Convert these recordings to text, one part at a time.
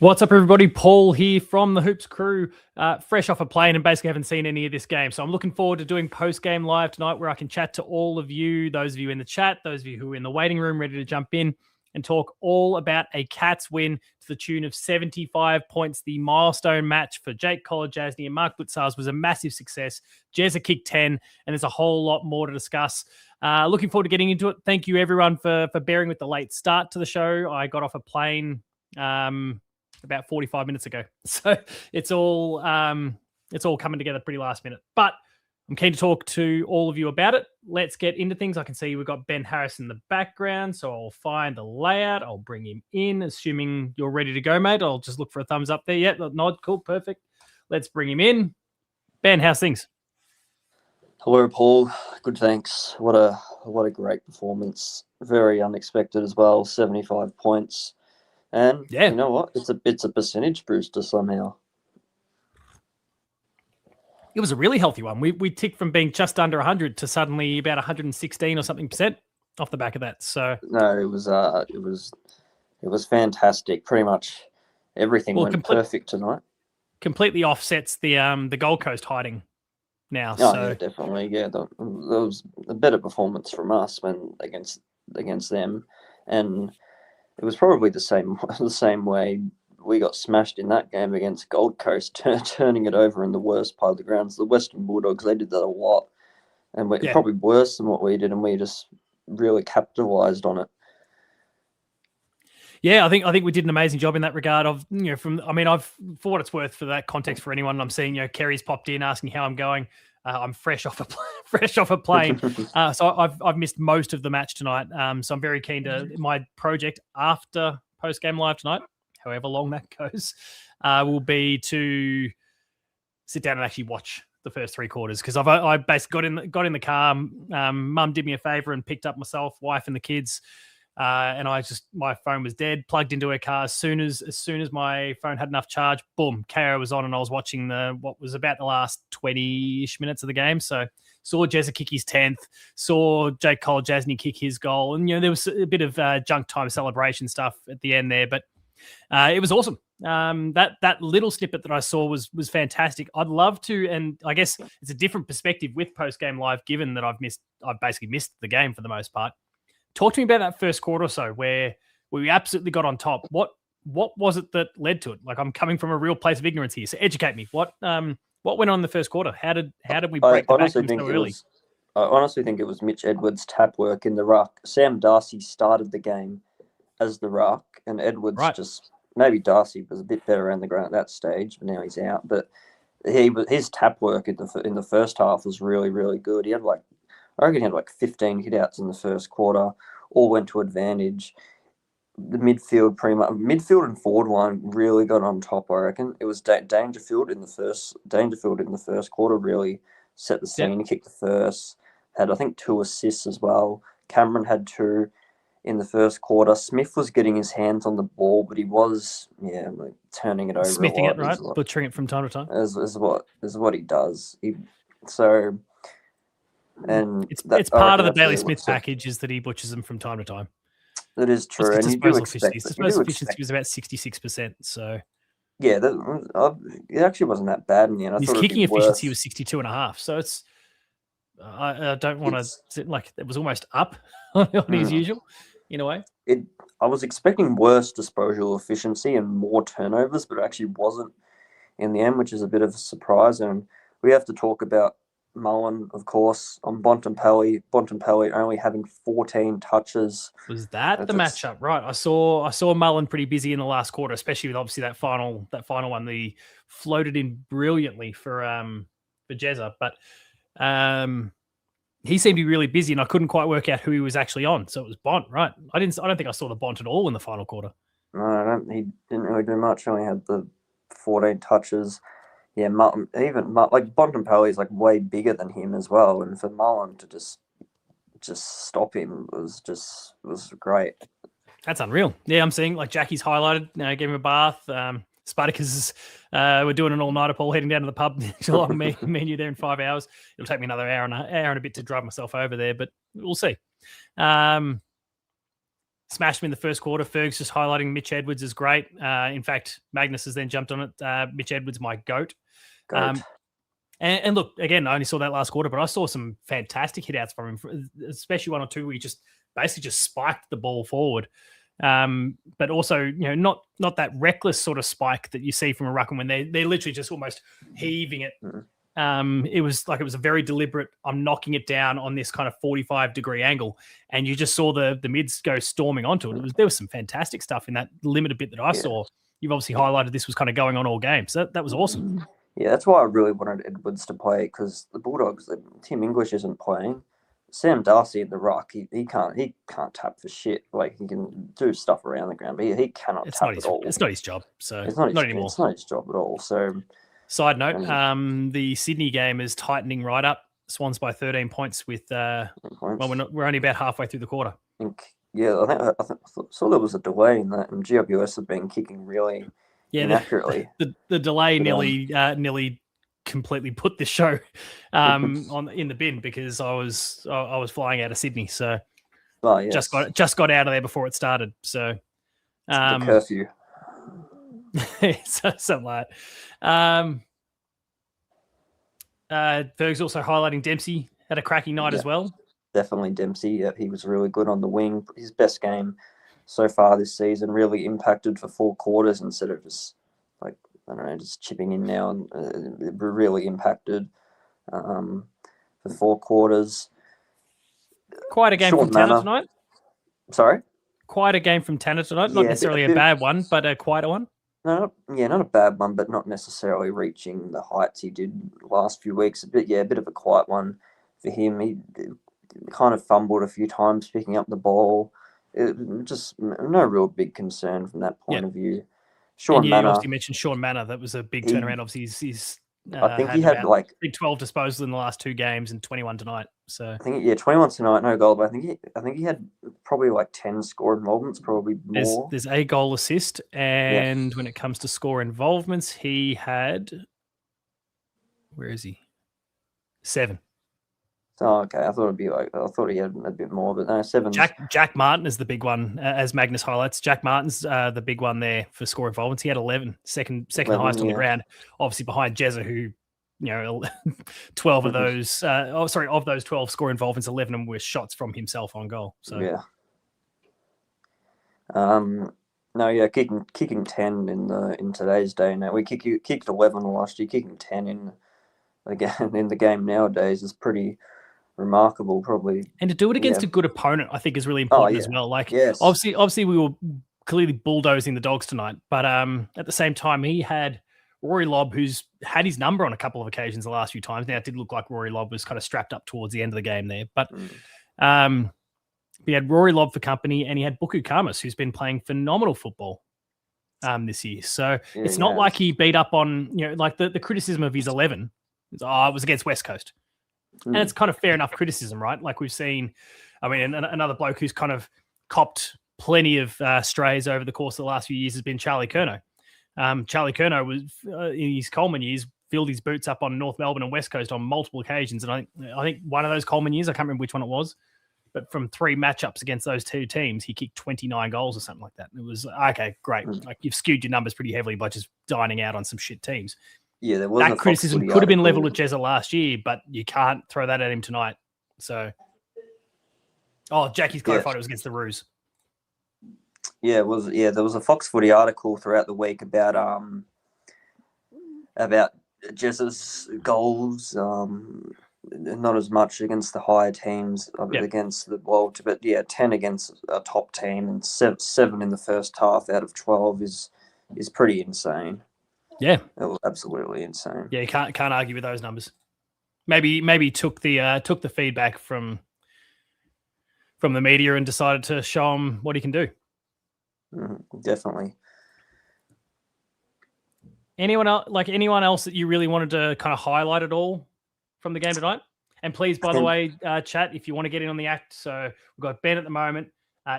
What's up, everybody? Paul here from the Hoops crew, fresh off a plane and basically haven't seen any of this game. So I'm looking forward to doing post-game live tonight where I can chat to all of you, those of you in the chat, those of you who are in the waiting room ready to jump in and talk all about a Cats win to the tune of 75 points. The milestone match for Jake Kolodjasny and Mark Buttsars was a massive success. Jezza kicked 10, and there's a whole lot more to discuss. Looking forward to getting into it. Thank you, everyone, for bearing with the late start to the show. I got off a plane about 45 minutes ago. So it's all coming together pretty last minute. But I'm keen to talk to all of you about it. Let's get into things. I can see we've got Ben Harris in the background, so I'll find the layout. I'll bring him in, assuming you're ready to go, mate. I'll just look for a thumbs up there. Yeah, nod. Cool, perfect. Let's bring him in. Ben, how's things? Hello, Paul. Good, thanks. What a great performance. Very unexpected as well. 75 points. And You know what? It's a percentage booster somehow. It was a really healthy one. We ticked from being just under 100 to suddenly about 116 or something percent off the back of that. So no, it was fantastic. Pretty much everything went perfect tonight. Completely offsets the Gold Coast hiding now. Oh, so yeah, definitely. Yeah, there was a better performance from us when against them, and it was probably the same way we got smashed in that game against Gold Coast, turning it over in the worst part of the grounds. The Western Bulldogs, they did that a lot, and probably worse than what we did, and we just really capitalised on it. Yeah, I think we did an amazing job in that regard. For what it's worth, for that context for anyone, I'm seeing Kerry's popped in asking how I'm going. I'm fresh off a plane, so I've missed most of the match tonight. So I'm very keen to my project after post game live tonight, however long that goes, will be to sit down and actually watch the first three quarters, because I basically got in the car. Mum did me a favor and picked up myself, wife, and the kids. And my phone was dead, plugged into her car. As soon as my phone had enough charge, boom, KO was on, and I was watching what was about the last 20-ish minutes of the game. So saw Jezza kick his 10th, saw Jake Kolodjasny kick his goal, and there was a bit of junk time celebration stuff at the end there, but it was awesome. That little snippet that I saw was fantastic. I'd love to, and I guess it's a different perspective with post game live, given that I've basically missed the game for the most part. Talk to me about that first quarter or so where we absolutely got on top. What was it that led to it? Like, I'm coming from a real place of ignorance here, so educate me. What went on in the first quarter? How did we break the back so early? I honestly think it was Mitch Edwards' tap work in the ruck. Sam Darcy started the game as the ruck, and Edwards maybe Darcy was a bit better around the ground at that stage, but now he's out. But his tap work in the first half was really, really good. I reckon he had 15 hit-outs in the first quarter, all went to advantage. The midfield and forward line really got on top, I reckon. It was Dangerfield in the first quarter really set the scene. He kicked the first, had I think 2 assists as well. Cameron had 2 in the first quarter. Smith was getting his hands on the ball, but he was turning it over, smithing it, right? Butchering it from time to time. Is what he does. And it's part of the Bailey Smith package is that he butchers them from time to time. That is true. And disposal efficiency was about 66%. So yeah, it actually wasn't that bad in the end. His kicking efficiency was 62.5. So it's I don't want to it was almost up on his usual in a way. I was expecting worse disposal efficiency and more turnovers, but it actually wasn't in the end, which is a bit of a surprise. And we have to talk about Mullen, of course, on Bontempelli. Bontempelli only having 14 touches. Was that the matchup? Right. I saw Mullen pretty busy in the last quarter, especially with obviously that final one. He floated in brilliantly for Jezza, but he seemed to be really busy, and I couldn't quite work out who he was actually on. So it was Bont, right? I don't think I saw the Bont at all in the final quarter. No, he didn't really do much. Only had the 14 touches. Yeah, Bontempelli is way bigger than him as well, and for Mullen to just stop him was great. That's unreal. Yeah, I'm seeing Jackie's highlighted. Gave him a bath. Spartacus, we're doing an all-nighter, Paul, heading down to the pub. Geelong, me and you there in 5 hours. It'll take me another hour and a bit to drive myself over there, but we'll see. smashed him in the first quarter. Ferg's just highlighting Mitch Edwards is great. In fact, Magnus has then jumped on it. Mitch Edwards, my goat. And look, again, I only saw that last quarter, but I saw some fantastic hitouts from him, especially one or two where he just basically just spiked the ball forward. But also, not that reckless sort of spike that you see from a ruckman when they're literally just almost heaving it. It was a very deliberate, I'm knocking it down on this kind of 45-degree angle. And you just saw the mids go storming onto it. There was some fantastic stuff in that limited bit that I saw. You've obviously highlighted this was kind of going on all game. So that was awesome. Yeah, that's why I really wanted Edwards to play, because the Bulldogs, Tim English isn't playing. Sam Darcy in the ruck, he can't tap for shit. Like, he can do stuff around the ground, but he cannot tap at all. It's not his job, so it's not anymore. It's not his job at all. So, side note, the Sydney game is tightening right up. Swans by 13 points with well, we're only about halfway through the quarter. I saw there was a delay in that, and GWS have been kicking really inaccurately. The delay nearly completely put this show in the bin, because I was flying out of Sydney, so just got out of there before it started. So the curfew. Something like that. Ferg's also highlighting Dempsey had a cracking night as well. Definitely Dempsey. Yeah, he was really good on the wing. His best game so far this season. Really impacted for 4 quarters instead of just just chipping in now, and really impacted for 4 quarters. Quite a game from Tanner tonight. Sorry? Quite a game from Tanner tonight. Not necessarily a bad one, but a quieter one. No, not a bad one, but not necessarily reaching the heights he did last few weeks. A bit of a quiet one for him. He kind of fumbled a few times picking up the ball. Just no real big concern from that point of view. Sean Manor, obviously mentioned Sean Manor. That was a big turnaround. Obviously, he's I think he had big 12 disposals in the last 2 games and 21 tonight. So I think 21 tonight, no goal, but I think he had probably 10 score involvements, probably more. There's a goal assist, and when it comes to score involvements, he had, where is he? 7. Oh, okay. I thought he had a bit more, but no, 7. Jack Martin is the big one, as Magnus highlights. Jack Martin's the big one there for score involvements. He had 11, second highest on the ground, obviously behind Jezza, who, 12 of those, of those 12 score involvements, 11 of them were shots from himself on goal. So kicking 10 in today's day now. We kicked 11 last year. Kicking 10 in the game nowadays is pretty remarkable, probably. And to do it against a good opponent, I think, is really important as well. Obviously we were clearly bulldozing the Dogs tonight, but at the same time, he had Rory Lobb, who's had his number on a couple of occasions the last few times. Now, it did look like Rory Lobb was kind of strapped up towards the end of the game there, but we had Rory Lobb for company, and he had Buku Kamas, who's been playing phenomenal football this year. So it's not like he beat up on, the criticism of his 11. It was against West Coast. And it's kind of fair enough criticism, right? Like we've seen, another bloke who's kind of copped plenty of strays over the course of the last few years has been Charlie Curnow. Charlie Curnow was, in his Coleman years, filled his boots up on North Melbourne and West Coast on multiple occasions. And I think one of those Coleman years, I can't remember which one it was, but from 3 matchups against those 2 teams, he kicked 29 goals or something like that. And it was, okay, great. Like, you've skewed your numbers pretty heavily by just dining out on some shit teams. Yeah, there was that criticism could have been leveled at Jezza last year, but you can't throw that at him tonight. So, Jackie's clarified it was against the Roos. Yeah, it was. Yeah, there was a Fox Footy article throughout the week about Jezza's goals. Not as much against the higher teams, against the world, but 10 against a top team and 7 in the first half out of 12 is pretty insane. Yeah, it was absolutely insane. Yeah, you can't argue with those numbers. Maybe took the feedback from the media and decided to show him what he can do. Definitely. Anyone else that you really wanted to kind of highlight at all from the game tonight? And please, by the way, chat, if you want to get in on the act. So we've got Ben at the moment.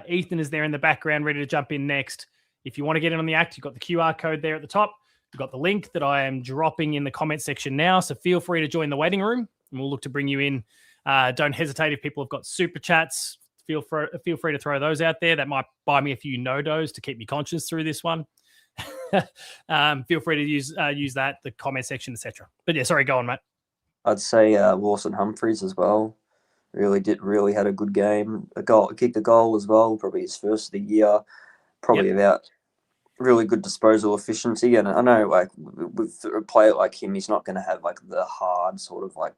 Ethan is there in the background, ready to jump in next. If you want to get in on the act, you've got the QR code there at the top. You've got the link that I am dropping in the comment section now. So feel free to join the waiting room and we'll look to bring you in. Don't hesitate if people have got super chats. feel free to throw those out there. That might buy me a few no-dos to keep me conscious through this one. Feel free to use that, the comment section, etc. But yeah, sorry, go on, mate. I'd say Lawson Humphries as well. Really had a good game. Kicked a goal as well, probably his first of the year. Probably about really good disposal efficiency. And I know, like, with a player like him, he's not going to have, like, the hard sort of, like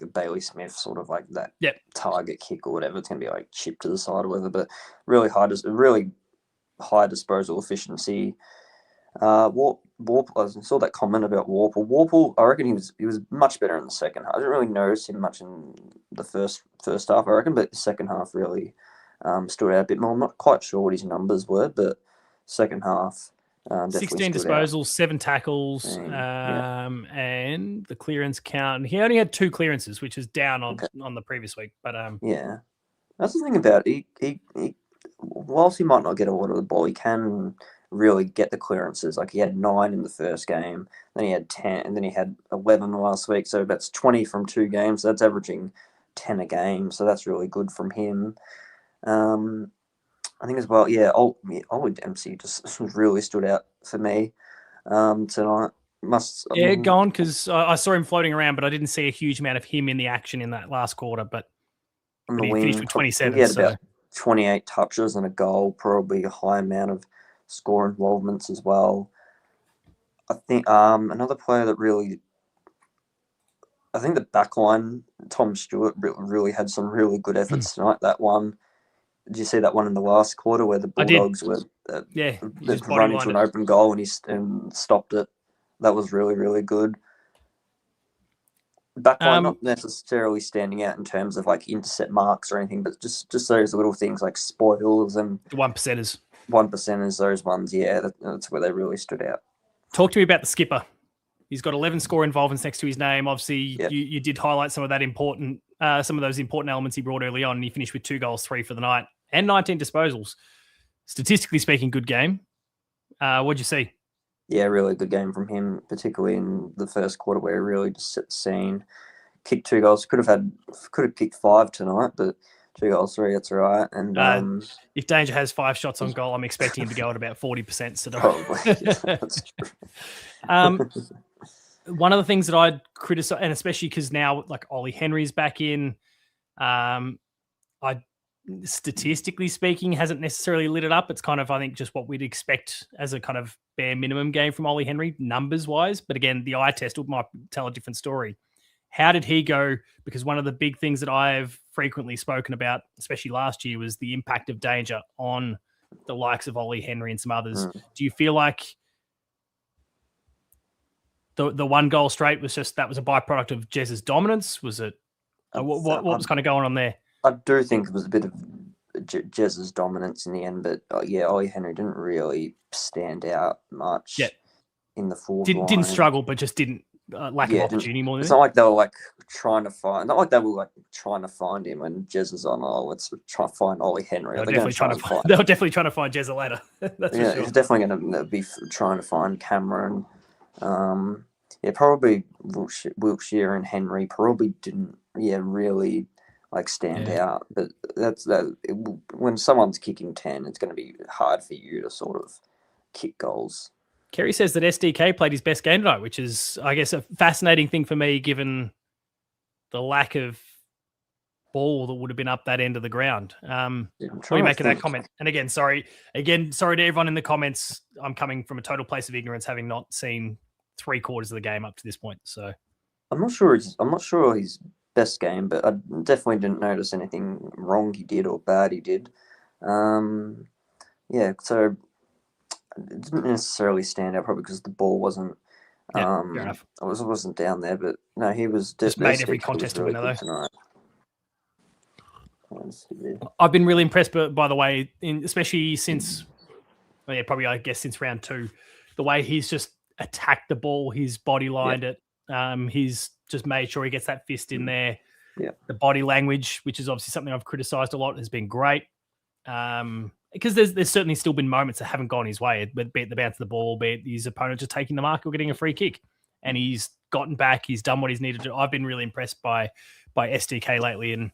a Bailey Smith sort of, like, that target kick or whatever. It's going to be, like, chipped to the side or whatever. But really high disposal efficiency. Warple, I saw that comment about Warple. Warple, I reckon he was much better in the second half. I didn't really notice him much in the first half, I reckon, but the second half really stood out a bit more. I'm not quite sure what his numbers were, but second half definitely 16 disposals, 7 tackles, and the clearance count. He only had 2 clearances, which is down on the previous week. But yeah, that's the thing about it. He whilst he might not get a lot of the ball, he can really get the clearances. Like, he had 9 in the first game, then he had 10, and then he had 11 last week. So that's 20 from 2 games. So that's averaging 10 a game. So that's really good from him. I think as well, Ollie Dempsey just really stood out for me tonight. Go on, because I saw him floating around, but I didn't see a huge amount of him in the action in that last quarter. But he finished with 27. He had about 28 touches and a goal, probably a high amount of score involvements as well. I think another player that really, I think the backline, Tom Stewart, really had some really good efforts tonight. That one, did you see that one in the last quarter where the Bulldogs were running to an open goal and he stopped it? That was really, really good. Backline not necessarily standing out in terms of, like, intercept marks or anything, but just those little things like spoils and the 1%ers. 1%ers, those ones, that's where they really stood out. Talk to me about the skipper. He's got 11 score involvements next to his name. Obviously, you did highlight some of those important elements he brought early on, and he finished with 2 goals, 3 for the night, and 19 disposals. Statistically speaking, good game. What'd you see? Yeah, really good game from him, particularly in the first quarter where he really just set the scene. Kicked 2 goals. Could have kicked 5 tonight, but 2 goals, 3, that's all right. And if Danger has 5 shots on goal, I'm expecting him to go at about 40%. So probably, that's true. One of the things that I'd criticize, and especially because now, like, Ollie Henry's back in, statistically speaking, hasn't necessarily lit it up. It's kind of, I think, just what we'd expect as a kind of bare minimum game from Ollie Henry, numbers wise. But again, the eye test might tell a different story. How did he go? Because one of the big things that I've frequently spoken about, especially last year, was the impact of Danger on the likes of Ollie Henry and some others. Do you feel like the 1 goal straight was just, that was a byproduct of Jez's dominance? Was it what was kind of going on there? I do think it was a bit of Jez's dominance in the end, but Ollie Henry didn't really stand out much in the forward line. Didn't struggle, but just didn't lack of opportunity more than it's not like they were trying to find him when Jez is on. Let's try to find Ollie Henry. They were definitely trying to find Jez a ladder. That's for sure. He's definitely going to be trying to find Cameron. Probably Wiltshire and Henry probably didn't really stand out, but when someone's kicking 10, it's going to be hard for you to sort of kick goals. Kerry says that SDK played his best game tonight, which is, I guess, a fascinating thing for me, given the lack of ball that would have been up that end of the ground. What are you making that comment? And again, sorry to everyone in the comments. I'm coming from a total place of ignorance, having not seen 3/4 of the game up to this point. So I'm not sure his best game, but I definitely didn't notice anything wrong he did or bad he did. So it didn't necessarily stand out, probably because the ball wasn't fair enough. I wasn't down there, but no, he was just made every contest a winner though. Tonight. I've been really impressed by the way, especially since since round 2, the way he's just attacked the ball, he's body lined it. He's just made sure he gets that fist in there. Yeah. The body language, which is obviously something I've criticised a lot, has been great. Because there's certainly still been moments that haven't gone his way, be it the bounce of the ball, be it his opponent just taking the mark or getting a free kick. And he's gotten back, he's done what he's needed to do. I've been really impressed by SDK lately. And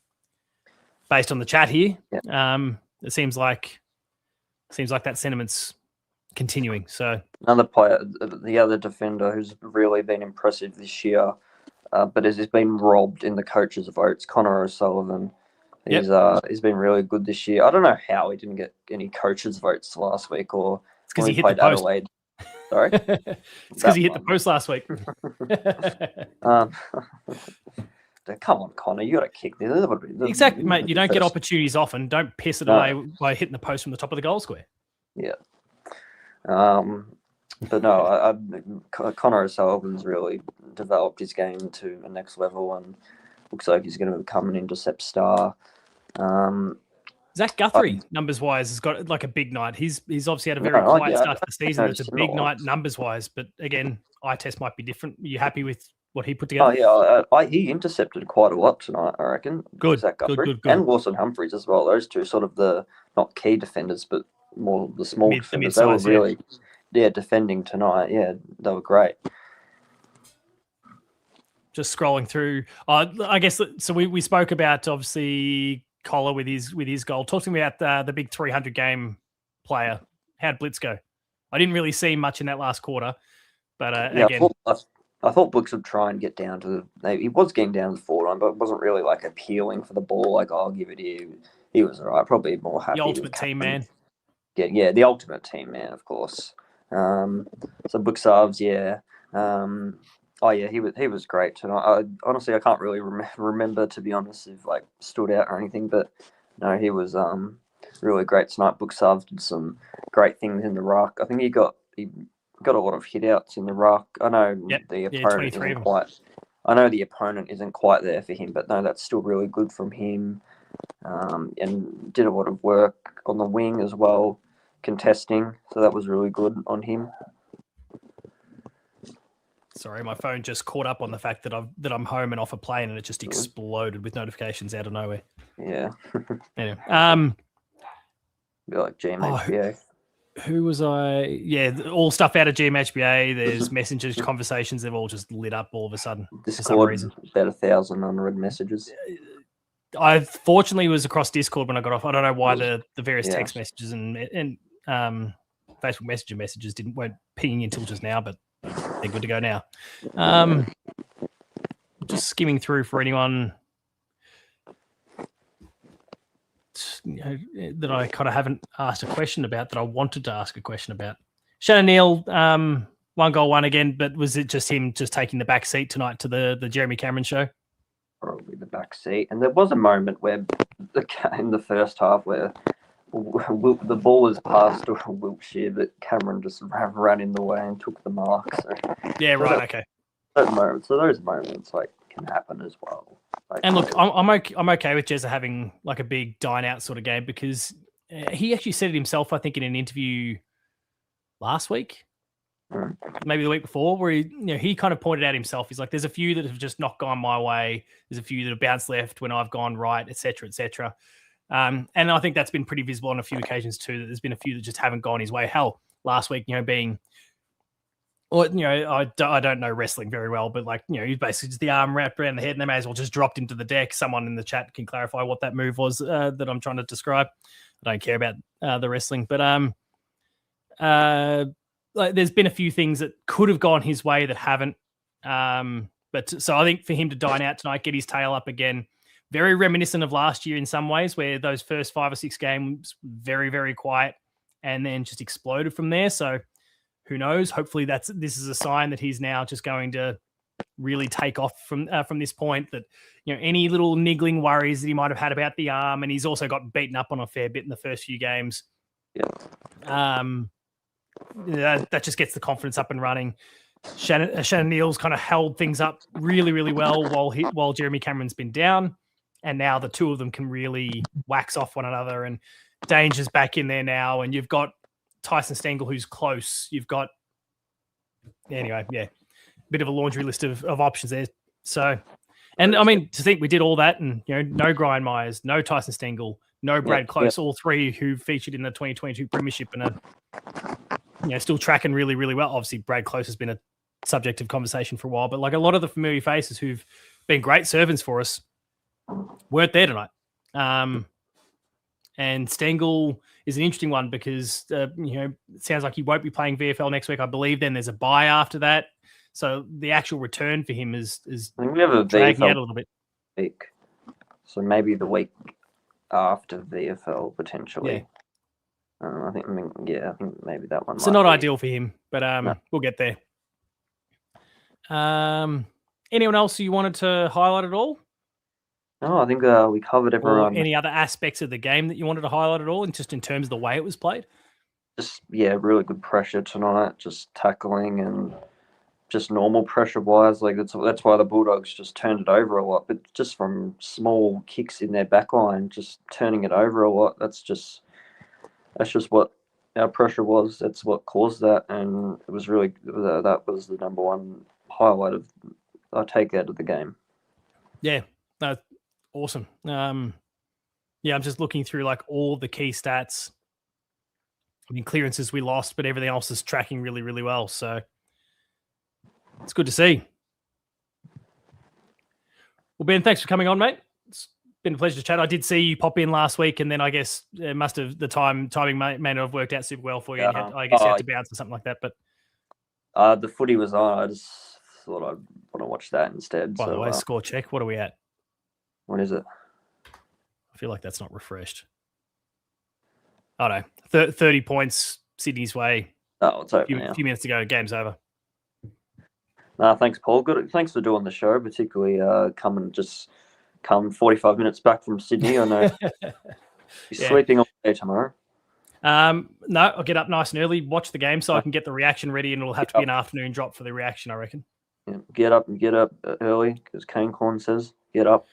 based on the chat here. Yeah. It seems like that sentiment's continuing. So another player, the other defender who's really been impressive this year, but has been robbed in the coaches' votes, Connor O'Sullivan. He's been really good this year. I don't know how he didn't get any coaches' votes last week, or it's because he hit played the post. Adelaide. Sorry, it's because he hit the post last week. Come on, Connor, you got to kick this. Exactly, mate. You don't get opportunities often. Don't piss it away by hitting the post from the top of the goal square. Yeah. But no, Connor O'Sullivan's really developed his game to a next level, and looks like he's going to become an intercept star. Zach Guthrie, numbers-wise, has got like a big night. He's obviously had a very quiet start to the season. It's a big night numbers-wise, but again, eye test might be different. Are you happy with what he put together? Oh, yeah. He intercepted quite a lot tonight, I reckon. Good. Zach Guthrie. Good. And Lawson Humphries as well. Those two sort of the, not key defenders, but more the small defenders. They were really, defending tonight. Yeah, they were great. Just scrolling through. I guess, so we spoke about, obviously, Collar with his goal. Talk to me about the big 300 game player. How'd Blitz go? I didn't really see much in that last quarter, but again, I thought Blitz would try and get down to he was getting down to the forward line, but it wasn't really like appealing for the ball. Like, I'll give it here. He was all right. Probably more happy. The ultimate team man. Yeah, the ultimate team man, of course. So Book Savs, yeah. He was great tonight. Honestly, I can't really remember, to be honest, if like stood out or anything. But no, he was really great tonight. Book Savs did some great things in the ruck. I think he got a lot of hit outs in the ruck. I know the opponent isn't quite. I know the opponent isn't quite there for him, but no, that's still really good from him. And did a lot of work on the wing as well, contesting. So that was really good on him. Sorry, my phone just caught up on the fact that I'm home and off a plane, and it just exploded with notifications out of nowhere. Yeah. Anyway, like GMHBA. Who was I? Yeah, all stuff out of GMHBA. There's messages, conversations. They've all just lit up all of a sudden Discord, for some reason. About 1,000 unread messages. I fortunately was across Discord when I got off. I don't know why the various text messages and Facebook Messenger messages weren't pinging until just now, but they're good to go now. Just skimming through for anyone that I kind of haven't asked a question about that I wanted to ask a question about. Shannon Neal, 1 goal, 1 again, but was it just him just taking the back seat tonight to the Jeremy Cameron show? Probably the back seat. And there was a moment where in the first half where the ball was passed to Wiltshire, but Cameron just ran in the way and took the mark. So okay. Those moments like can happen as well. Like, and look, I'm okay with Jezza having like a big dine out sort of game, because he actually said it himself, I think, in an interview last week, maybe the week before, where he kind of pointed out himself. He's like, there's a few that have just not gone my way. There's a few that have bounced left when I've gone right, etc., etc. And I think that's been pretty visible on a few occasions too, that there's been a few that just haven't gone his way. Hell, last week, being, or, I don't know wrestling very well, but like, he's basically just the arm wrapped around the head and they may as well just dropped him to the deck. Someone in the chat can clarify what that move was that I'm trying to describe. I don't care about the wrestling, but like, there's been a few things that could have gone his way that haven't. But so I think for him to dine out tonight, get his tail up again, very reminiscent of last year in some ways, where those first 5 or 6 games, very, very quiet and then just exploded from there. So who knows? Hopefully this is a sign that he's now just going to really take off from this point, that, any little niggling worries that he might have had about the arm, and he's also got beaten up on a fair bit in the first few games. Yeah. That just gets the confidence up and running. Shannon Neal's kind of held things up really, really well while Jeremy Cameron's been down. And now the two of them can really wax off one another, and Danger's back in there now. And you've got Tyson Stengel, who's close. You've got, anyway, a bit of a laundry list of options there. So, and I mean, to think we did all that, and, no Brian Myers, no Tyson Stengel, no Brad Close, all three who featured in the 2022 Premiership and are, still tracking really, really well. Obviously, Brad Close has been a subject of conversation for a while, but like a lot of the familiar faces who've been great servants for us weren't there tonight. And Stengel is an interesting one because, it sounds like he won't be playing VFL next week, I believe. Then there's a bye after that. So the actual return for him is I think we have a dragging VFL out a little bit. Week. So maybe the week after VFL, potentially. Yeah. I think maybe that one. So not ideal for him, but we'll get there. Anyone else you wanted to highlight at all? No, I think we covered everyone. Or any other aspects of the game that you wanted to highlight at all, and just in terms of the way it was played? Just really good pressure tonight. Just tackling and just normal pressure wise. Like that's why the Bulldogs just turned it over a lot. But just from small kicks in their back line, just turning it over a lot. That's just what our pressure was. That's what caused that, and it was really that was the number one highlight I take out of the game. Yeah, that's awesome. I'm just looking through like all the key stats. I mean, clearances we lost, but everything else is tracking really, really well. So it's good to see. Well, Ben, thanks for coming on, mate. It's been a pleasure to chat. I did see you pop in last week, and then I guess it must have the timing may not have worked out super well for you. Yeah. I guess you had to bounce or something like that. But the footy was on. I just thought I'd want to watch that instead. By the way, score check. What are we at? What is it? I feel like that's not refreshed. Oh no, 30 points Sydney's way. Oh, it's over now. A few minutes to go. Game's over. Thanks, Paul. Good. Thanks for doing the show, particularly come 45 minutes back from Sydney. I know you're sleeping all day tomorrow. No, I'll get up nice and early, watch the game so I can get the reaction ready, and it'll have to be an afternoon drop for the reaction, I reckon. Yeah, get up early, because Kane Corn says, get up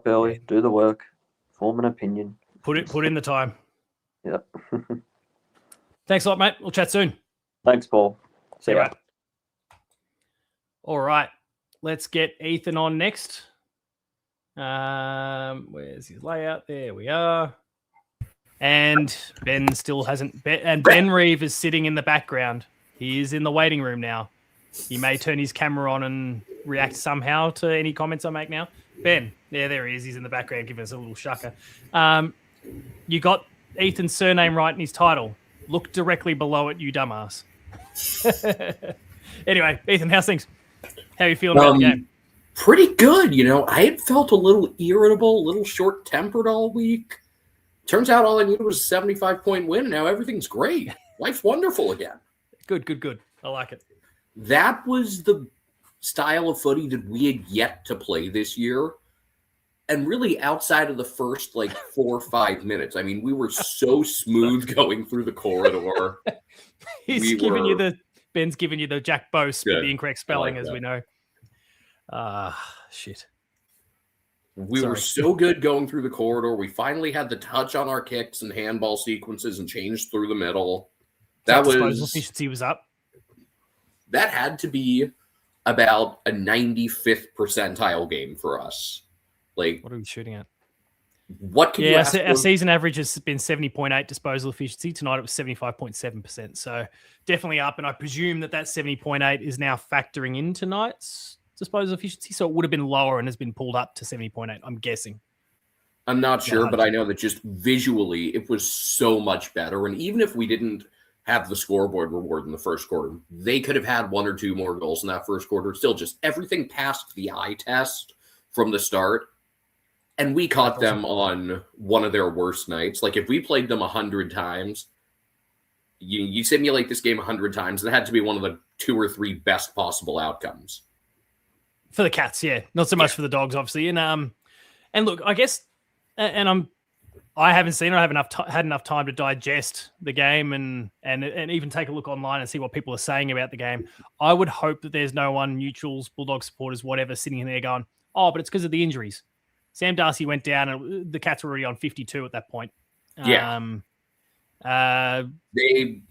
early, do the work, form an opinion. Put in the time. Yep. Thanks a lot, mate. We'll chat soon. Thanks, Paul. See ya. All right. Let's get Ethan on next. Where's his layout? There we are. And Ben still hasn't. And Ben Reeve is sitting in the background. He is in the waiting room now. He may turn his camera on and react somehow to any comments I make now. Ben, there he is. He's in the background giving us a little shucker. You got Ethan's surname right in his title. Look directly below it, you dumbass. Anyway, Ethan, how's things? How are you feeling about the game? Pretty good. I had felt a little irritable, a little short-tempered all week. Turns out all I needed was a 75-point win, and now everything's great. Life's wonderful again. Good. I like it. That was the style of footy that we had yet to play this year. And really outside of the first 4 or 5 minutes, I mean, we were so smooth going through the corridor. Ben's giving you the Jack Bose with the incorrect spelling, as we know. Shit. We were so good going through the corridor. We finally had the touch on our kicks and handball sequences and changed through the middle. Disposal efficiency was up. That had to be about a 95th percentile game for us. What are we shooting at? What can you ask our season average has been 70.8 disposal efficiency. Tonight it was 75.7%. So definitely up. And I presume that 70.8 is now factoring in tonight's disposal efficiency. So it would have been lower and has been pulled up to 70.8, I'm guessing. I'm not sure, but I know that just visually it was so much better. And even if we didn't have the scoreboard reward in the first quarter, they could have had 1 or 2 more goals in that first quarter. Still just everything passed the eye test from the start. And we caught them on one of their worst nights. If we played them 100 times, you simulate this game 100 times, it had to be one of the 2 or 3 best possible outcomes. For the Cats, yeah. Not so much for the Dogs, obviously. And look, I guess, I haven't seen it. I haven't had enough time to digest the game and even take a look online and see what people are saying about the game. I would hope that there's no one, neutrals, Bulldog supporters, whatever, sitting in there going, but it's because of the injuries. Sam Darcy went down, and the Cats were already on 52 at that point. Yeah. Libba,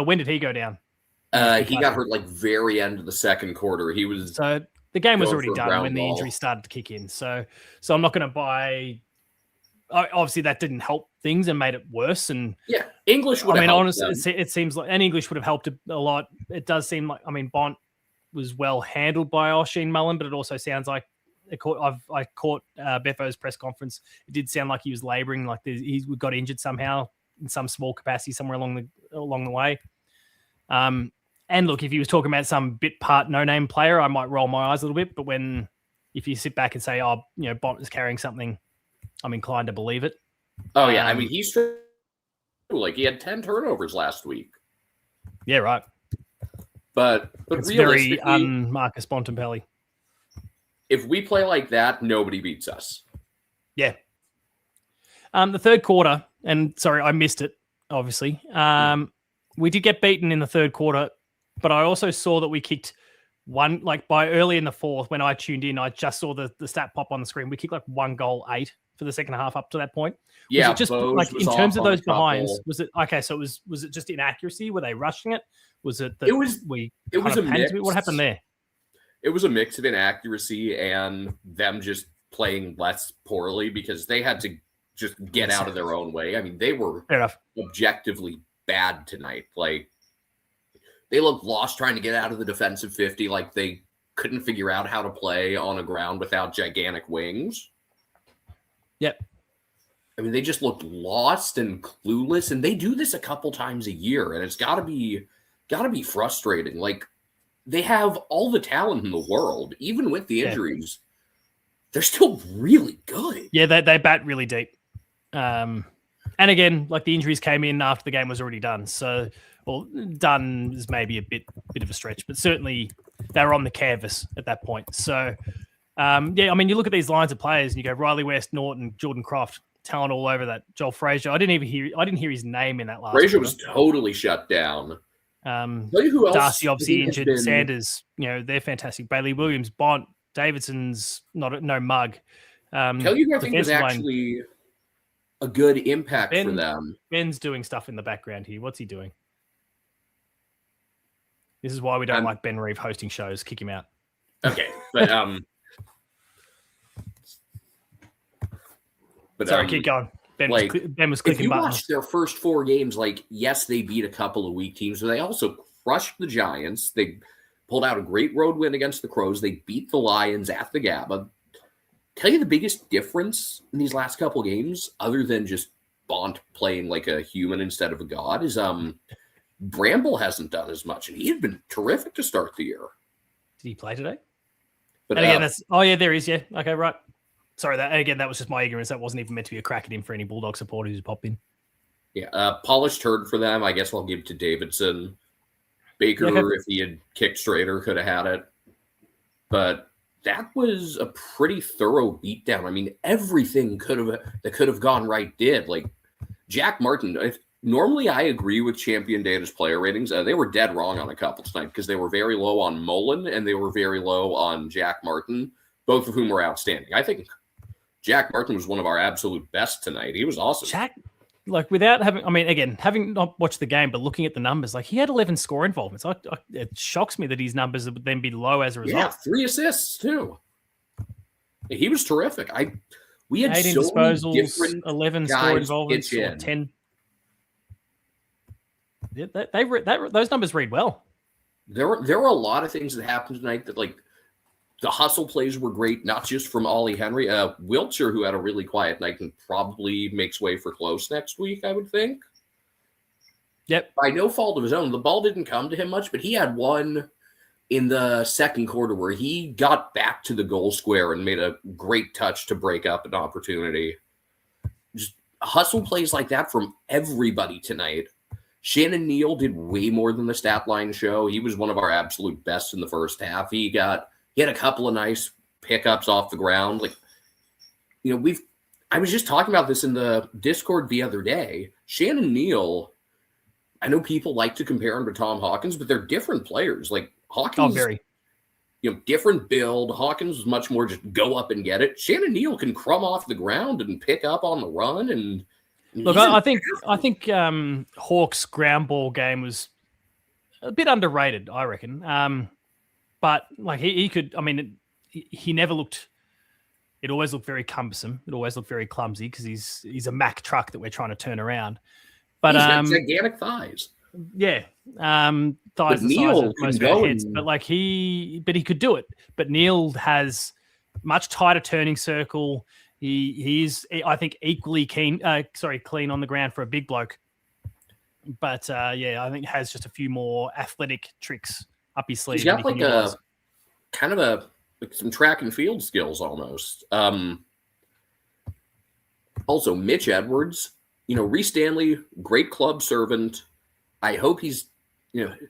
when did he go down? He got hurt very end of the second quarter. He was so the game was already done when the injury started to kick in. So I'm not going to buy. Obviously, that didn't help things and made it worse. And English would have helped. Honestly, it seems like English would have helped a lot. It does seem like Bont was well handled by Oisin Mullen, but it also sounds like I caught Beffo's press conference. It did sound like he was labouring, like he got injured somehow in some small capacity somewhere along the way. And look, if he was talking about some bit part no-name player, I might roll my eyes a little bit. But if you sit back and say, oh, Bont is carrying something, I'm inclined to believe it. Oh, yeah. I mean, he's like he had 10 turnovers last week. Yeah, right. But it's very Marcus Bontempelli. If we play like that, nobody beats us. Yeah. The third quarter, and sorry, I missed it, obviously. We did get beaten in the third quarter, but I also saw that we kicked one, like by early in the fourth, when I tuned in, I just saw the stat pop on the screen. We kicked like 1 goal 8 for the second half up to that point. Yeah, was it just like in terms of those behinds, was it okay? So was it just inaccuracy? Were they rushing it? Was it that it was a mix? What happened there? It was a mix of inaccuracy and them just playing less poorly because they had to just get out of their own way. I mean, they were objectively bad tonight. Like they looked lost trying to get out of the defensive 50. Like they couldn't figure out how to play on a ground without gigantic wings. Yep. I mean, they just looked lost and clueless, and they do this a couple times a year, and it's got to be frustrating. Like they have all the talent in the world, even with the injuries. They're still really good. Yeah, they bat really deep. And again, like the injuries came in after the game was already done. So, well, done is maybe a bit of a stretch, but certainly they were on the canvas at that point. So, I mean, you look at these lines of players and you go Riley West, Norton, Jordan Croft, talent all over that. Joel Frazier. I didn't hear his name in that last. Frazier was totally shut down. Tell you who else? Darcy obviously injured. Sanders, they're fantastic. Bailey Williams, Bont, Davidson's no mug. Tell you who I think was actually a good impact for them. Ben's doing stuff in the background here. What's he doing? This is why we don't like Ben Reeve hosting shows. Kick him out. Okay, but sorry, keep going. Ben was clicking buttons. If you watch their first 4 games, like, yes, they beat a couple of weak teams, but they also crushed the Giants. They pulled out a great road win against the Crows. They beat the Lions at the Gabba. Tell you the biggest difference in these last couple of games, other than just Bont playing like a human instead of a god, is Bramble hasn't done as much, and he had been terrific to start the year. Did he play today? But and again, there is, yeah. Okay, right. Sorry, that was just my ignorance. That wasn't even meant to be a crack at him for any Bulldog supporters who popped in. Yeah, polished turd for them. I guess I'll give it to Davidson. Baker, if he had kicked straighter, could have had it. But that was a pretty thorough beatdown. I mean, everything that could have gone right did. Like Jack Martin. Normally, I agree with Champion Data's player ratings. They were dead wrong on a couple tonight because they were very low on Mullen and they were very low on Jack Martin, both of whom were outstanding. I think Jack Martin was one of our absolute best tonight. He was awesome. Jack, like without having, I mean, again, having not watched the game, but looking at the numbers, like he had 11 score involvements. It shocks me that his numbers would then be low as a result. Yeah, 3 assists too. He was terrific. We had 18 so disposals, many different 11 score involvements, or 10. Yeah, those numbers read well. There were a lot of things that happened tonight that, like, the hustle plays were great, not just from Ollie Henry. Wiltshire, who had a really quiet night and probably makes way for close next week, I would think. Yep. By no fault of his own. The ball didn't come to him much, but he had one in the second quarter where he got back to the goal square and made a great touch to break up an opportunity. Just hustle plays like that from everybody tonight. Shannon Neal did way more than the stat line show. He was one of our absolute best in the first half. He had a couple of nice pickups off the ground. Like, I was just talking about this in the Discord the other day. Shannon Neal, I know people like to compare him to Tom Hawkins, but they're different players. Like Hawkins, different build. Hawkins was much more just go up and get it. Shannon Neal can crumb off the ground and pick up on the run. And look, I think Hawks' ground ball game was a bit underrated, I reckon. But like he could, I mean, he never looked. It always looked very cumbersome. It always looked very clumsy because he's a Mack truck that we're trying to turn around. But he's got gigantic thighs. Yeah, thighs and size of most of our heads. But like he could do it. But Neil has much tighter turning circle. He is, I think, equally clean on the ground for a big bloke. But I think has just a few more athletic tricks up his sleeve. He's got some track and field skills almost. Also, Mitch Edwards, Reece Stanley, great club servant. I hope he's,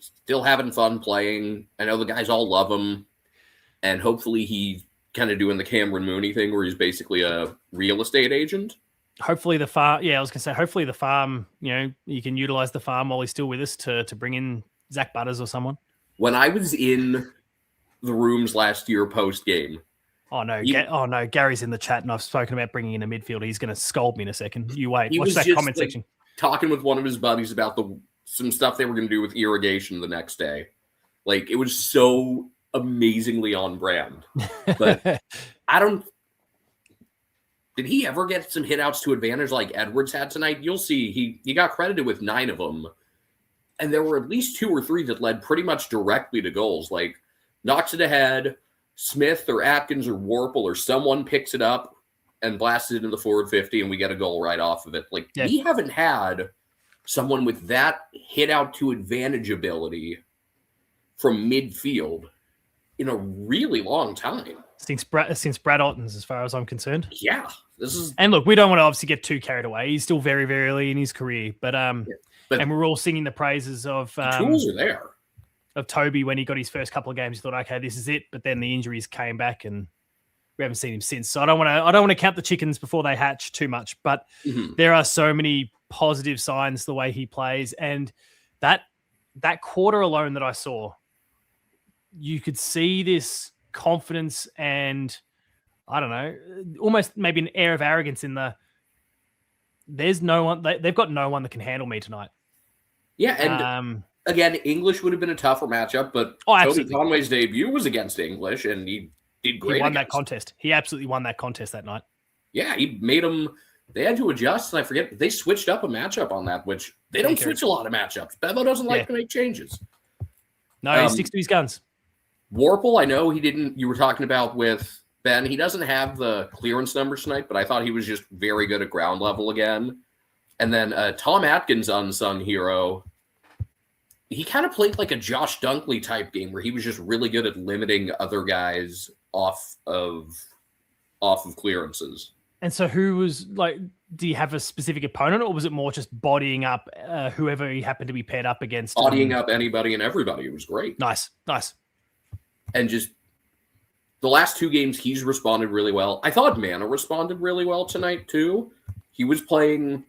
still having fun playing. I know the guys all love him. And hopefully he's kind of doing the Cameron Mooney thing where he's basically a real estate agent. Hopefully the farm, I was going to say, hopefully the farm, you can utilize the farm while he's still with us to bring in Zach Butters or someone. When I was in the rooms last year post-game. Oh, no. Gary's in the chat, and I've spoken about bringing in a midfielder. He's going to scold me in a second. You wait. Watch that comment section. Talking with one of his buddies about some stuff they were going to do with irrigation the next day. Like, it was so amazingly on brand. But did he ever get some hitouts to advantage like Edwards had tonight? You'll see he got credited with 9 of them. And there were at least 2 or 3 that led pretty much directly to goals. Like, knocks it ahead, Smith or Atkins or Warple or someone picks it up and blasts it into the forward 50, and we get a goal right off of it. Like, we haven't had someone with that hit out to advantage ability from midfield in a really long time. Since Brad Ottens, as far as I'm concerned. Yeah. And look, we don't want to obviously get too carried away. He's still very, very early in his career. But and we're all singing the praises of the tools are there. Of Toby when he got his first couple of games. He thought, okay, this is it. But then the injuries came back and we haven't seen him since. So I don't want to count the chickens before they hatch too much. But there are so many positive signs the way he plays. And that quarter alone that I saw, you could see this confidence and I don't know, almost maybe an air of arrogance in there's no one, they've got no one that can handle me tonight. Yeah. And again, English would have been a tougher matchup, but Toby Conway's debut was against English and he did great. He won that contest. He absolutely won that contest that night. Yeah. He made them, they had to adjust. And I forget, they switched up a matchup on that, which they don't switch a lot of matchups. Bevo doesn't like to make changes. No, he sticks to his guns. Warple, I know you were talking about with Ben. He doesn't have the clearance numbers tonight, but I thought he was just very good at ground level again. And then Tom Atkins, unsung hero. He kind of played like a Josh Dunkley type game where he was just really good at limiting other guys off of clearances. And so who was like, do you have a specific opponent or was it more just bodying up whoever he happened to be paired up against? Bodying up anybody and everybody. It was great. Nice. And just the last 2 games, he's responded really well. I thought Mana responded really well tonight, too. He was playing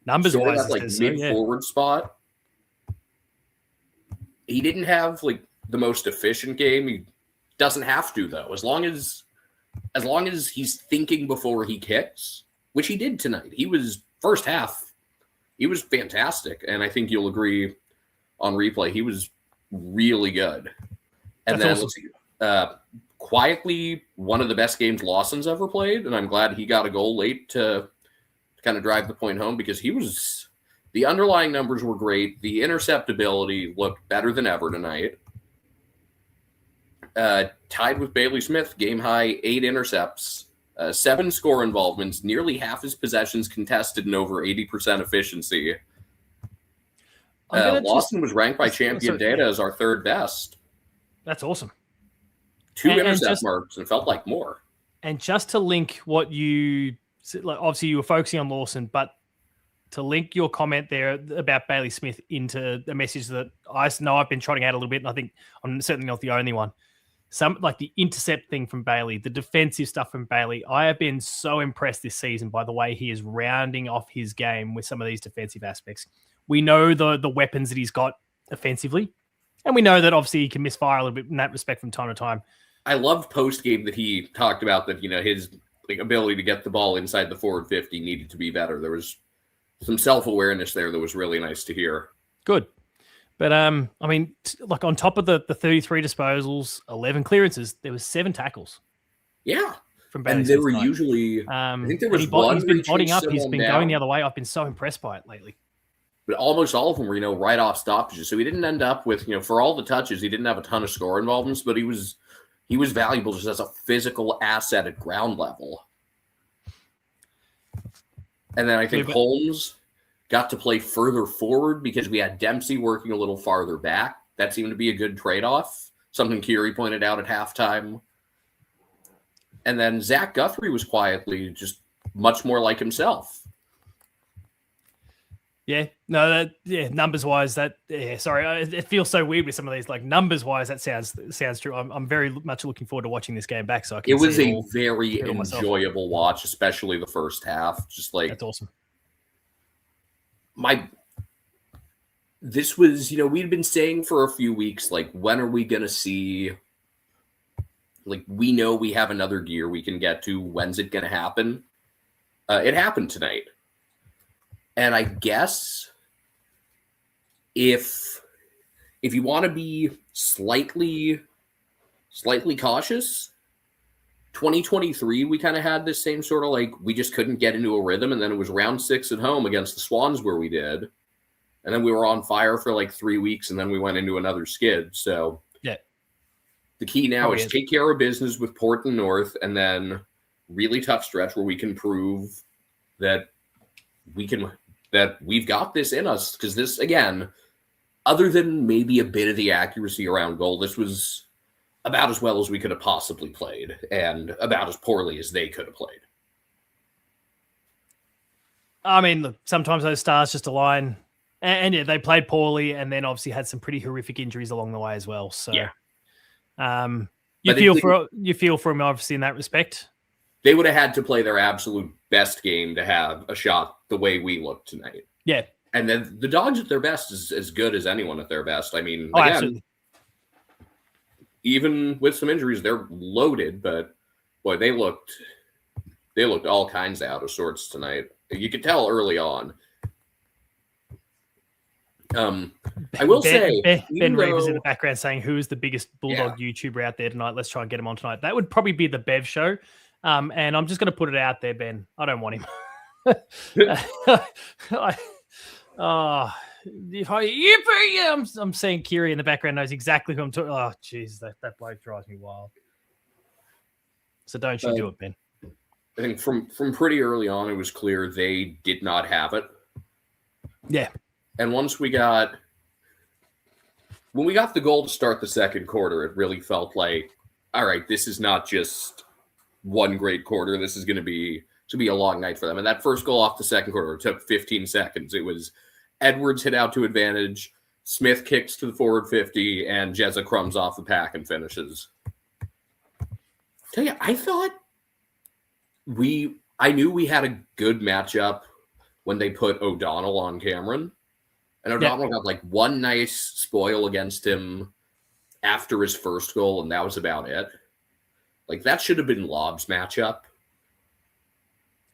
numbers-wise, that, like, mid-forward spot. He didn't have, like, the most efficient game. He doesn't have to, though. As long as he's thinking before he kicks, which he did tonight. He was, first half, he was fantastic. And I think you'll agree on replay, he was really good. And That's then awesome. Quietly one of the best games Lawson's ever played, and I'm glad he got a goal late to kind of drive the point home because the underlying numbers were great. The interceptability looked better than ever tonight. Tied with Bailey Smith, game high, 8 intercepts, 7 score involvements, nearly half his possessions contested and over 80% efficiency. Lawson was ranked by Champion Data as our 3rd best. That's awesome. 2 intercept marks and felt like more. And just to link what you, like, obviously you were focusing on Lawson, but to link your comment there about Bailey Smith into a message that I know I've been trotting out a little bit, and I think I'm certainly not the only one. Some like the intercept thing from Bailey, the defensive stuff from Bailey. I have been so impressed this season by the way he is rounding off his game with some of these defensive aspects. We know the weapons that he's got offensively. And we know that obviously he can misfire a little bit in that respect from time to time. I loved post-game that he talked about that, his ability to get the ball inside the forward 50 needed to be better. There was some self-awareness there that was really nice to hear. Good. But, like on top of the 33 disposals, 11 clearances, there was 7 tackles. Yeah. From Bailey and they were usually, I think there was one. He's been bodying up. He's been going the other way. I've been so impressed by it lately. But almost all of them were, right off stoppages. So he didn't end up with, for all the touches, he didn't have a ton of score involvements, but he was he was valuable just as a physical asset at ground level. And then I think Holmes got to play further forward because we had Dempsey working a little farther back. That seemed to be a good trade-off, something Kyri pointed out at halftime. And then Zach Guthrie was quietly just much more like himself. Yeah, no, numbers-wise, it feels so weird with some of these. Like, numbers-wise, that sounds true. I'm very much looking forward to watching this game back. So I can. It was a very enjoyable watch, especially the first half. Just like that's awesome. This was, we'd been saying for a few weeks, like, when are we gonna see? Like, we know we have another gear we can get to. When's it gonna happen? It happened tonight. And I guess if you want to be slightly cautious, 2023, we kind of had this same sort of like, we just couldn't get into a rhythm. And then it was round 6 at home against the Swans where we did. And then we were on fire for like 3 weeks and then we went into another skid. So yeah, the key now is take care of business with Port and North and then really tough stretch where we can prove that we've got this in us, because this, again, other than maybe a bit of the accuracy around goal, this was about as well as we could have possibly played and about as poorly as they could have played. I mean, look, sometimes those stars just align, and yeah, they played poorly and then obviously had some pretty horrific injuries along the way as well. So yeah, you feel for them obviously in that respect. They would have had to play their absolute best game to have a shot the way we looked tonight. Yeah. And then the Dogs at their best is as good as anyone at their best. I mean, again, absolutely. Even with some injuries, they're loaded, but boy, they looked all kinds out of sorts tonight. You could tell early on. I will say, Ben Reeves in the background saying, "Who's the biggest Bulldog YouTuber out there tonight? Let's try and get him on tonight." That would probably be the Bev Show. And I'm just going to put it out there, Ben. I don't want him. I'm seeing Kyri in the background knows exactly who I'm talking. Oh, jeez, that bloke drives me wild. So don't you do it, Ben. I think from pretty early on, it was clear they did not have it. Yeah. And once when we got the goal to start the second quarter, it really felt like, all right, this is not just one great quarter. This is going to be a long night for them. And that first goal off the second quarter took 15 seconds. It was Edwards hit out to advantage, Smith kicks to the forward 50, and Jezza crumbs off the pack and finishes. Tell you, I thought I knew we had a good matchup when they put O'Donnell on Cameron. And O'Donnell got like one nice spoil against him after his first goal, and that was about it. Like, that should have been Lob's matchup.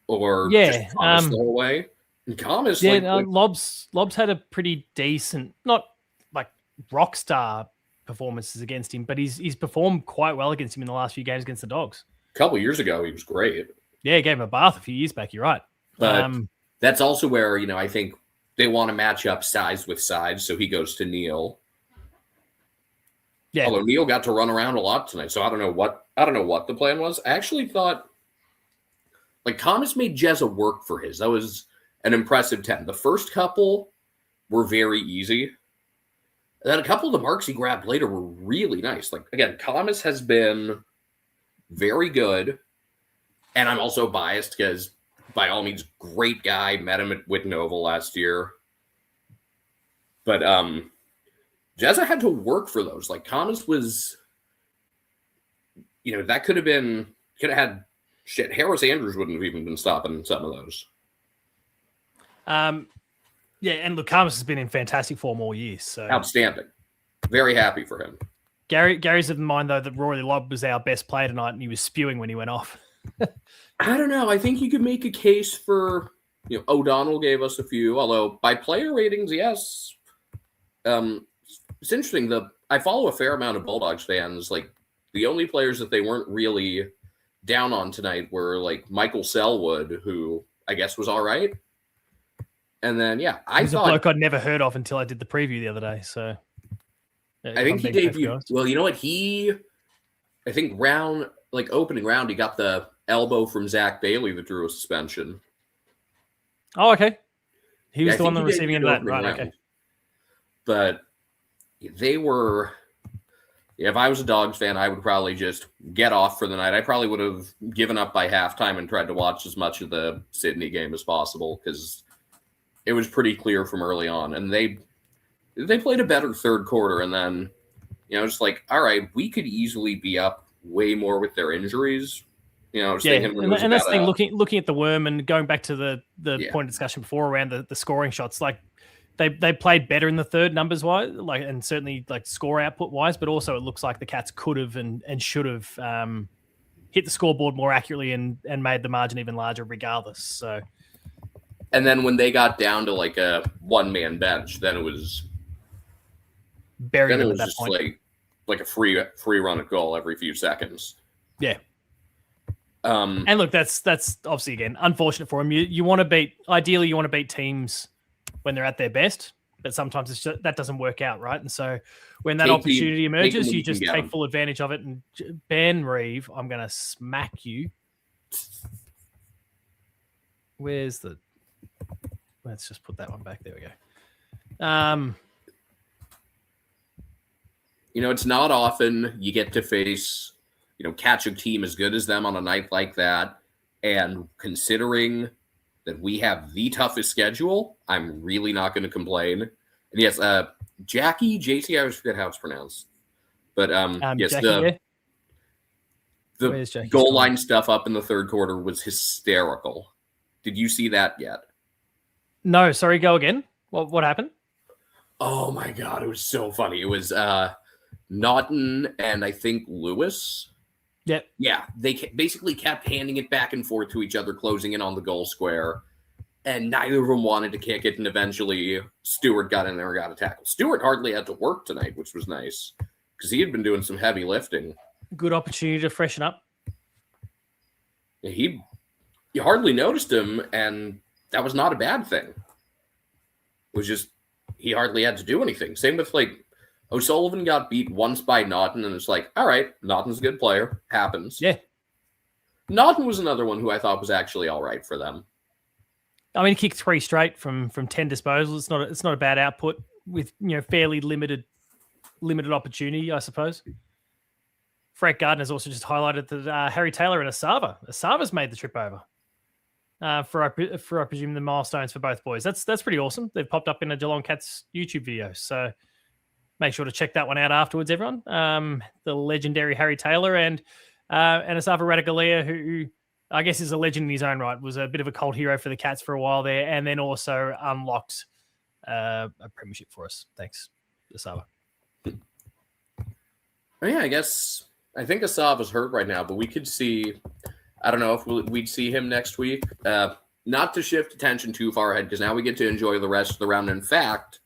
Or just Thomas the whole way. And Thomas, Lob's had a pretty decent, not like rock star performances against him, but he's performed quite well against him in the last few games against the Dogs. A couple years ago, he was great. Yeah, he gave him a bath a few years back. You're right. But that's also where, I think they want to match up size with size, so he goes to Neil. Yeah. Although Neil got to run around a lot tonight, so I don't know what the plan was. I actually thought, like, Thomas made Jezza work for his. That was an impressive 10. The first couple were very easy. And then a couple of the marks he grabbed later were really nice. Like, again, Thomas has been very good, and I'm also biased because, by all means, great guy. Met him at Whitnovel last year. But Jezza had to work for those. Like, Thomas was, that could have had shit. Harris Andrews wouldn't have even been stopping some of those. Yeah, and look, Thomas has been in fantastic form all year. So outstanding. Very happy for him. Gary's of the mind, though, that Rory Lobb was our best player tonight, and he was spewing when he went off. I don't know. I think you could make a case for, O'Donnell gave us a few, although by player ratings, yes. It's interesting. I follow a fair amount of Bulldogs fans. Like, the only players that they weren't really down on tonight were like Michael Selwood, who I guess was all right. And then, he's a bloke I'd never heard of until I did the preview the other day. So I think he debuted. Well, you know what? He I think opening round, he got the elbow from Zach Bailey that drew a suspension. Oh, okay. He was Yeah, the one that receiving into that, right? Round. Okay. But they were. Yeah, if I was a Dogs fan, I would probably just get off for the night. I probably would have given up by halftime and tried to watch as much of the Sydney game as possible because it was pretty clear from early on. And they played a better third quarter, and then just like, all right, we could easily be up way more with their injuries. And that's the thing. Looking at the worm and going back to the point of discussion before around the scoring shots, like. They played better in the third numbers wise, and certainly score output wise, but also it looks like the Cats could have and should have hit the scoreboard more accurately and made the margin even larger regardless. So, and then when they got down to a 1-man bench, then it was buried at that just point. like a free run at goal every few seconds. Yeah. And look, that's obviously again unfortunate for them. You want to beat teams when they're at their best, but sometimes that doesn't work out, right? And so when that opportunity emerges, you just take full advantage of it. And Ben Reeve, I'm going to smack you. Let's just put that one back. There we go. It's not often you get to face, catch a team as good as them on a night like that. And considering that we have the toughest schedule, I'm really not going to complain. And yes, Jackie, JC, I always forget how it's pronounced. But yes, Jackie, the goal line stuff up in the third quarter was hysterical. Did you see that yet? No, sorry, go again. What happened? Oh my God, it was so funny. It was Naughton and I think Lewis. Yep. Yeah, they basically kept handing it back and forth to each other, closing in on the goal square, and neither of them wanted to kick it, and eventually Stewart got in there and got a tackle. Stewart hardly had to work tonight, which was nice, because he had been doing some heavy lifting. Good opportunity to freshen up. You hardly noticed him, and that was not a bad thing. It was just, he hardly had to do anything. Same with, O'Sullivan got beat once by Naughton, and it's like, all right, Naughton's a good player. Happens. Yeah. Naughton was another one who I thought was actually all right for them. I mean, he kicked 3 straight from 10 disposals. It's not a bad output with fairly limited opportunity, I suppose. Frank Gardner's also just highlighted that Harry Taylor and Asava's made the trip over for I presume the milestones for both boys. That's pretty awesome. They've popped up in a Geelong Cats YouTube video, so. Make sure to check that one out afterwards, everyone. The legendary Harry Taylor and Asava Radagalia, who I guess is a legend in his own right, was a bit of a cult hero for the Cats for a while there, and then also unlocked a premiership for us. Thanks, Asava. Oh, yeah, I think Asava's hurt right now, but we could see. I don't know if we'd see him next week. Not to shift attention too far ahead, because now we get to enjoy the rest of the round. In fact,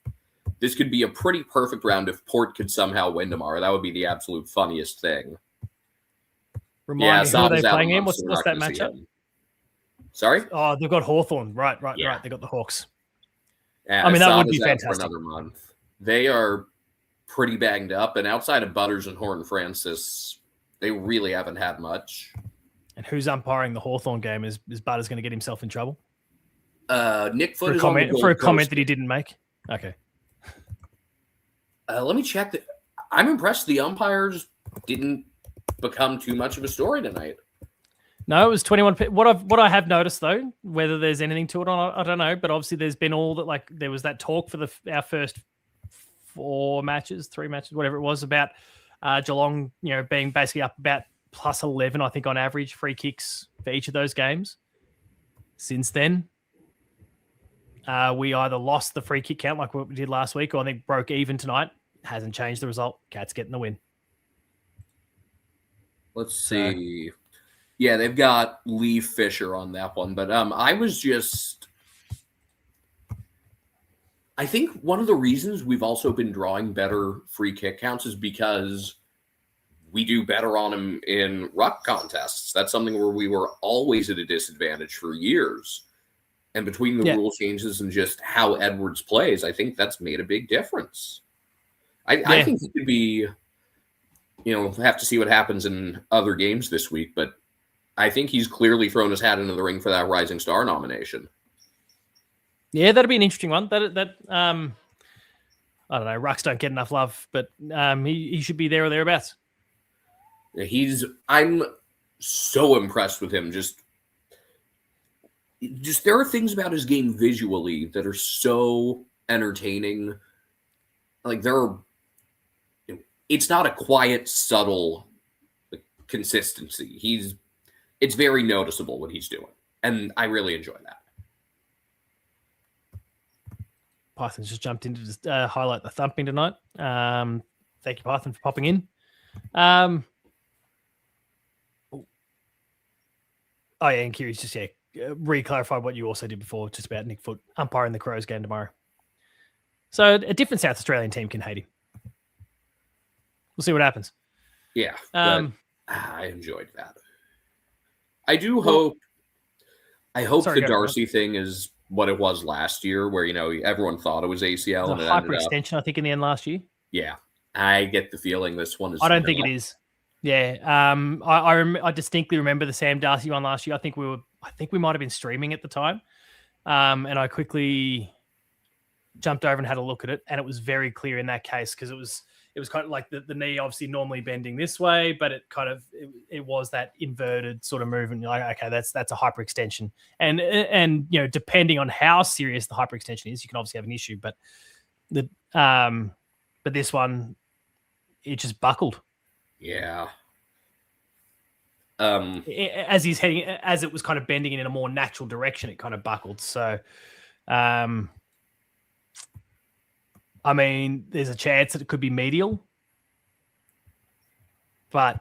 this could be a pretty perfect round if Port could somehow win tomorrow. That would be the absolute funniest thing. Remind me, who are they playing in? What's that matchup? Sorry? Oh, they've got Hawthorn. Right. Yeah. They got the Hawks. I mean, that would be fantastic. For another month. They are pretty banged up, and outside of Butters and Horton Francis, they really haven't had much. And who's umpiring the Hawthorn game? Is Butters going to get himself in trouble? Nick Foote for a comment that he didn't make? Okay. Let me check. I'm impressed the umpires didn't become too much of a story tonight. No, it was 21. What I have noticed though, whether there's anything to it or not, I don't know. But obviously, there's been all that. There was that talk for our first 3 matches, whatever it was, about Geelong, being basically up about plus 11, I think, on average free kicks for each of those games. Since then, we either lost the free kick count like what we did last week, or I think broke even tonight. Hasn't changed the result. Cats getting the win. Let's see. Yeah, they've got Lee Fisher on that one. But I think one of the reasons we've also been drawing better free kick counts is because we do better on them in ruck contests. That's something where we were always at a disadvantage for years. And between the rule changes and just how Edwards plays, I think that's made a big difference. I think he could be, we'll have to see what happens in other games this week, but I think he's clearly thrown his hat into the ring for that Rising Star nomination. Yeah, that'd be an interesting one. That I don't know. Rucks don't get enough love, but he should be there or thereabouts. I'm so impressed with him. Just there are things about his game visually that are so entertaining. Like it's not a quiet, subtle consistency. It's very noticeable what he's doing, and I really enjoy that. Python's just jumped in to just highlight the thumping tonight. Thank you, Python, for popping in. And Kyri's just re-clarified what you also did before, just about Nick Foot umpiring the Crows game tomorrow. So a different South Australian team can hate him. We'll see what happens. Yeah, I enjoyed that. I hope the Darcy thing is what it was last year, where everyone thought it was ACL and it hyperextension. I think in the end last year. Yeah, I get the feeling this one is. I don't think it is. Yeah, I distinctly remember the Sam Darcy one last year. I think we might have been streaming at the time, and I quickly jumped over and had a look at it, and it was very clear in that case because it was kind of like the knee obviously normally bending this way, but it was that inverted sort of movement. You're like, okay, that's a hyperextension, and depending on how serious the hyperextension is, you can obviously have an issue. But this one, it just buckled. Yeah. As it was kind of bending in a more natural direction, it kind of buckled. So, I mean, there's a chance that it could be medial, but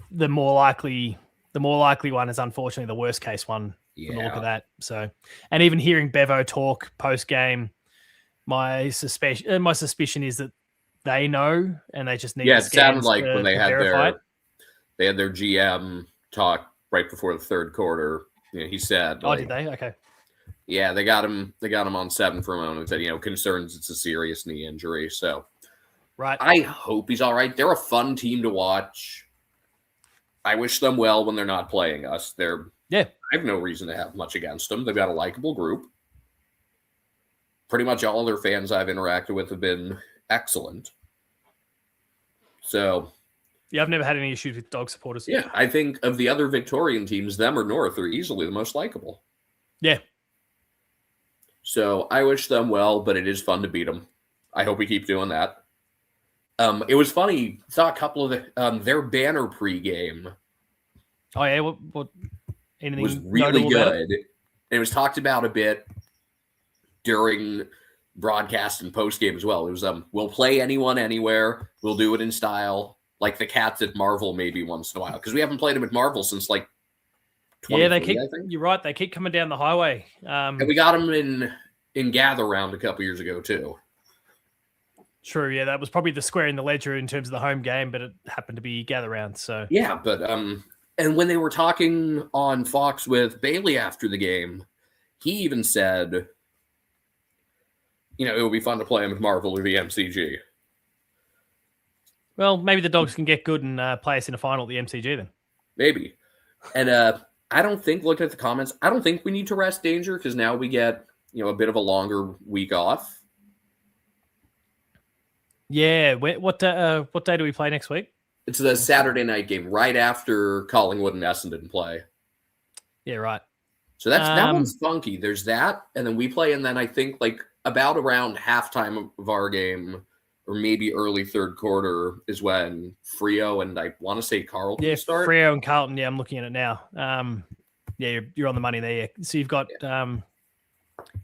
the more likely one is unfortunately the worst case one. Yeah. From the look of that. So, and even hearing Bevo talk post game, my suspicion is that they know and they just need. Yeah, it sounded like when they had their GM talk right before the third quarter. He said, "Oh, did they? Okay." Yeah, they got him on 7 for a moment. Said, concerns it's a serious knee injury. So, right. I hope he's all right. They're a fun team to watch. I wish them well when they're not playing us. I have no reason to have much against them. They've got a likable group. Pretty much all their fans I've interacted with have been excellent. So, yeah, I've never had any issues with dog supporters. Yeah, I think of the other Victorian teams, them or North are easily the most likable. Yeah. So I wish them well, but it is fun to beat them. I hope we keep doing that. It was funny. Saw a couple of their banner pregame. Oh yeah, what? Anything was really good. It was talked about a bit during broadcast and postgame as well. It was we'll play anyone anywhere. We'll do it in style, like the Cats at Marvel maybe once in a while, because we haven't played them at Marvel since like. Yeah, you're right. They keep coming down the highway. And we got them in Gather Round a couple years ago too. True. Yeah, that was probably the square in the ledger in terms of the home game, but it happened to be Gather Round. So yeah, but and when they were talking on Fox with Bailey after the game, he even said, it would be fun to play him with Marvel or the MCG. Well, maybe the Dogs can get good and play us in a final at the MCG then. Maybe. And I don't think, looking at the comments, I don't think we need to rest Danger because now we get, a bit of a longer week off. Yeah. What day do we play next week? It's the Saturday night game right after Collingwood and Essendon play. Yeah, right. So that one's funky. There's that, and then we play, and then I think like about around halftime of our game, or maybe early third quarter, is when Freo and I want to say Carlton start. Freo and Carlton. Yeah, I'm looking at it now. Yeah, you're on the money there. So you've got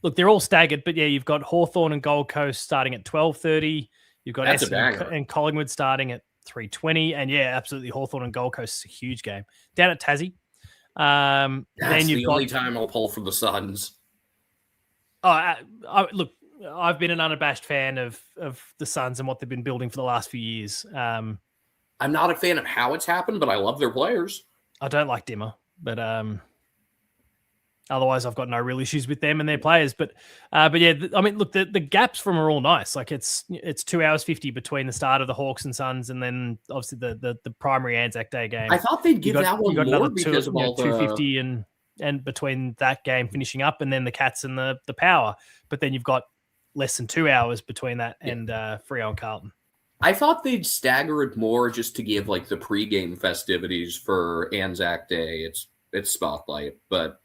look, they're all staggered, but yeah, you've got Hawthorn and Gold Coast starting at 12:30. You've got Essendon and Collingwood starting at 3:20, and yeah, absolutely, Hawthorn and Gold Coast is a huge game down at Tassie. That's the only time I'll pull for the Suns. Look, I've been an unabashed fan of the Suns and what they've been building for the last few years. I'm not a fan of how it's happened, but I love their players. I don't like Dimmer, but Otherwise, I've got no real issues with them and their players. But yeah, I mean, look, the gaps from are all nice. Like it's 2 hours 50 between the start of the Hawks and Suns and then obviously the primary Anzac Day game. I thought they'd give that one more because of all the 250 and between that game finishing up and then the Cats and the Power. But then you've got less than 2 hours between that and Freo and Carlton. I thought they'd stagger it more just to give like the pregame festivities for Anzac Day. It's spotlight, but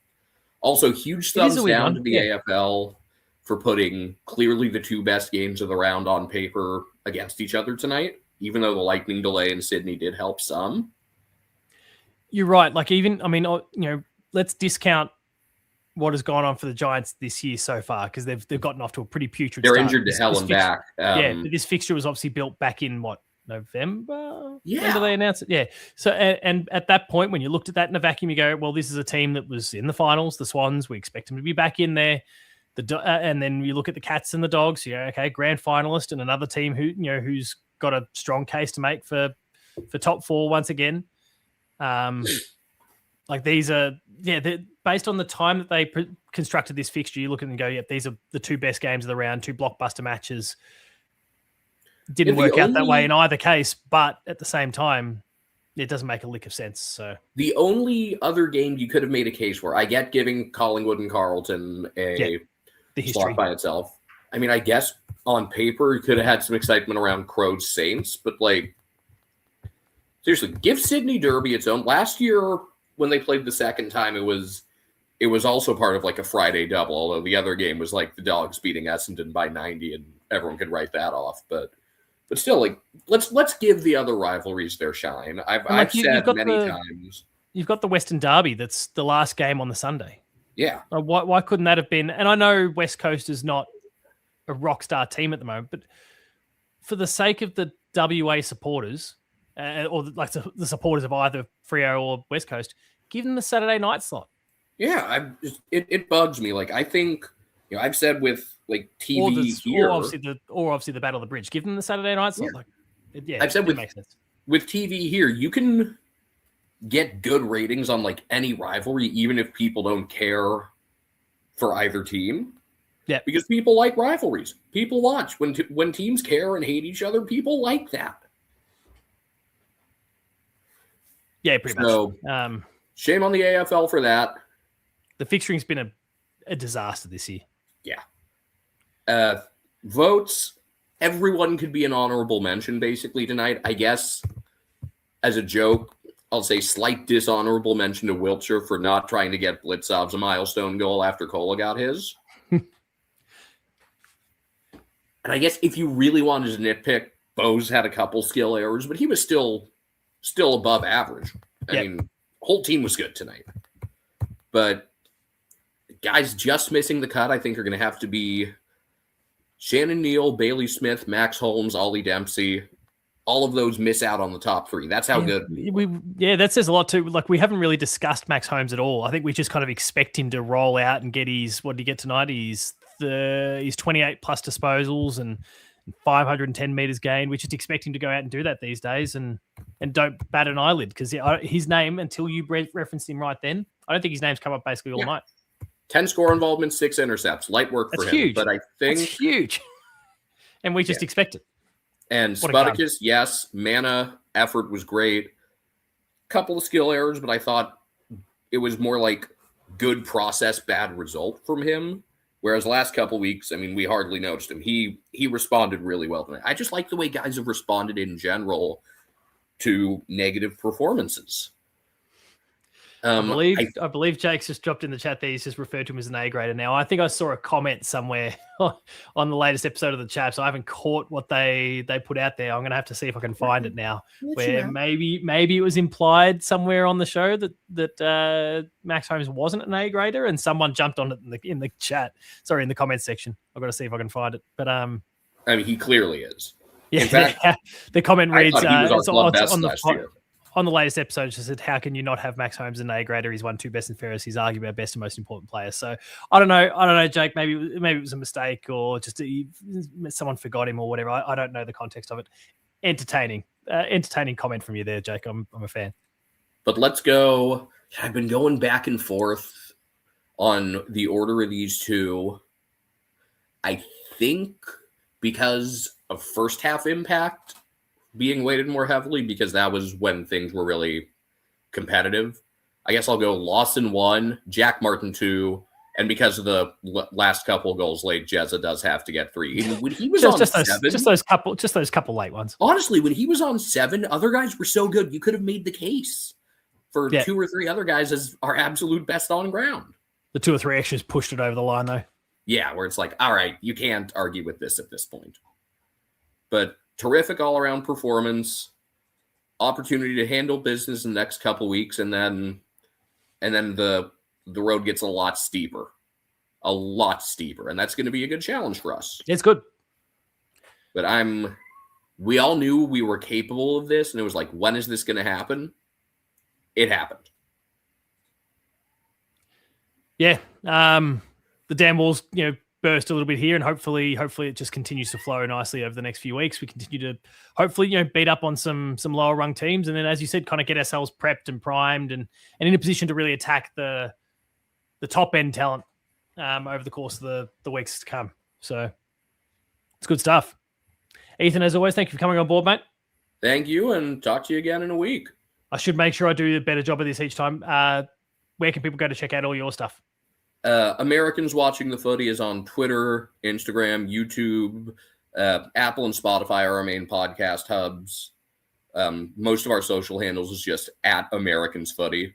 also huge thumbs down to the AFL for putting clearly the two best games of the round on paper against each other tonight, even though the lightning delay in Sydney did help some. You're right. Like let's discount what has gone on for the Giants this year so far because they've gotten off to a pretty putrid start. They're injured to hell and back. But this fixture was obviously built back in November? Yeah. When did they announce it? Yeah. So, and at that point, when you looked at that in a vacuum, you go, well, this is a team that was in the finals, the Swans. We expect them to be back in there. And then you look at the Cats and the Dogs. You go, okay, grand finalist and another team who's got a strong case to make for top four once again. Like these are, they're based on the time that they constructed this fixture. You look at them and go, yep, these are the two best games of the round, two blockbuster matches. Didn't work out that way in either case, but at the same time, it doesn't make a lick of sense. So the only other game you could have made a case for, I get giving Collingwood and Carlton the slot by itself. I mean, I guess on paper you could have had some excitement around Crows Saints, but like seriously, give Sydney Derby its own. Last year when they played the second time, it was also part of like a Friday double, although the other game was like the Dogs beating Essendon by 90 and everyone could write that off. But still, like let's give the other rivalries their shine. I've said many times. You've got the Western Derby. That's the last game on the Sunday. Yeah. Why couldn't that have been? And I know West Coast is not a rock star team at the moment, but for the sake of the WA supporters, or like the supporters of either Freo or West Coast, give them the Saturday night slot. Yeah, it bugs me. Like I think I've said with like TV here, or obviously the Battle of the Bridge. Give them the Saturday night slot. I've said makes sense. With TV here, you can get good ratings on like any rivalry, even if people don't care for either team. Yeah, because people like rivalries. People watch when teams care and hate each other. People like that. Yeah, pretty much. Shame on the AFL for that. The fixturing's been a disaster this year. Yeah. Votes. Everyone could be an honorable mention basically tonight. I guess as a joke, I'll say slight dishonorable mention to Wiltshire for not trying to get Blitzov's a milestone goal after Kola got his. And I guess if you really wanted to nitpick, Bose had a couple skill errors, but he was still above average. I mean, whole team was good tonight. But guys just missing the cut, I think, are going to have to be Shannon Neal, Bailey Smith, Max Holmes, Ollie Dempsey. All of those miss out on the top three. That's how good. That says a lot too. Like we haven't really discussed Max Holmes at all. I think we just kind of expect him to roll out and get what did he get tonight? He's 28 plus disposals and 510 meters gained. We just expect him to go out and do that these days and don't bat an eyelid because his name, until you referenced him right then, I don't think his name's come up basically all night. 10 score involvements, 6 intercepts. Light work for him. Huge. But I think that's huge. And we just expect it. And Sputicus, yes, mana effort was great. Couple of skill errors, but I thought it was more like good process, bad result from him. Whereas last couple weeks, I mean, we hardly noticed him. He responded really well tonight. I just like the way guys have responded in general to negative performances. I believe Jake's just dropped in the chat there. He's just referred to him as an A grader now. I think I saw a comment somewhere on the latest episode of the chat, so I haven't caught what they put out there. I'm going to have to see if I can find it now. Where maybe it was implied somewhere on the show that Max Holmes wasn't an A grader, and someone jumped on it in the chat. Sorry, in the comments section. I've got to see if I can find it. But I mean, he clearly is. Yeah, in fact, the comment reads on the latest episode, she said, how can you not have Max Holmes an A grader? He's won 2 best and fairest. He's arguably our best and most important player. So I don't know, Jake. Maybe it was a mistake or just someone forgot him or whatever. I don't know the context of it. Entertaining comment from you there, Jake. I'm a fan. But let's go. I've been going back and forth on the order of these two, I think because of first half impact being weighted more heavily, because that was when things were really competitive, I guess I'll go Lawson 1, Jack Martin 2, and because of the last couple of goals late, Jezza does have to get 3. When he was on 7, just those couple late ones. Honestly, when he was on 7, other guys were so good, you could have made the case for 2 or 3 other guys as our absolute best on ground. The 2 or 3 extras pushed it over the line, though. Yeah, where it's like, all right, you can't argue with this at this point. But terrific all-around performance, opportunity to handle business in the next couple weeks, and then the road gets a lot steeper, and that's going to be a good challenge for us. It's good. But we all knew we were capable of this, and it was like, when is this going to happen? It happened. Yeah. The dam walls, burst a little bit here, and hopefully it just continues to flow nicely over the next few weeks. We continue to hopefully, beat up on some lower rung teams, and then, as you said, kind of get ourselves prepped and primed and in a position to really attack the top end talent over the course of the weeks to come. So it's good stuff. Ethan, as always, thank you for coming on board, mate. Thank you, and talk to you again in a week. I should make sure I do a better job of this each time. Where can people go to check out all your stuff? Americans Watching the Footy is on Twitter, Instagram, YouTube, Apple and Spotify are our main podcast hubs. Most of our social handles is just at Americans Footy.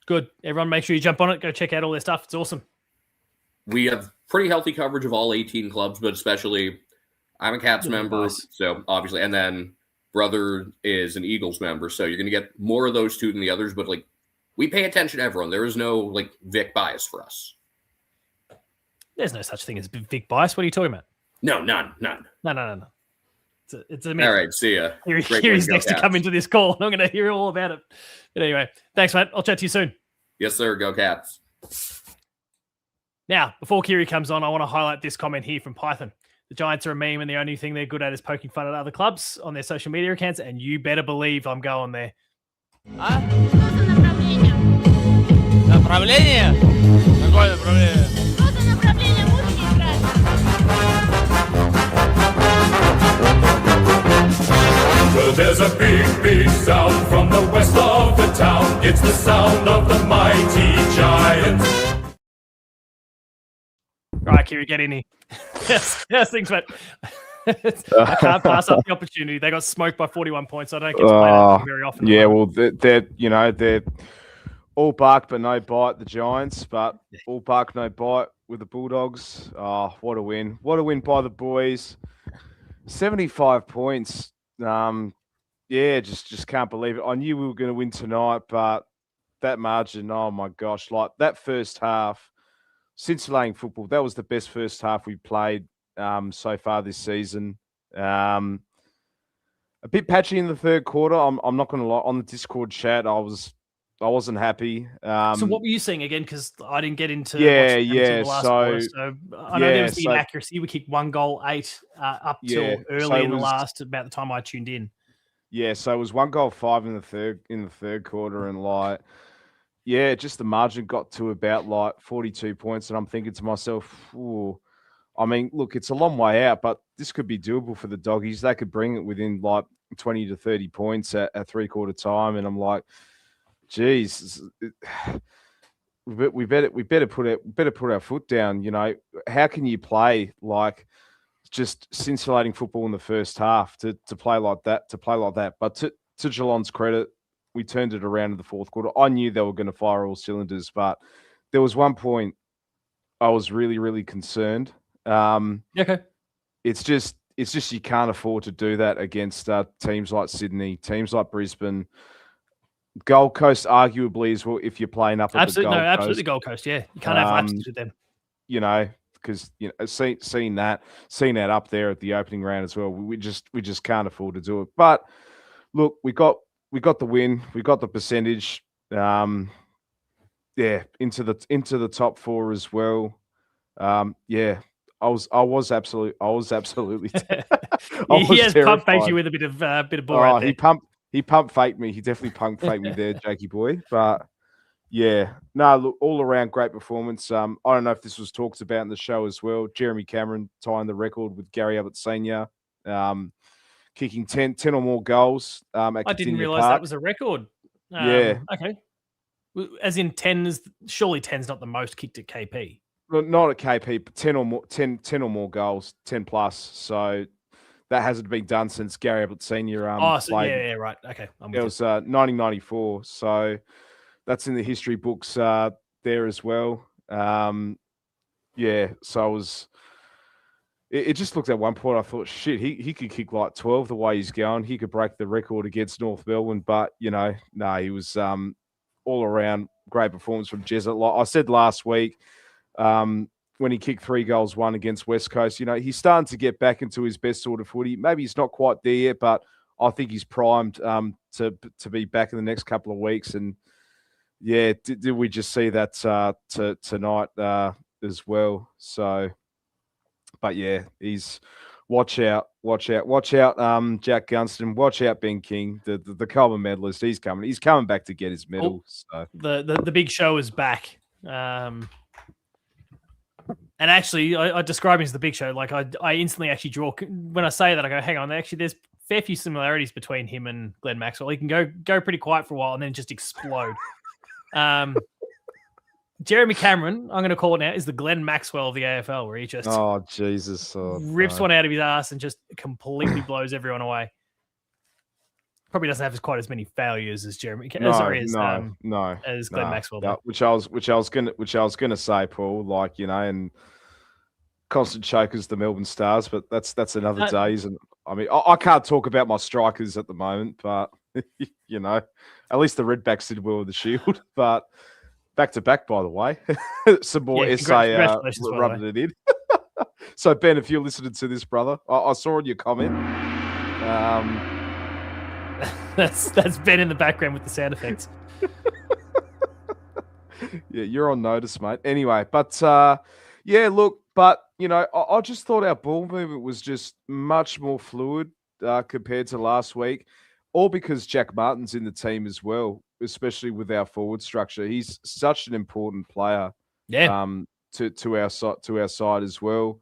Good. Everyone, make sure you jump on it. Go check out all their stuff. It's awesome. We have pretty healthy coverage of all 18 clubs, but especially I'm a Cats member, nice. So obviously, and then brother is an Eagles member, so you're going to get more of those two than the others, but we pay attention to everyone. There is no Vic bias for us. There's no such thing as Vic bias. What are you talking about? No, none. No. It's a myth. All right, see ya. Here's next to come into this call. I'm going to hear all about it. But anyway, thanks, mate. I'll chat to you soon. Yes, sir. Go Cats. Now, before Kyri comes on, I want to highlight this comment here from Python. The Giants are a meme, and the only thing they're good at is poking fun at other clubs on their social media accounts, and you better believe I'm going there. Направление? Какое направление? Что-то направление лучше играть. Well, there's a big sound from the west of the town. It's the sound of the mighty Giants. Right, Kyri, get in here. yes, thanks, mate. I can't pass up the opportunity. They got smoked by 41 points. So I don't get to play that very often. Yeah, well, they're all bark but no bite, the Giants, but all bark, no bite with the Bulldogs. Oh, what a win. What a win by the boys. 75 points. Just can't believe it. I knew we were going to win tonight, but that margin, oh my gosh, that first half, since playing football, that was the best first half we played so far this season. A bit patchy in the third quarter. I'm not going to lie. On the Discord chat, I wasn't happy. So what were you saying again? Because I didn't get into the last quarter. So I know there was the inaccuracy. We kicked 1 goal 8 up till early in the last, about the time I tuned in. Yeah, so it was 1 goal 5 in the third quarter, and just the margin got to about 42 points, and I'm thinking to myself, ooh, I mean, look, it's a long way out, but this could be doable for the Doggies. They could bring it within 20 to 30 points at 3/4 time, and I'm like, geez, we better put our foot down. How can you play just scintillating football in the first half to play like that? But to Geelong's credit, we turned it around in the fourth quarter. I knew they were going to fire all cylinders, but there was one point I was really, really concerned. Okay. It's just you can't afford to do that against teams like Sydney, teams like Brisbane. Gold Coast, arguably, as well, if you're playing up at the Gold Coast. Absolutely Gold Coast, yeah. You can't have lapses with them. Because seeing that up there at the opening round as well, we just can't afford to do it. But look, we got the win, we got the percentage, into the top 4 as well. I was absolutely. He has pump faked you with a bit of ball. He pump faked me. He definitely pump faked me there, Jakey boy. But Yeah. No, look, all around great performance. I don't know if this was talked about in the show as well. Jeremy Cameron tying the record with Gary Ablett Sr., kicking 10 or more goals at I didn't Cardinia realise Park. that was a record. Yeah. Okay. As in 10 is surely 10's not the most kicked at KP. Well, not at KP, but 10 or more goals, 10 plus. So that hasn't been done since Gary Ablett Sr. Played. Yeah, right. Okay. It was 1994. So that's in the history books there as well. Yeah, so I was. It just looked at one point. I thought, shit, he could kick like 12 the way he's going. He could break the record against North Melbourne, but he was all around great performance from Jesuit. Like I said last week, when he kicked 3 goals, 1 against West Coast, he's starting to get back into his best sort of footy. Maybe he's not quite there yet, but I think he's primed to be back in the next couple of weeks. And yeah, did we just see that tonight as well? So, but yeah, he's watch out, Jack Gunston, watch out, Ben King, the Coleman medalist. He's coming back to get his medal. So the big show is back. And actually, I describe him as the big show. Like I instantly actually draw when I say that. I go, hang on, actually, there's fair few similarities between him and Glenn Maxwell. He can go pretty quiet for a while and then just explode. Jeremy Cameron, I'm going to call it now, is the Glenn Maxwell of the AFL, where he just rips one out of his ass and just completely blows everyone away. Probably doesn't have quite as many failures as Jeremy. As Glenn Maxwell. No, which I was gonna say, Paul. Like and constant chokers, the Melbourne Stars, but that's another day's. And I mean, I can't talk about my strikers at the moment, but at least the Redbacks did well with the Shield, but. Back to back, by the way. Some more SA rubbing it in. So, Ben, if you're listening to this, brother, I saw in your comment. That's Ben in the background with the sound effects. Yeah, you're on notice, mate. Anyway, but yeah, look, but I just thought our ball movement was just much more fluid compared to last week, all because Jack Martin's in the team as well. Especially with our forward structure, he's such an important player. Yeah. To our side as well.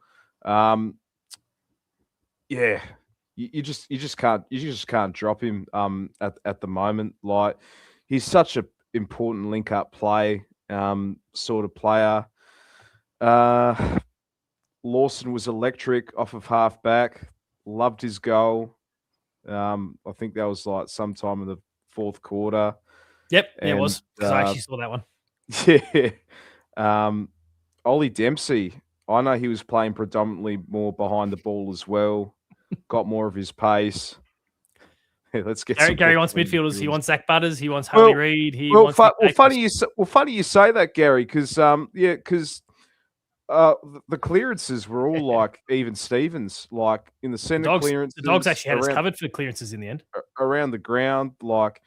Yeah. You just can't drop him. At the moment, like he's such an important link up play. Sort of player. Lawson was electric off of half back. Loved his goal. I think that was like sometime in the fourth quarter. Yep, it was. Because I actually saw that one. Yeah. Ollie Dempsey, I know he was playing predominantly more behind the ball as well. Got more of his pace. Yeah, let's get Gary wants midfielders. He wants Zach Butters. He wants Harley Reid. Funny you say that, Gary, because the clearances were all like even Stevens, like in the centre clearances. The Dogs actually had us covered for clearances in the end. Around the ground, like.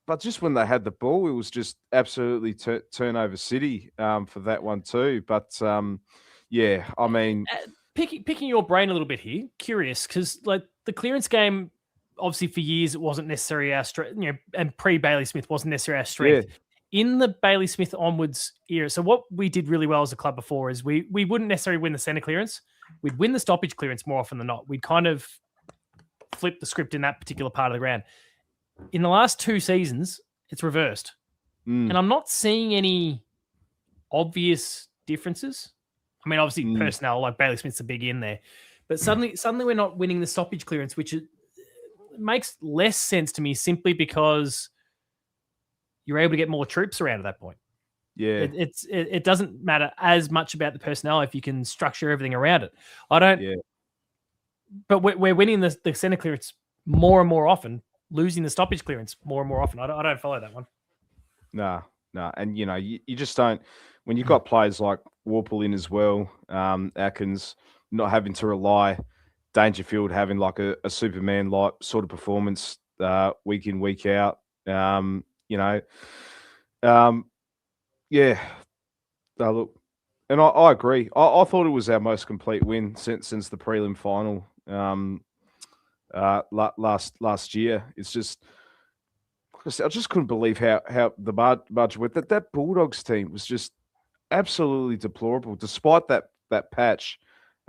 But just when they had the ball, it was just absolutely turnover city for that one too. But yeah, I mean, picking your brain a little bit here, curious because like the clearance game, obviously for years it wasn't necessarily our strength, and pre-Bailey Smith wasn't necessarily our strength. Yeah. In the Bailey Smith onwards era, so what we did really well as a club before is we wouldn't necessarily win the centre clearance, we'd win the stoppage clearance more often than not. We'd kind of flip the script in that particular part of the ground. In the last 2 seasons, it's reversed. And I'm not seeing any obvious differences. I mean, obviously personnel, like Bailey Smith's a big in there. But suddenly we're not winning the stoppage clearance, which makes less sense to me simply because you're able to get more troops around at that point. Yeah. It doesn't matter as much about the personnel if you can structure everything around it. I don't... Yeah. But we're winning the centre clearance more and more often, losing the stoppage clearance more and more often. I don't follow that one. No. And, you just don't, when you've got players like Warple in as well, Atkins, not having to rely, Dangerfield having like a Superman-like sort of performance week in, week out, yeah. Look, and I agree. I thought it was our most complete win since the prelim final. Last year. It's just I just couldn't believe how the margin went. That Bulldogs team was just absolutely deplorable, despite that patch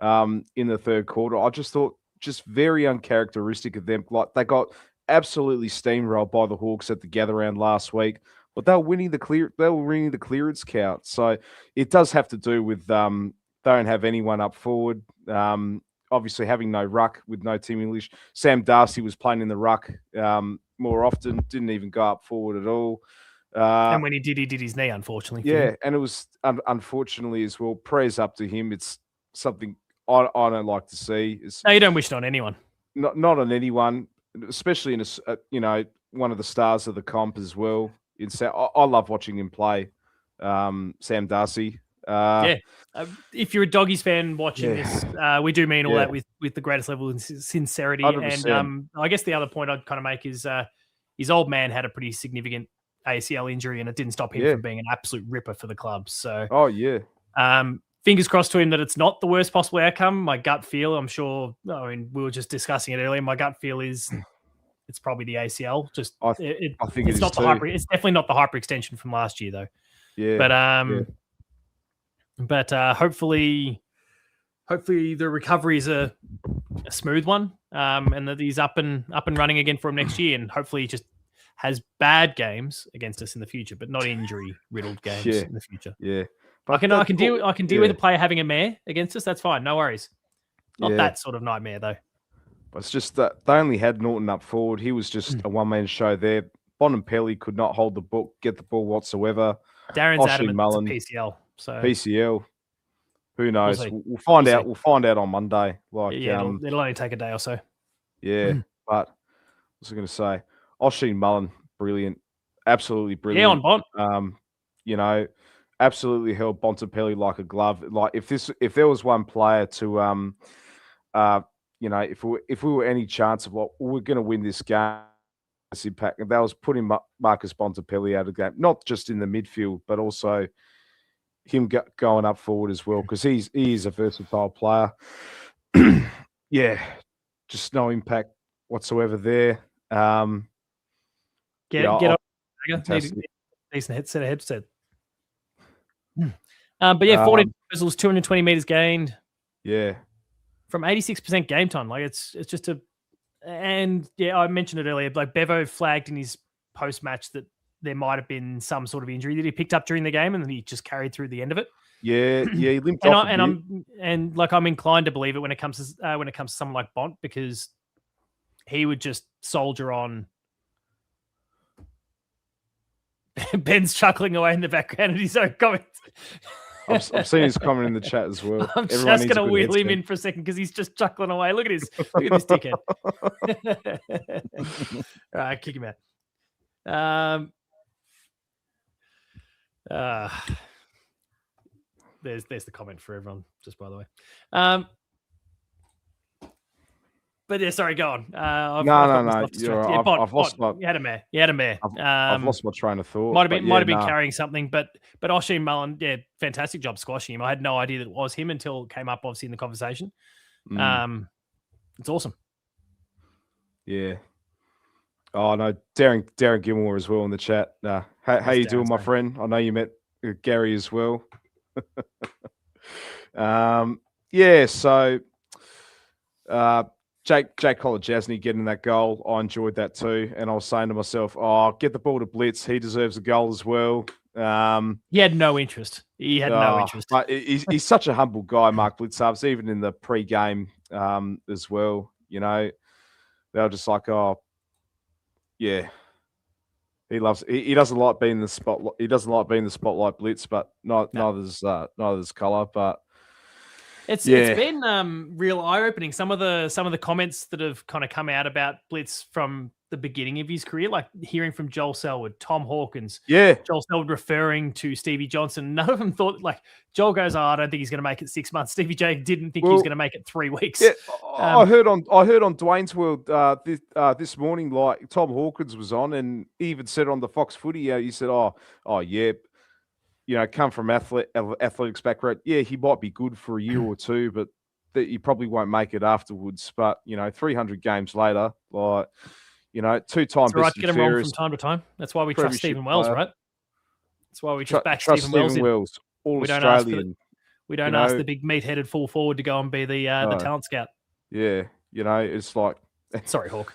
in the third quarter. I just thought just very uncharacteristic of them. Like they got absolutely steamrolled by the Hawks at the gather round last week, but they were winning the clearance count. So it does have to do with they don't have anyone up forward. Obviously having no ruck with no Tim English. Sam Darcy was playing in the ruck more often, didn't even go up forward at all. And when he did his knee, unfortunately. Yeah, and it was unfortunately as well. Prayers up to him. It's something I don't like to see. No, you don't wish it on anyone. Not on anyone, especially in one of the stars of the comp as well. I love watching him play. Sam Darcy. If you're a Doggies fan watching this, we do mean all that with the greatest level of sincerity. 100%. And I guess the other point I'd kind of make is his old man had a pretty significant ACL injury, and it didn't stop him from being an absolute ripper for the club. So, fingers crossed to him that it's not the worst possible outcome. My gut feel, I'm sure. I mean, we were just discussing it earlier. My gut feel is it's probably the ACL. I think it's not the it's definitely not the hyperextension from last year, though. Yeah, but hopefully the recovery is a smooth one, and that he's up and running again for him next year, and hopefully he just has bad games against us in the future, but not injury riddled games in the future. Yeah, but I can deal with a player having a mare against us. That's fine, no worries. Not that sort of nightmare though. But it's just that they only had Norton up forward. He was just a one-man show there. Bontempelli could not hold the book, get the ball whatsoever. Darren's adamant it's a PCL. So PCL. Who knows? We'll find out. We'll find out on Monday. It'll only take a day or so. Yeah, but what was I going to say? Oshie Mullen, brilliant, absolutely brilliant. Yeah, on Bont. Absolutely held Bontempelli like a glove. Like if there was one player to, if we were any chance of we're going to win this game, this impact, and that was putting Marcus Bontempelli out of the game, not just in the midfield, but also him going up forward as well, because he is a versatile player. Just no impact whatsoever there. Get on. Decent set of headset. But 14 whistles, 220 meters gained. Yeah. From 86% game time. Like it's just I mentioned it earlier, like Bevo flagged in his post-match that there might have been some sort of injury that he picked up during the game, and then he just carried through the end of it. Yeah, he limped off. I'm inclined to believe it when it comes to someone like Bont, because he would just soldier on. Ben's chuckling away in the background at his own comments. I've seen his comment in the chat as well. I'm just going to wheel him in for a second because he's just chuckling away. Look at this dickhead. All right, kick him out. There's the comment for everyone, just by the way. But yeah, sorry, go on. No. I've lost my. You had a mare. I've lost my train of thought. Might have been carrying something, but Oshie Mullen, fantastic job squashing him. I had no idea that it was him until it came up, obviously, in the conversation. It's awesome. Yeah. Oh no, Darren Gilmore as well in the chat. How you doing, my friend? I know you met Gary as well. So Jake Kolodjasny getting that goal, I enjoyed that too. And I was saying to myself, get the ball to Blitz. He deserves a goal as well. He had no interest. No interest. But he's such a humble guy, Mark Blitzarves, even in the pre-game as well. You know, they were just like, he doesn't like being in the spotlight. He doesn't like being in the spotlight, Blitz, but neither's Colour. But it's been real eye-opening. Some of the comments that have kind of come out about Blitz from the beginning of his career, like hearing from Joel Selwood, Tom Hawkins, Joel Selwood referring to Stevie Johnson. None of them thought, like, Joel goes, I don't think he's going to make it 6 months. Stevie J didn't think he was going to make it 3 weeks. Yeah, I heard on Dwayne's World this morning, like Tom Hawkins was on, and he even said on the Fox Footy, he said, come from athletics background. Yeah, he might be good for a year or two, but that he probably won't make it afterwards. But 300 games later, Two-time It's all right best to and get them wrong from fairest time to time. That's why we trust premiership Stephen Wells, player. right? That's why we just back Trust Stephen Wells Stephen in. Wells, all We don't ask for Australian. We don't ask the big meat-headed full forward to go and be the talent scout. Yeah, it's like. Sorry, Hawk.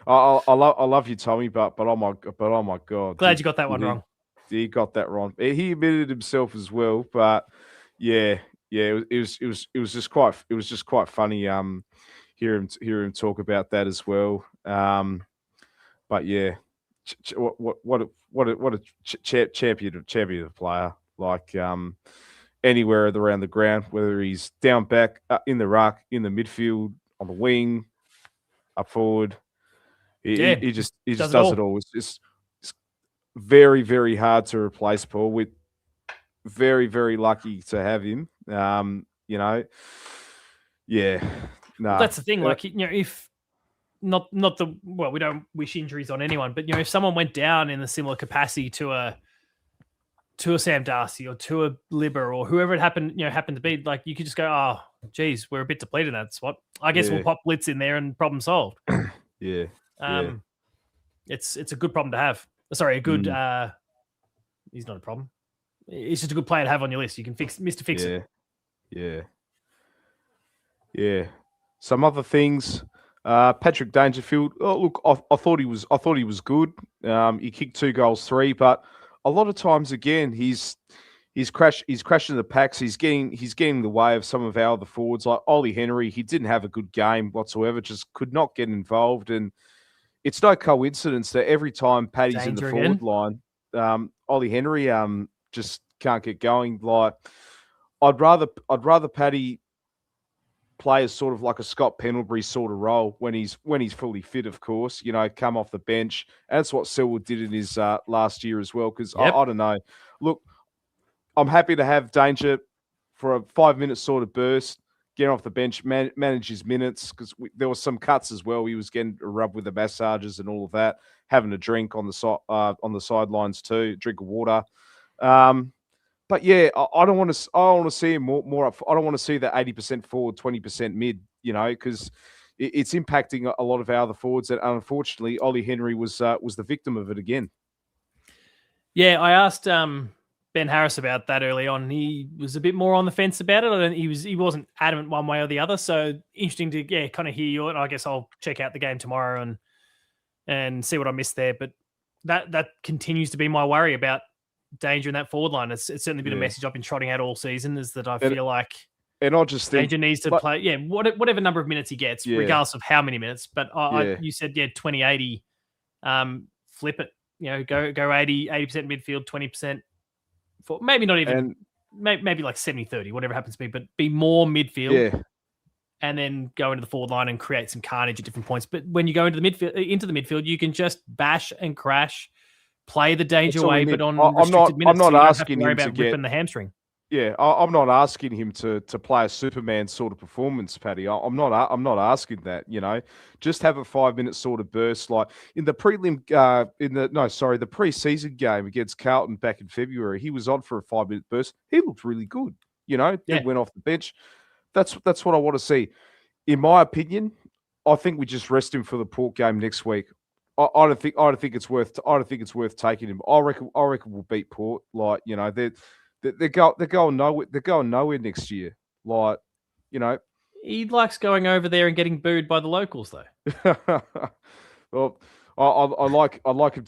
I love you, Tommy, but oh my God! Glad you got that one wrong. He got that wrong. He admitted himself as well, but yeah. It was just quite funny. Hear him talk about that as well. But yeah, what a champion player. Like anywhere around the ground, whether he's down back, in the ruck, in the midfield, on the wing, up forward. He just does it all. It's very, very hard to replace Paul. We're very, very lucky to have him. Yeah. No. Well, that's the thing. Like, if not we don't wish injuries on anyone, but if someone went down in a similar capacity to a Sam Darcy or to a Libber or whoever it happened to be, like, you could just go, oh, geez, we're a bit depleted in that spot. I guess we'll pop Blitz in there and problem solved. Yeah. It's a good problem to have. Sorry, a good. He's not a problem. It's just a good player to have on your list. You can fix it. Yeah. Some other things. Patrick Dangerfield. Oh, look, I thought he was good. He kicked 2 goals, 3, but a lot of times again he's crashing the packs. He's getting in the way of some of our other forwards, like Ollie Henry. He didn't have a good game whatsoever. Just could not get involved, and it's no coincidence that every time Paddy's in the forward line, Ollie Henry just can't get going. Like, I'd rather Paddy play as sort of like a Scott Pendlebury sort of role when he's fully fit, of course. Come off the bench. And that's what Selwood did in his last year as well. Because I don't know. Look, I'm happy to have Danger for a 5-minute sort of burst, get off the bench, manage his minutes, because there were some cuts as well. He was getting rubbed with the massages and all of that, having a drink on the sidelines too, drink of water. But yeah, I don't want to see him more up. I don't want to see that 80% forward, 20% mid. Because it's impacting a lot of our other forwards. And unfortunately, Ollie Henry was the victim of it again. Yeah, I asked Ben Harris about that early on. He was a bit more on the fence about it. He wasn't adamant one way or the other. So interesting to kind of hear you. And I guess I'll check out the game tomorrow and see what I missed there. But that continues to be my worry about Danger in that forward line. It's certainly been a message I've been trotting out all season, is that I feel like I just think Danger needs to play, whatever number of minutes he gets, regardless of how many minutes. But you said 20-80, flip it. Go 80% midfield, 20% for maybe not even maybe like 70-30, whatever happens to be, but be more midfield. And then go into the forward line and create some carnage at different points. But when you go into the midfield, you can just bash and crash. Play the Danger way, but on restricted minutes. I'm not asking him to ripping the hamstring. Yeah, I'm not asking him to play a Superman sort of performance, Paddy. I'm not asking that. Just have a 5-minute sort of burst, like in the the preseason game against Carlton back in February. He was on for a 5-minute burst. He looked really good. He went off the bench. That's what I want to see. In my opinion, I think we just rest him for the Port game next week. I don't think it's worth taking him. I reckon we'll beat Port. Like, they're going nowhere next year. Like, he likes going over there and getting booed by the locals, though. Well, I like him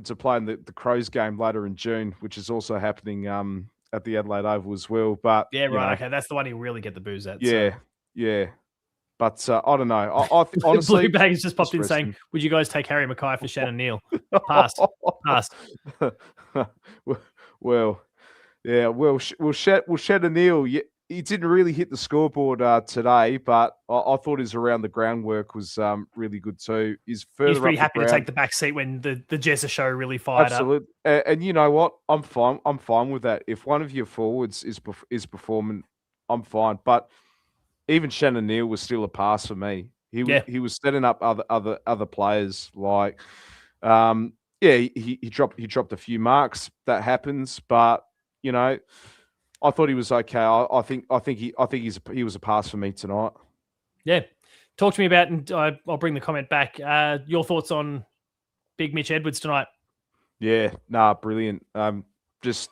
to play in the Crows game later in June, which is also happening at the Adelaide Oval as well. But okay, that's the one he'll really get the booze at. Yeah. But I don't know. I honestly, Blue Bag has just popped in saying, "Would you guys take Harry Mackay for Shannon Neal?" Pass. Well, yeah. Well, Shannon Neal. He didn't really hit the scoreboard today, but I thought his around the ground work was really good too. He's pretty happy to take the back seat when the Jezza show really fired up. And you know what? I'm fine with that. If one of your forwards is performing, I'm fine. But even Shannon Neal was still a pass for me. He was setting up other players. Like, he dropped a few marks. That happens, but I thought he was okay. I think he was a pass for me tonight. Yeah, Talk to me about, and I'll bring the comment back. Your thoughts on Big Mitch Edwards tonight? Yeah, brilliant. Just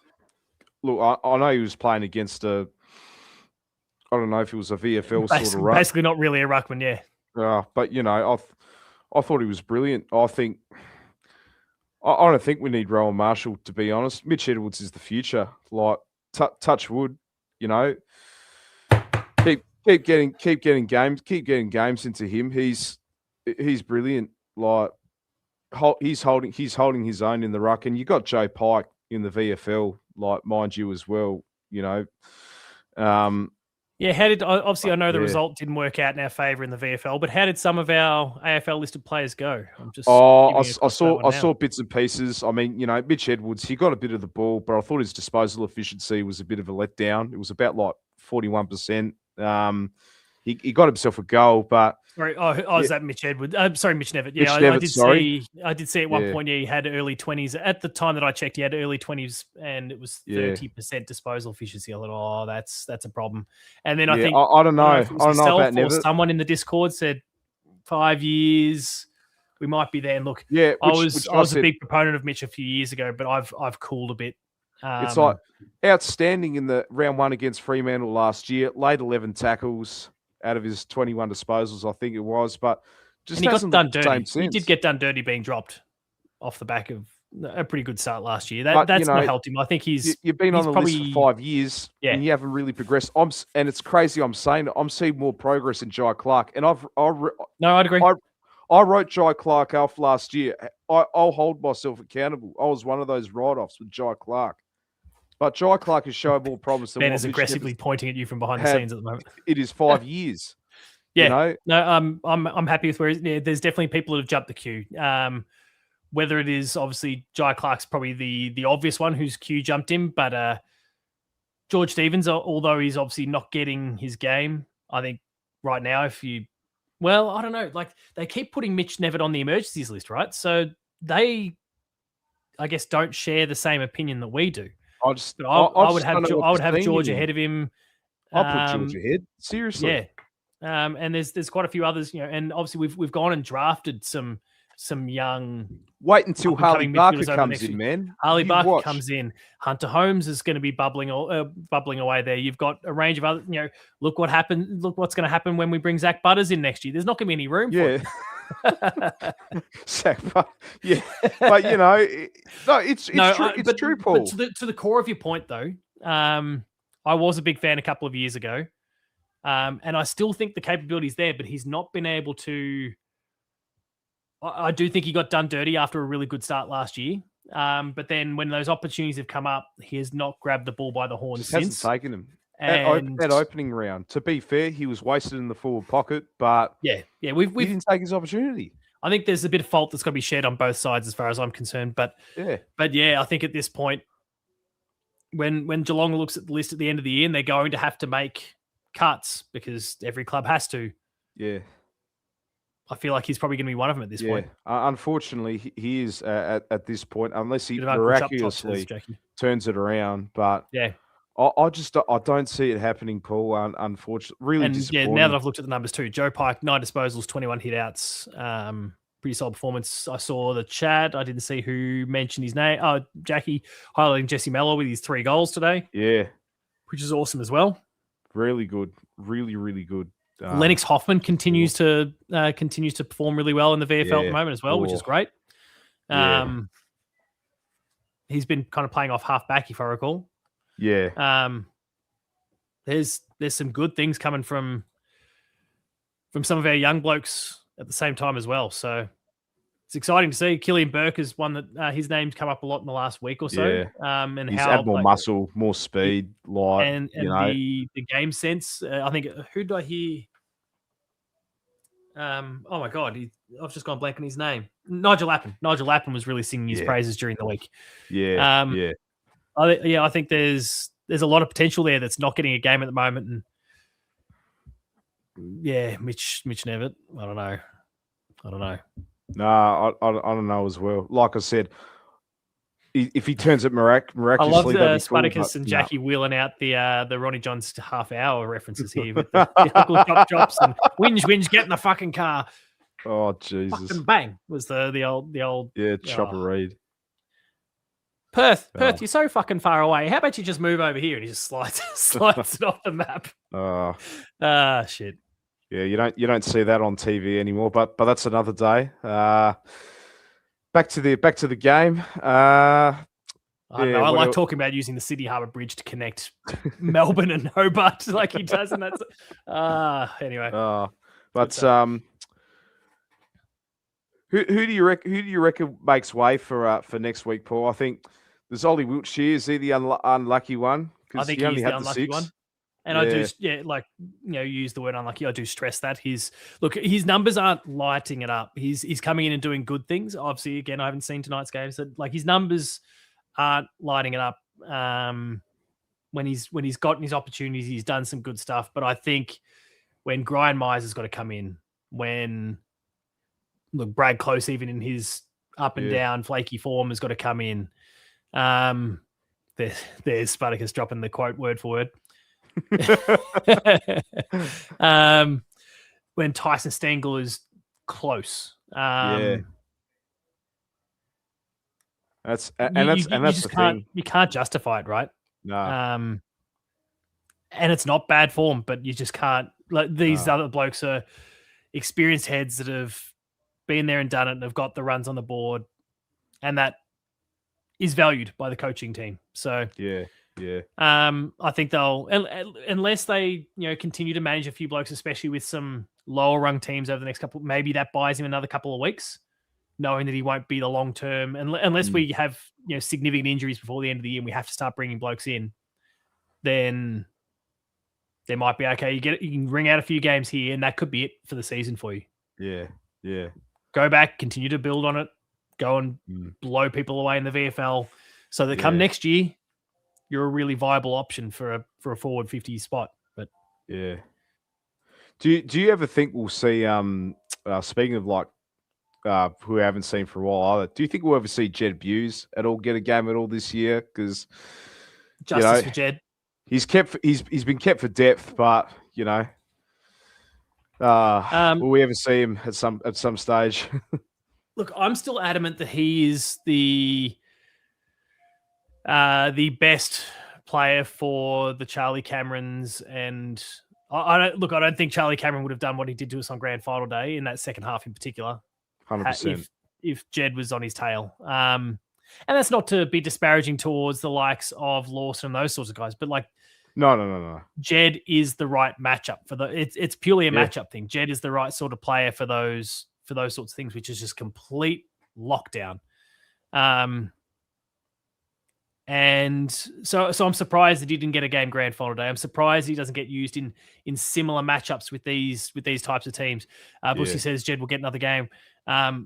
look, I know he was playing against I don't know if it was a VFL sort of ruck. Basically, not really a ruckman, yeah. But I thought he was brilliant. I don't think we need Rowan Marshall, to be honest. Mitch Edwards is the future. Like, touch wood, keep getting games into him. He's brilliant. Like, he's holding his own in the ruck, and you got Joe Pike in the VFL, like, mind you, as well. Yeah, obviously I know the result didn't work out in our favour in the VFL, but how did some of our AFL listed players go? I saw bits and pieces. I mean, Mitch Edwards, he got a bit of the ball, but I thought his disposal efficiency was a bit of a letdown. It was about like 41%. He got himself a goal, but is that Mitch Edwards? Sorry, Mitch Nevitt. Yeah, I did see at one point. Yeah, he had early 20s. At the time that I checked, he had early 20s, and it was 30% disposal efficiency. I thought, that's a problem. And then I think I don't know. I don't know about Nevitt. Someone in the Discord said 5 years. We might be there. And look, I was a big proponent of Mitch a few years ago, but I've cooled a bit. It's like outstanding in the round 1 against Fremantle last year. Late 11 tackles out of his 21 disposals, I think it was. But just he got done dirty. He did get done dirty being dropped off the back of a pretty good start last year. That's not helped him. I think you've been on the list for 5 years, and you haven't really progressed. And it's crazy. I'm seeing more progress in Jai Clark, and I'd agree. I wrote Jai Clark off last year. I'll hold myself accountable. I was one of those write-offs with Jai Clark. But Jai Clark has shown more promise than Ben is aggressively pointing at you from behind the scenes at the moment. It is 5 years. Yeah. No, I'm happy with where there's definitely people that have jumped the queue. Whether it is obviously Jai Clark's probably the obvious one whose queue jumped him, but George Stevens, although he's obviously not getting his game, I think right now I don't know. Like, they keep putting Mitch Nevitt on the emergencies list, right? So they, I guess, don't share the same opinion that we do. I would have George ahead of him. I'll put George ahead. Seriously. Yeah. And there's quite a few others, and obviously we've gone and drafted some young. Wait until Harley Barker comes in, man. Harley Barker comes in. Hunter Holmes is going to be bubbling away there. You've got a range of other. Look what happened. Look what's going to happen when we bring Zach Butters in next year. There's not going to be any room for it. But it's true, Paul. But to the core of your point, though, I was a big fan a couple of years ago, and I still think the capability is there, but he's not been able to. I do think he got done dirty after a really good start last year, but then when those opportunities have come up, he has not grabbed the ball by the horns since. Hasn't taken him. That opening round, to be fair, he was wasted in the forward pocket, but we didn't take his opportunity. I think there's a bit of fault that's got to be shared on both sides as far as I'm concerned. But I think at this point, when Geelong looks at the list at the end of the year, and they're going to have to make cuts because every club has to. Yeah. I feel like he's probably going to be one of them at this point. Unfortunately, he is at this point, unless he miraculously turns it around. But I don't see it happening, Paul. Unfortunately, really disappointing. Now that I've looked at the numbers too, Joe Pike, 9 disposals, 21 hit outs. Pretty solid performance. I saw the chat. I didn't see who mentioned his name. Jackie highlighting Jesse Mello with his 3 goals today. Yeah, which is awesome as well. Really good. Really, really good. Lennox Hoffman continues to perform really well in the VFL at the moment as well, which is great. He's been kind of playing off half back, if I recall. Yeah. There's some good things coming from some of our young blokes at the same time as well. So it's exciting to see. Killian Burke is one that his name's come up a lot in the last week or so. Yeah. And he's had more muscle, more speed, and the game sense. I think, who did I hear? Oh my God, I've just gone blank on his name. Nigel Lappin. Nigel Lappin was really singing his praises during the week. Yeah. I think there's a lot of potential there that's not getting a game at the moment. And Mitch Nevitt. I don't know. No, I don't know as well. Like I said, if he turns it miraculously, I love that'd be cool, Spartacus and no. Jackie wheeling out the Ronnie John's half-hour references here with the uncle chops and whinge, get in the fucking car. Oh Jesus! Fucking bang was the old Chopper Reed. Perth, you're so fucking far away. How about you just move over here? And he just slides it off the map. Shit. Yeah, you don't see that on TV anymore, but that's another day. Back to the game. I don't know. I like talking about using the Sydney Harbour Bridge to connect Melbourne and Hobart like he does, and that's anyway. But who do you reckon makes way for next week, Paul? I think there's Ollie Wiltshire. Is he the unlucky one? I think he he's only the had unlucky the 6. one. And I do, use the word unlucky. I do stress that his numbers aren't lighting it up. He's coming in and doing good things. Obviously, again, I haven't seen tonight's game, so his numbers aren't lighting it up. When he's gotten his opportunities, he's done some good stuff. But I think when Brian Myers has got to come in, Brad Close, even in his up and down flaky form, has got to come in. There's Spartacus dropping the quote word for word. When Tyson Stengel is close, that's the thing. You can't justify it, right? No. And it's not bad form, but you just can't. Like these other blokes are experienced heads that have been there and done it and have got the runs on the board, and that is valued by the coaching team. So yeah. I think they'll, unless they, continue to manage a few blokes, especially with some lower rung teams over the next couple, maybe that buys him another couple of weeks, knowing that he won't be the long term, unless we have, significant injuries before the end of the year and we have to start bringing blokes in, then there might be, okay, you can ring out a few games here and that could be it for the season for you. Yeah. Go back, continue to build on it, go and blow people away in the VFL so that come next year, you're a really viable option for a forward 50 spot. But yeah, do you ever think we'll see? Speaking of who we haven't seen for a while either, do you think we'll ever see Jed Buse at all get a game at all this year? Because justice for Jed, he's been kept for depth, but will we ever see him at some stage? Look, I'm still adamant that he is the best player for the Charlie Camerons, and I don't think Charlie Cameron would have done what he did to us on Grand Final Day in that second half in particular. 100%. If Jed was on his tail, and that's not to be disparaging towards the likes of Lawson and those sorts of guys, but no. Jed is the right matchup for it's purely a matchup thing. Jed is the right sort of player for those sorts of things, which is just complete lockdown. And so I'm surprised that he didn't get a game Grand Final Day. I'm surprised he doesn't get used in similar matchups with these types of teams. Bussy says Jed will get another game. I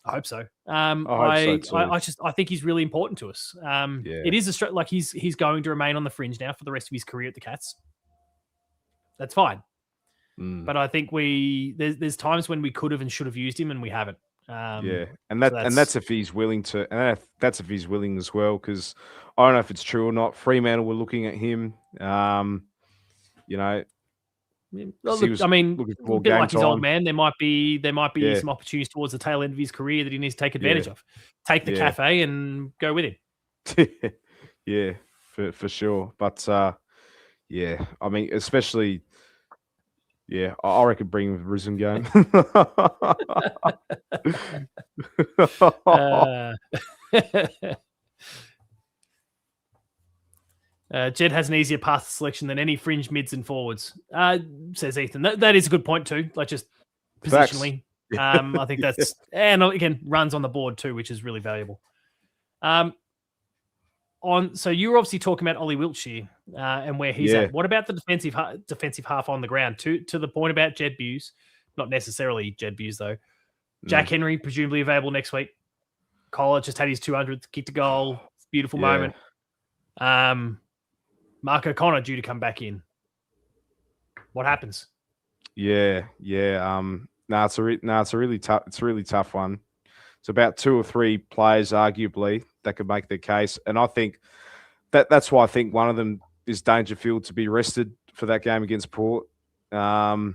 hope so. I think he's really important to us. It is he's going to remain on the fringe now for the rest of his career at the Cats. That's fine. But I think there's times when we could have and should have used him and we haven't. That's if he's willing to, and that's if he's willing as well. Because I don't know if it's true or not. Fremantle were looking at him. Well, look, a bit like his old man, there might be some opportunities towards the tail end of his career that he needs to take advantage of. Take the cafe and go with him. Yeah, for sure. But especially. Yeah, I reckon bring him the Brisbane game. Jed has an easier path to selection than any fringe mids and forwards, says Ethan. That is a good point too. Just positionally, I think that's, and again, runs on the board too, which is really valuable. So you were obviously talking about Ollie Wiltshire and where he's at. What about the defensive half on the ground? To the point about Jed Buse, not necessarily Jed Buse though. Jack Henry presumably available next week. College just had his 200th kick to goal. Beautiful moment. Mark O'Connor due to come back in. What happens? It's a really tough one. It's about 2 or 3 players, arguably, make their case. And I think that's why I think one of them is Dangerfield to be rested for that game against Port. You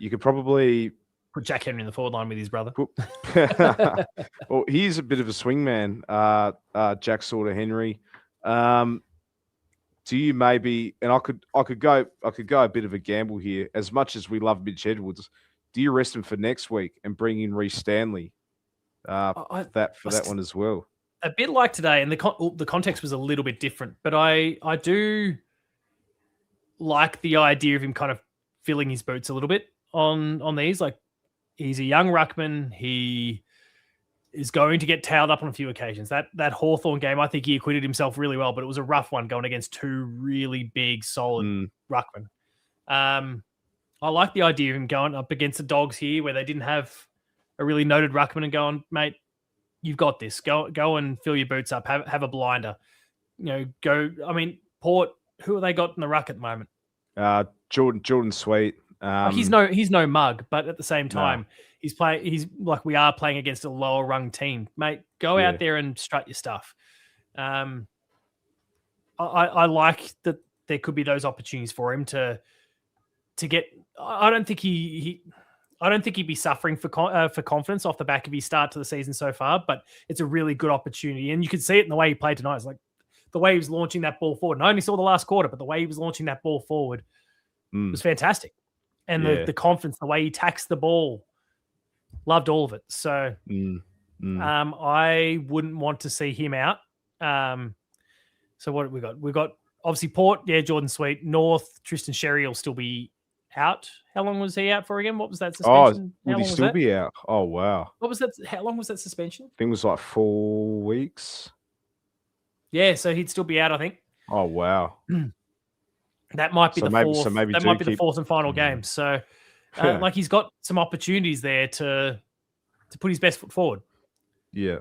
could probably put Jack Henry in the forward line with his brother. Well, he's a bit of a swingman, Jack sort of Henry. Do you maybe? And I could go a bit of a gamble here. As much as we love Mitch Edwards, do you rest him for next week and bring in Reece Stanley for that one as well? A bit like today, and the context was a little bit different, but I do like the idea of him kind of filling his boots a little bit on these. Like, he's a young ruckman. He is going to get towed up on a few occasions. That Hawthorn game, I think he acquitted himself really well, but it was a rough one going against two really big, solid ruckmen. I like the idea of him going up against the Dogs here where they didn't have a really noted ruckman and going, mate, you've got this. Go and fill your boots up. Have a blinder. Go. I mean, Port, who have they got in the ruck at the moment? Jordan Sweet. He's no mug, but at the same time, he's like, we are playing against a lower rung team, mate. Go out there and strut your stuff. I like that there could be those opportunities for him to get. I don't think he'd be suffering for confidence off the back of his start to the season so far, but it's a really good opportunity, and you can see it in the way he played tonight. It's like the way he was launching that ball forward. And I only saw the last quarter, but the way he was launching that ball forward was fantastic. And the confidence, the way he taxed the ball, loved all of it. So I wouldn't want to see him out. So what have we got? We've got obviously Port, Jordan Sweet. North, Tristan Sherry will still be out. How long was he out for again? What was that suspension? Would he still be out? Oh, wow. What was that? How long was that suspension? I think it was like 4 weeks. Yeah, so he'd still be out, I think. Oh, wow. That might be the fourth and final game. So, like, he's got some opportunities there to put his best foot forward. Yeah.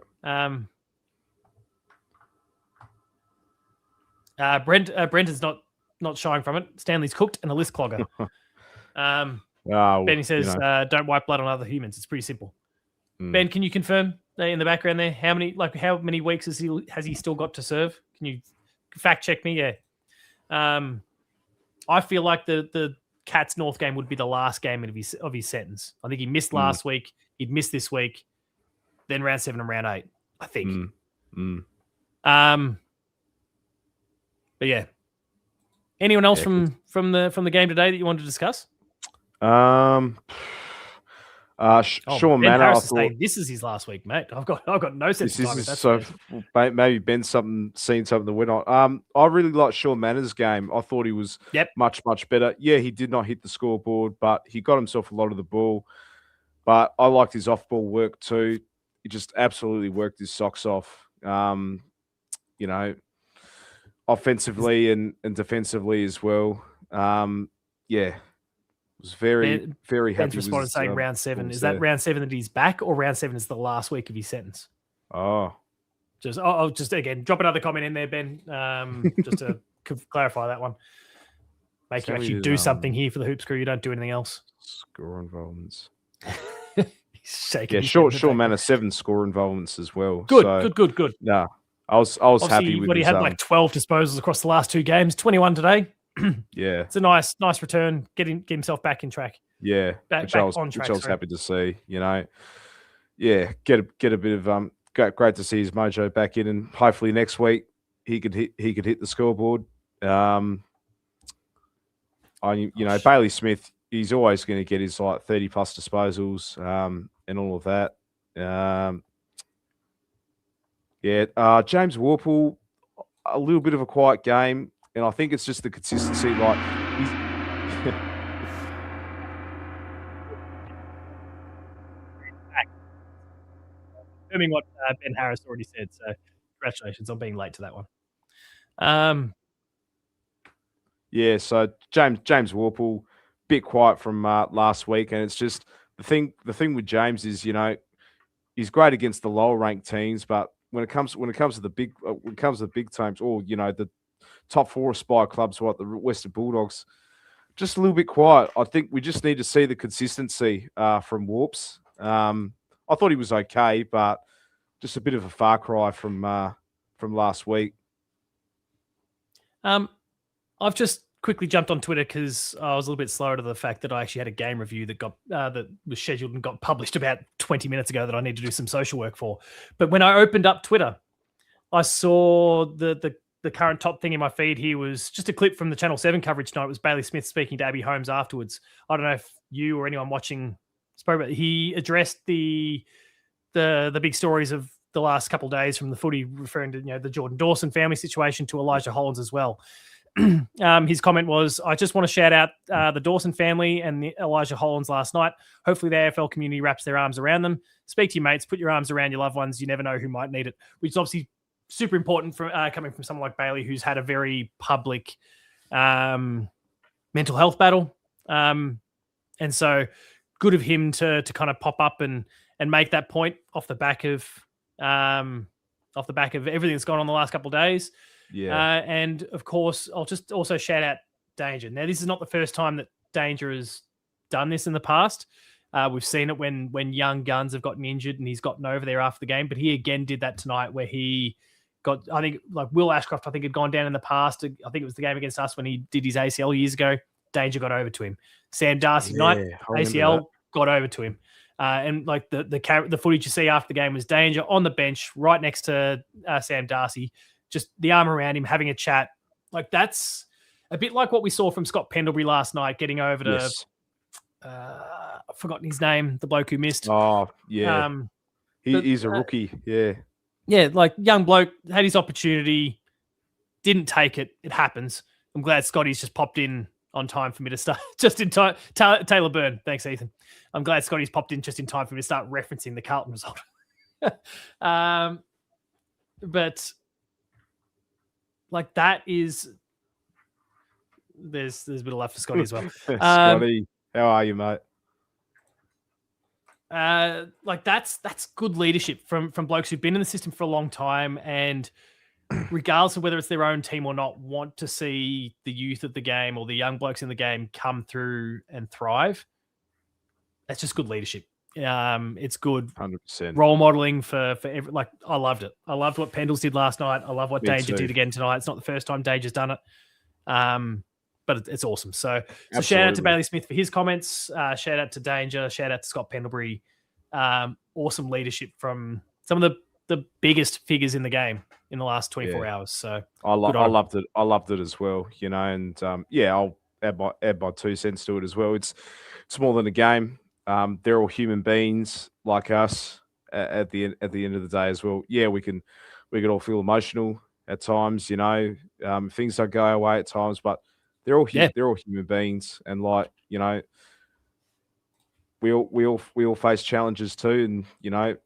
Brenton's not shying from it. Stanley's cooked and a list clogger. Benny says, "Don't wipe blood on other humans." It's pretty simple. Ben, can you confirm in the background there how many weeks has he still got to serve? Can you fact check me? Yeah. I feel like the Cats North game would be the last game of his sentence. I think he missed last week. He'd missed this week, then round 7 and round 8. I think. But yeah. Anyone else from the game today that you wanted to discuss? Sean Manor. I thought this is his last week, mate. I've got no sense of time. So maybe Ben's seen something that we're not. I really like Sean Manor's game. I thought he was much better. Yeah, he did not hit the scoreboard, but he got himself a lot of the ball. But I liked his off-ball work too. He just absolutely worked his socks off. Offensively and defensively as well. Was very happy. Ben's responded saying round 7. Is that round 7 that he's back, or round 7 is the last week of his sentence? Oh. I'll just again drop another comment in there, Ben, just to clarify that one. Make you actually do something here for the Hoops crew. You don't do anything else. Score involvements. He's shaking. Yeah, Sean Manor 7 score involvements as well. Good. Yeah. I was obviously, happy with he had like 12 disposals across the last 2 games, 21 today. Yeah, it's a nice return. Get himself back in track. Yeah, back on track. Which I was happy to see. Yeah, get a bit of great to see his mojo back in, and hopefully next week he could hit the scoreboard. Bailey Smith, he's always going to get his like 30 plus disposals and all of that. James Warple, a little bit of a quiet game, and I think it's just the consistency. Like he's confirming what Ben Harris already said. So congratulations on being late to that one. So James Warple, bit quiet from last week, and it's just the thing with James is he's great against the lower ranked teams, but when it comes to the big teams, or the top 4 Aspire clubs, like the Western Bulldogs, just a little bit quiet. I think we just need to see the consistency from Warps. I thought he was okay, but just a bit of a far cry from last week. I've just quickly jumped on Twitter because I was a little bit slower to the fact that I actually had a game review that that was scheduled and got published about 20 minutes ago that I need to do some social work for. But when I opened up Twitter, I saw the current top thing in my feed here was just a clip from the Channel 7 coverage tonight. It was Bailey Smith speaking to Abby Holmes afterwards. I don't know if you or anyone watching spoke about it. He addressed the big stories of the last couple of days from the footy, referring to the Jordan Dawson family situation to Elijah Hollands as well. His comment was, I just want to shout out the Dawson family and the Elijah Hollands last night. Hopefully the AFL community wraps their arms around them. Speak to your mates, put your arms around your loved ones. You never know who might need it, which is obviously super important for coming from someone like Bailey, who's had a very public mental health battle. And so good of him to kind of pop up and make that point off the back of everything that's gone on the last couple of days. Yeah. And of course, I'll just also shout out Danger. Now, this is not the first time that Danger has done this in the past. We've seen it when young guns have gotten injured and he's gotten over there after the game. But he again did that tonight where he got, I think, like Will Ashcroft, I think, had gone down in the past. I think it was the game against us when he did his ACL years ago. Danger got over to him. Sam Darcy tonight, ACL got over to him. And like the footage you see after the game was Danger on the bench right next to Sam Darcy, just the arm around him, having a chat. Like that's a bit like what we saw from Scott Pendlebury last night, getting over to, I've forgotten his name, the bloke who missed. Oh, yeah. He's a rookie. Yeah. Yeah, like young bloke, had his opportunity, didn't take it. It happens. I'm glad Scotty's just popped in on time for me to start, just in time. Taylor Byrne. Thanks, Ethan. I'm glad Scotty's popped in just in time for me to start referencing the Carlton result. But like that is, there's a bit of love for Scotty as well. Scotty, how are you, mate? Like that's good leadership from blokes who've been in the system for a long time, and regardless of whether it's their own team or not, want to see the youth of the game or the young blokes in the game come through and thrive. That's just good leadership. It's good 100% role modeling for every, like I loved it. I loved what Pendles did last night. I love what Me Danger too. did again tonight. It's not the first time Danger's done it. But it's awesome. So shout out to Bailey Smith for his comments. Shout out to Danger. Shout out to Scott Pendlebury. Awesome leadership from some of the biggest figures in the game in the last 24 hours. So I loved it. I loved it as well, and I'll add my 2 cents to it as well. It's more than a game. They're all human beings like us at the end of the day as well. Yeah, we can all feel emotional at times, things don't go our way at times, but they're all human beings, and like we all face challenges too, and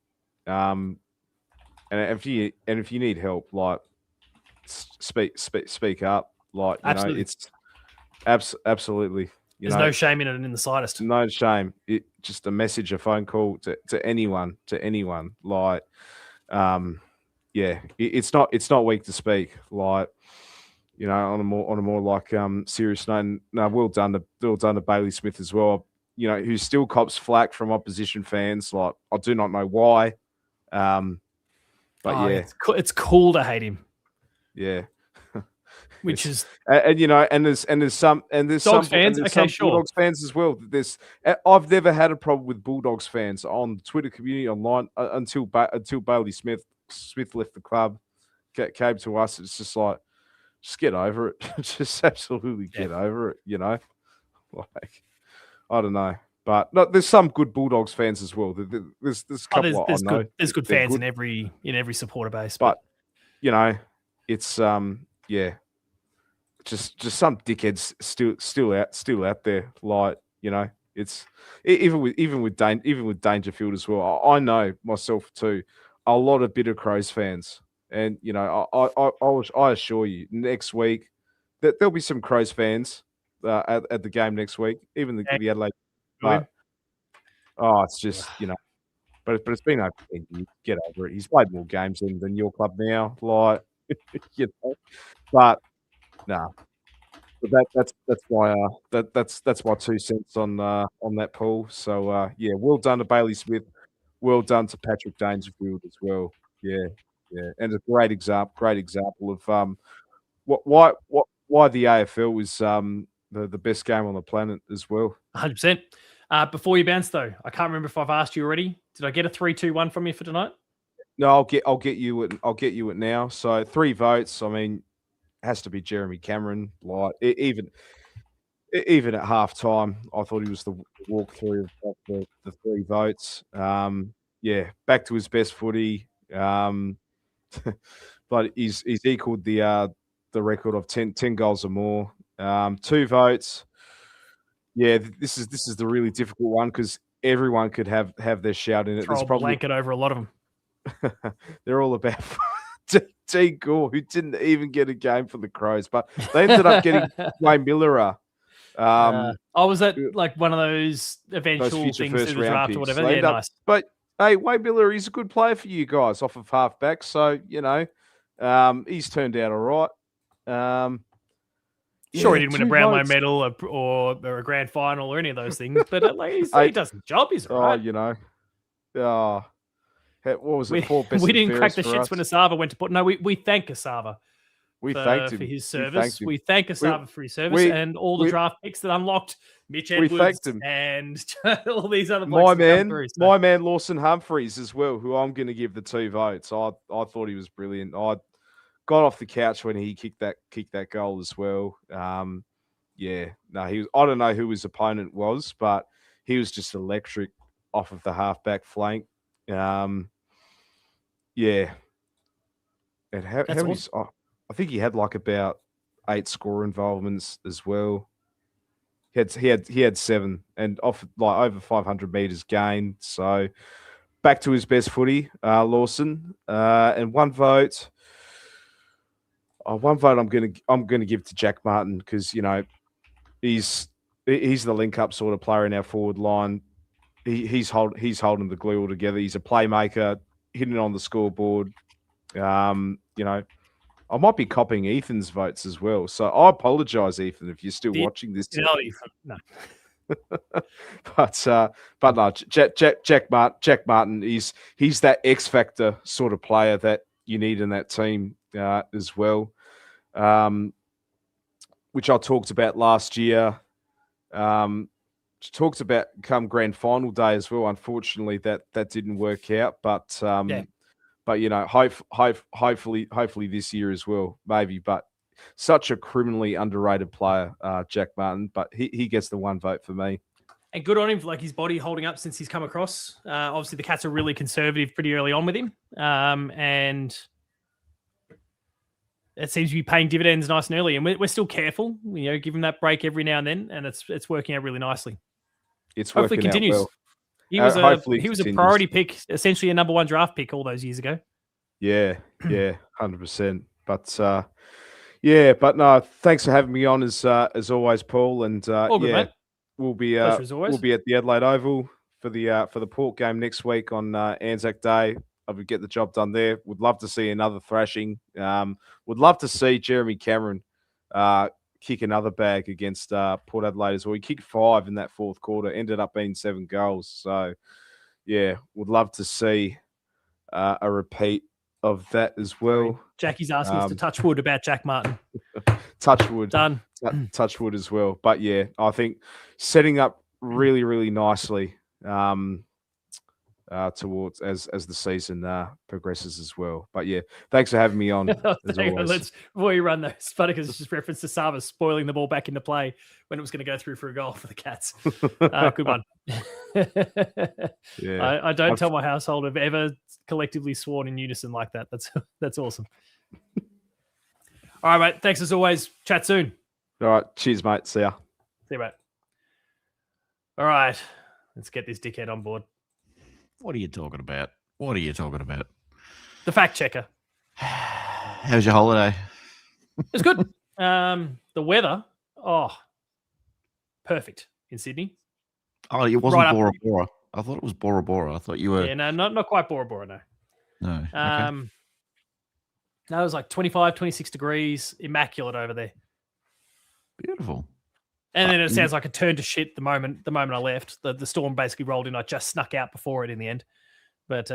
and if you need help, like speak up, like absolutely. It's absolutely. There's no shame in it in the slightest. No shame. Just a message, a phone call to anyone. Like, it's not weak to speak. Like, on a more like serious note. No, well done to Bailey Smith as well. Who still cops flack from opposition fans. Like, I do not know why. But it's cool to hate him. Yeah. Which is there's some Dogs fans, okay, sure. Bulldogs fans as well. I've never had a problem with Bulldogs fans on the Twitter community online until Bailey Smith left the club, came to us. It's just like, just get over it. Just absolutely get over it. Like, I don't know, but no, there's some good Bulldogs fans as well. There's a couple there's good fans in every supporter base, but it's just some dickheads still out there. Like, it's even with Dangerfield as well. I know myself too. A lot of bitter Crows fans, and I assure you, next week that there'll be some Crows fans at the game next week. Even the Adelaide. But, it's just but it's been over 10 years. Get over it. He's played more games than your club now. Like, but. No, but that's my 2 cents on that, Paul. So well done to Bailey Smith, well done to Patrick Dangerfield as well. Yeah, yeah, and a great example of why the AFL is the best game on the planet as well. 100%. Before you bounce, though, I can't remember if I've asked you already. Did I get a 3-2-1 from you for tonight? No, I'll get you it now. So 3 votes. I mean, has to be Jeremy Cameron. Like even at halftime, I thought he was the walkthrough of the 3 votes. Yeah, back to his best footy. But he's equaled the record of 10 goals or more. 2 votes. Yeah, this is the really difficult one because everyone could have their shout in it. Throw a blanket over a lot of them. They're all about T. Gore, who didn't even get a game for the Crows, but they ended up getting Wayne Miller. Was that like one of those eventual things through the draft or whatever? Yeah, nice. But hey, Wayne Miller, he's a good player for you guys off of halfback, so he's turned out all right. Sure, he didn't win a Brownlow medal or a grand final or any of those things, but he does the job. He's all right. What was it? We didn't crack the shits when Asava went to put. No, we thank Asava. We thanked him for his service. We thank Asava for his service and all the draft picks that unlocked Mitch Edwards and all these other blokes. My man Lawson Humphreys as well, who I'm going to give the 2 votes. I thought he was brilliant. I got off the couch when he kicked that goal as well. He was. I don't know who his opponent was, but he was just electric off of the halfback flank. Yeah. And how many? Awesome. I think he had like about 8 score involvements as well. He had 7 and off like over 500 meters gained. So back to his best footy, Lawson. And 1 vote. 1 vote I'm gonna give to Jack Martin because he's the link up sort of player in our forward line. He's holding the glue all together. He's a playmaker, hitting on the scoreboard. I might be copying Ethan's votes as well. So I apologize, Ethan, if you're still watching this. No, Ethan, no. but no, Jack Martin, he's that X factor sort of player that you need in that team as well. Which I talked about last year. Talked about come grand final day as well. Unfortunately, that didn't work out, but hopefully this year as well, maybe. But such a criminally underrated player, Jack Martin. But he gets the 1 vote for me. And good on him for like his body holding up since he's come across. Obviously, the Cats are really conservative pretty early on with him, and it seems to be paying dividends nice and early. And we're still careful, give him that break every now and then, and it's working out really nicely. It's hopefully working continues. Out well. He was a priority pick, essentially a number 1 draft pick all those years ago. Yeah, 100%. But but no, thanks for having me on as always, Paul. And all good, mate. We'll be at the Adelaide Oval for the Port game next week on Anzac Day. I would get the job done there. Would love to see another thrashing. Would love to see Jeremy Cameron kick another bag against Port Adelaide as well. He kicked 5 in that 4th quarter, ended up being 7 goals. So, yeah, would love to see a repeat of that as well. Jackie's asking us to touch wood about Jack Martin. Touch wood. Done. Touch wood as well. But, yeah, I think setting up really, really nicely towards as the season progresses as well. But yeah, thanks for having me on. Before you run those, Spuddicus just referenced to Sava spoiling the ball back into play when it was going to go through for a goal for the Cats. Good one. Yeah, I don't tell my household I've ever collectively sworn in unison like that. That's awesome. All right, mate. Thanks as always. Chat soon. All right. Cheers, mate. See ya. See you, mate. All right. Let's get this dickhead on board. What are you talking about? The fact checker. How's your holiday? It's good. The weather, perfect in Sydney. Oh, it wasn't Bora Bora. I thought it was Bora Bora. I thought you were. Yeah, no, not quite Bora Bora, no. No. Okay. No, it was like 25, 26 degrees, immaculate over there. Beautiful. And then it sounds like it turned to shit the moment I left. The storm basically rolled in. I just snuck out before it in the end. But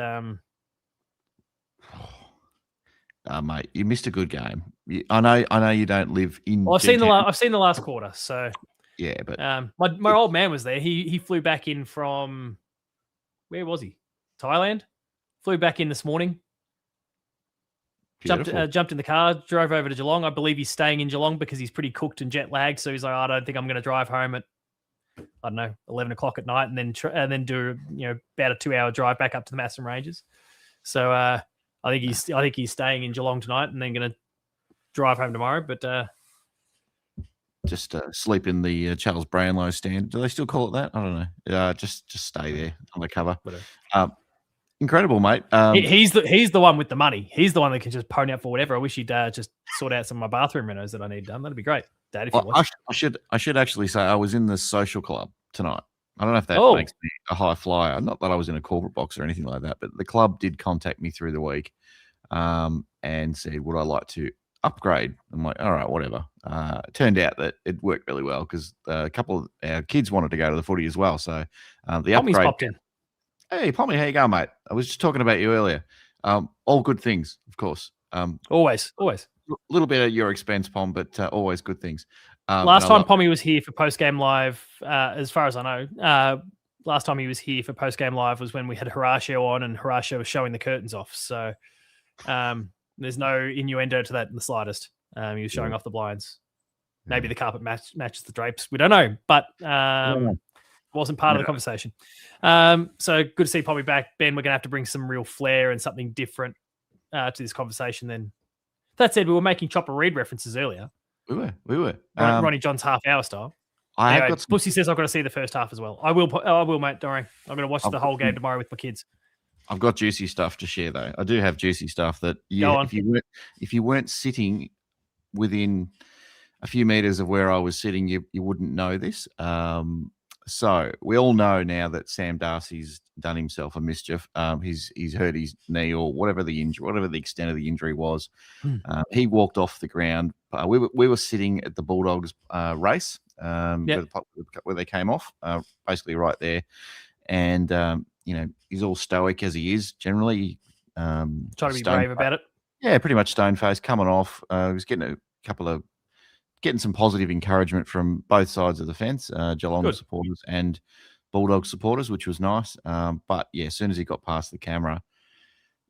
mate, you missed a good game. I know you don't live in. Well, I've seen the last quarter. So yeah, but my old man was there. He flew back in from where was he? Thailand. Flew back in this morning. Jumped in the car, drove over to Geelong. I believe he's staying in Geelong because he's pretty cooked and jet lagged. So he's like, I don't think I'm going to drive home at 11 o'clock at night, and then do about a 2-hour drive back up to the Massam Ranges. So I think he's staying in Geelong tonight, and then going to drive home tomorrow. But just sleep in the Charles Brownlow stand. Do they still call it that? I don't know. Just stay there on the cover. Incredible, mate. He's the one with the money. He's the one that can just pony up for whatever. I wish he'd just sort out some of my bathroom renos that I need done. That'd be great, Dad. If you want. I should actually say I was in the social club tonight. I don't know if that makes me a high flyer. Not that I was in a corporate box or anything like that, but the club did contact me through the week and said, would I like to upgrade? I'm like, all right, whatever. It turned out that it worked really well because a couple of our kids wanted to go to the footy as well. So the Tommy's upgrade. popped in. Hey, Pommy, how you going, mate? I was just talking about you earlier. All good things, of course. Always. A little bit at your expense, Pom, but always good things. Last time Pommy was here for Postgame Live, as far as I know, last time he was here for Postgame Live was when we had Horatio on and Horatio was showing the curtains off. So there's no innuendo to that in the slightest. He was showing off the blinds. Maybe the carpet matches the drapes. We don't know, but wasn't part of the conversation. So good to see Pommy back. Ben, we're going to have to bring some real flair and something different to this conversation then. That said, we were making Chopper Reed references earlier. We were. Ronnie John's half-hour style. Pussy says I've got to see the first half as well. I will, mate. Don't worry. I'm going to watch the whole game tomorrow with my kids. I've got juicy stuff to share, though. I do have juicy stuff that if you weren't sitting within a few meters of where I was sitting, you wouldn't know this. So we all know now that Sam Darcy's done himself a mischief. He's hurt his knee or whatever the injury, whatever the extent of the injury was. He walked off the ground. We were sitting at the Bulldogs race where they came off, basically right there. And he's all stoic as he is generally. Trying to be brave about it. Yeah, pretty much stone faced coming off. He was getting getting some positive encouragement from both sides of the fence, Geelong supporters and Bulldogs supporters, which was nice. But yeah, as soon as he got past the camera,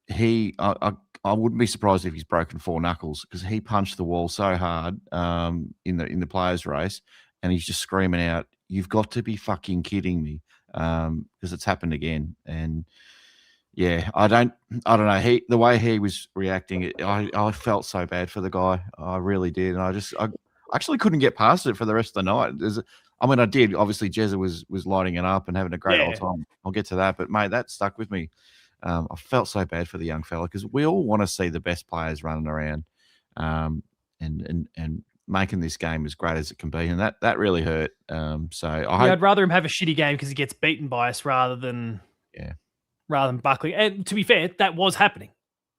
I wouldn't be surprised if he's broken 4 knuckles because he punched the wall so hard in the players' race, and he's just screaming out, "You've got to be fucking kidding me!" Because it's happened again. And yeah, I don't know. The way he was reacting, I felt so bad for the guy. I really did, and I actually couldn't get past it for the rest of the night. I did. Obviously, Jezza was lighting it up and having a great old time. I'll get to that, but mate, that stuck with me. I felt so bad for the young fella because we all want to see the best players running around, and making this game as great as it can be, and that really hurt. I'd rather him have a shitty game because he gets beaten by us rather than Buckley. And to be fair, that was happening.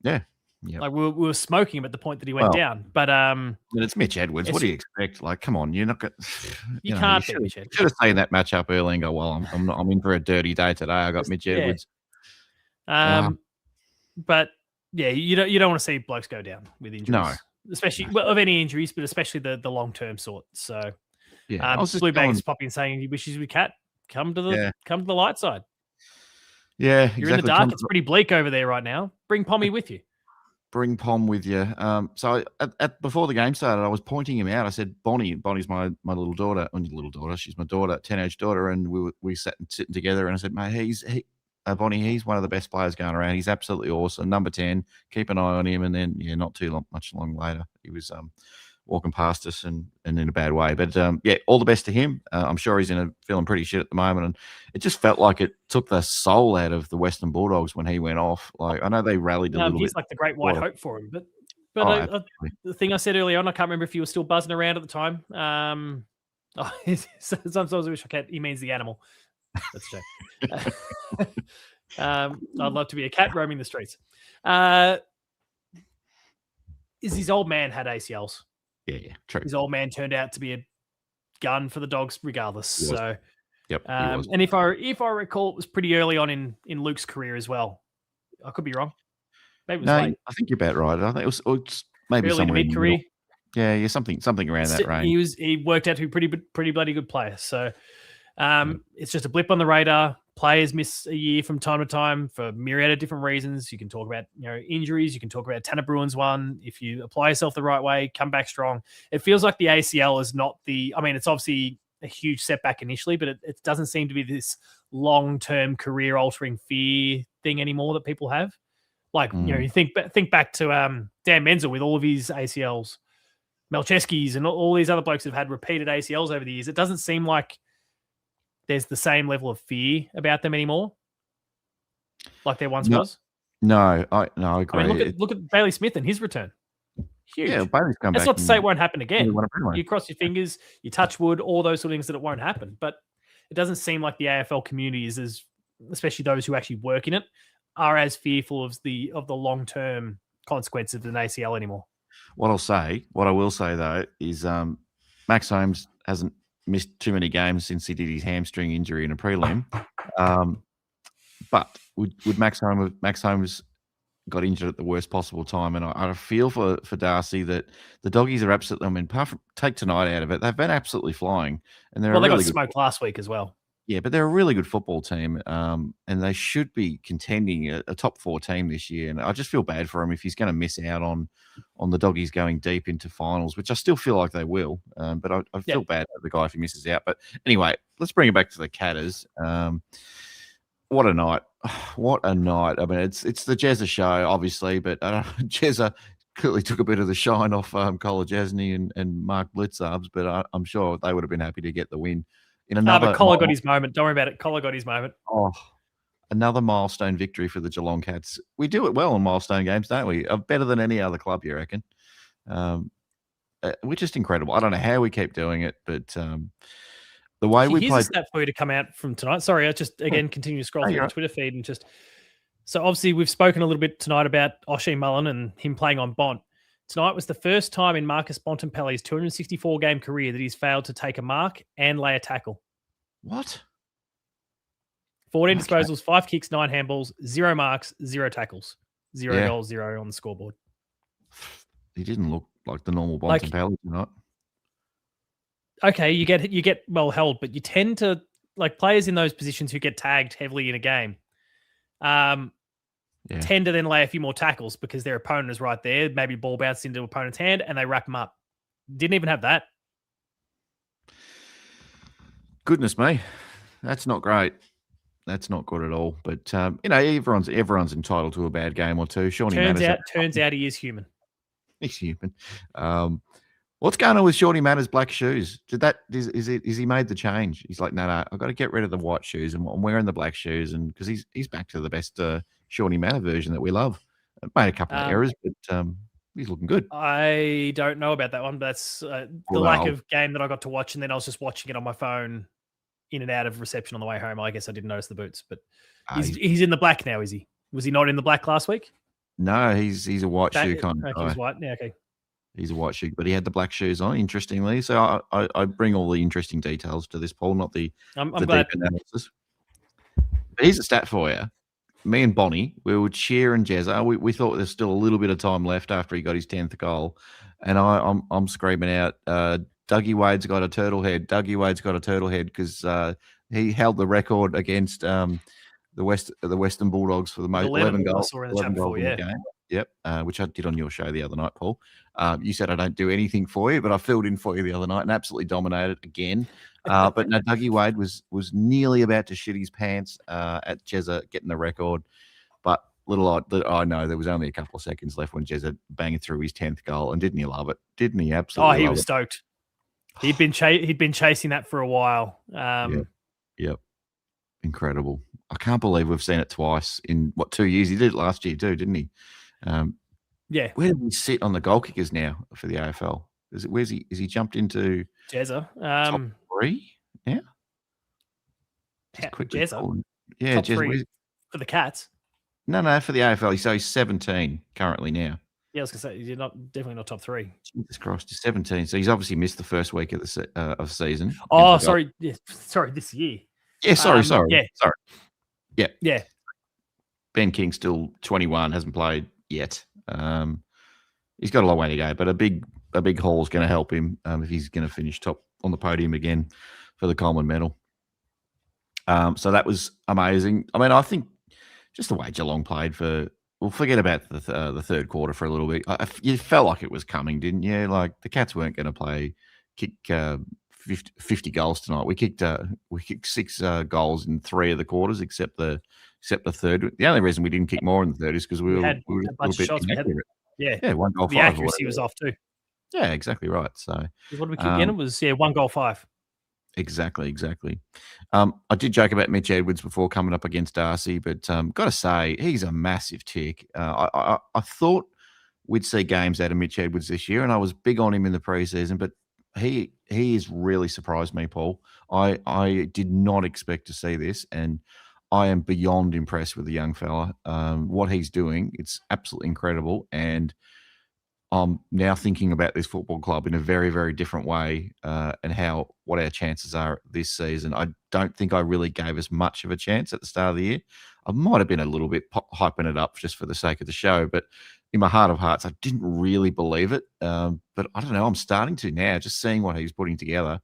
Yeah. Yep. Like we were smoking him at the point that he went down. But it's Mitch Edwards. What do you expect? Like, come on, you're not going. You can't beat Mitch Edwards. Should have seen that match up early and go, well, I'm in for a dirty day today. I got Mitch Edwards. But yeah, you don't want to see blokes go down with injuries. No, especially of any injuries, but especially the long term sort. So Blue Bag is popping and saying he wishes we come to the light side. Yeah, exactly. You're in the dark. It's pretty bleak over there right now. Bring Pommy with you. Bring Pom with you. So before the game started, I was pointing him out. I said, Bonnie's my little daughter. She's my daughter, teenage daughter, and we sat sitting together. And I said, mate, Bonnie, he's one of the best players going around. He's absolutely awesome. Number 10. Keep an eye on him. And then not too much later, he was walking past us and in a bad way. But all the best to him. I'm sure he's feeling pretty shit at the moment. And it just felt like it took the soul out of the Western Bulldogs when he went off. Like, I know they rallied a little bit. He's like the great white hope for him. But the thing I said earlier on, I can't remember if he was still buzzing around at the time. Sometimes I wish he means the animal. That's a joke. I'd love to be a cat roaming the streets. His old man had ACLs. Yeah, true. His old man turned out to be a gun for the Dogs, regardless. So, yep. And if I recall, it was pretty early on in Luke's career as well. I could be wrong. Maybe it was late. I think you're about right. I think it was maybe early to mid-career. Yeah, something around that range. He worked out to be pretty bloody good player. So it's just a blip on the radar. Players miss a year from time to time for myriad of different reasons. You can talk about injuries. You can talk about Tanner Bruin's one. If you apply yourself the right way, come back strong. It feels like the ACL is not the. I mean, it's obviously a huge setback initially, but it doesn't seem to be this long-term career-altering fear thing anymore that people have. Like you think back to Dan Menzel with all of his ACLs, Melcheski's, and all these other blokes have had repeated ACLs over the years. It doesn't seem like there's the same level of fear about them anymore, like there once was. No, I agree. I mean, look at Bailey Smith and his return. Huge. Yeah, Bailey's come back. That's not to say it won't happen again. Anyway. You cross your fingers, you touch wood, all those sort of things that it won't happen. But it doesn't seem like the AFL community is as, especially those who actually work in it, are as fearful of the long-term consequences of an ACL anymore. What I will say though, is Max Holmes hasn't missed too many games since he did his hamstring injury in a prelim. But would Max Holmes got injured at the worst possible time, and I feel for Darcy that the Doggies are absolutely. I mean, apart from take tonight out of it, they've been absolutely flying, and they're they got smoked last week as well. Yeah, but they're a really good football team, and they should be contending a top 4 team this year. And I just feel bad for him if he's going to miss out on the Doggies going deep into finals, which I still feel like they will. But I feel bad for the guy if he misses out. But anyway, let's bring it back to the Catters. What a night! What a night! I mean, it's the Jezza show, obviously, but Jezza clearly took a bit of the shine off Kolodjasny and Mark Blitzarves, but I'm sure they would have been happy to get the win. But Collar got his moment. Don't worry about it. Collar got his moment. Oh, another milestone victory for the Geelong Cats. We do it well in milestone games, don't we? Better than any other club, you reckon? We're just incredible. I don't know how we keep doing it, but the way we played. Here's a stat for you to come out from tonight. Sorry, I just again continue to scroll through the Twitter feed and just. So obviously we've spoken a little bit tonight about Oshy Mullen and him playing on Bont. Tonight was the first time in Marcus Bontempelli's 264-game career that he's failed to take a mark and lay a tackle. What? 14 disposals, 5 kicks, 9 handballs, 0 marks, 0 tackles, 0 goals, 0 on the scoreboard. He didn't look like the normal Bontempelli tonight. Okay, you get well held, but you tend to like players in those positions who get tagged heavily in a game. Tend to then lay a few more tackles because their opponent is right there. Maybe ball bounced into opponent's hand and they wrap them up. Didn't even have that. Goodness me, that's not great. That's not good at all. But everyone's entitled to a bad game or two. Turns out he is human. He's human. What's going on with Shawnee Manners' black shoes? Is he made the change? He's like, no, I've got to get rid of the white shoes and I'm wearing the black shoes, and because he's back to the best Shawnee Manor version that we love. Made a couple of errors, but he's looking good. I don't know about that one, but that's lack of game that I got to watch, and then I was just watching it on my phone, in and out of reception on the way home. I guess I didn't notice the boots, but he's in the black now, is he? Was he not in the black last week? No, he's a white shoe kind of guy. He's white. Yeah, okay. He's a white shoe, but he had the black shoes on, interestingly. So I bring all the interesting details to this poll, not the deep analysis. But here's a stat for you. Me and Bonnie, we would cheer and Jezza. We thought there's still a little bit of time left after he got his 10th goal. And I'm screaming out, Dougie Wade's got a turtle head. Dougie Wade's got a turtle head because he held the record against the Western Bulldogs for the most 11 goals. In the game. Yep, which I did on your show the other night, Paul. You said I don't do anything for you, but I filled in for you the other night and absolutely dominated again. But no, Dougie Wade was nearly about to shit his pants at Jezza getting the record. But I know there was only a couple of seconds left when Jezza banged through his 10th goal. And didn't he love it? Didn't he? Absolutely. Oh, he was stoked. He'd been chasing that for a while. Yep. Incredible. I can't believe we've seen it twice in 2 years. He did it last year too, didn't he? Yeah. Where do we sit on the goal kickers now for the AFL? Is he jumped into Jezza? Top 3 now? Jezza? Yeah, top 3 for the Cats. No, for the AFL. So he's 17 currently now. Yeah, I was going to say you're definitely not top 3. Jesus Christ, he's 17. So he's obviously missed the first week of the season. Oh, sorry. Yeah, sorry, this year. Yeah, sorry. Yeah. Sorry. Yeah. Yeah. Ben King still 21, hasn't played yet. He's got a long way to go, but a big haul is going to help him if he's going to finish top on the podium again for the Coleman medal. So that was amazing. I mean, I think just the way Geelong played we'll forget about the third quarter for a little bit. You felt like it was coming, didn't you? Like the Cats weren't going to kick 50 goals tonight. We kicked 6 goals in 3 of the quarters, except the third. The only reason we didn't kick more in the third is because we were had a a bunch of shots. Yeah, 1 goal. The accuracy was off too. Yeah, exactly right. So what did we kick in? It was 1 goal 5. Exactly. I did joke about Mitch Edwards before coming up against Darcy, but got to say he's a massive tick. I thought we'd see games out of Mitch Edwards this year, and I was big on him in the preseason, but he has really surprised me, Paul. I did not expect to see this, and I am beyond impressed with the young fella. What he's doing, it's absolutely incredible, and I'm now thinking about this football club in a very, very different way and what our chances are this season. I don't think I really gave us much of a chance at the start of the year. I might have been a little bit hyping it up just for the sake of the show, but in my heart of hearts, I didn't really believe it. But I don't know, I'm starting to now, just seeing what he's putting together,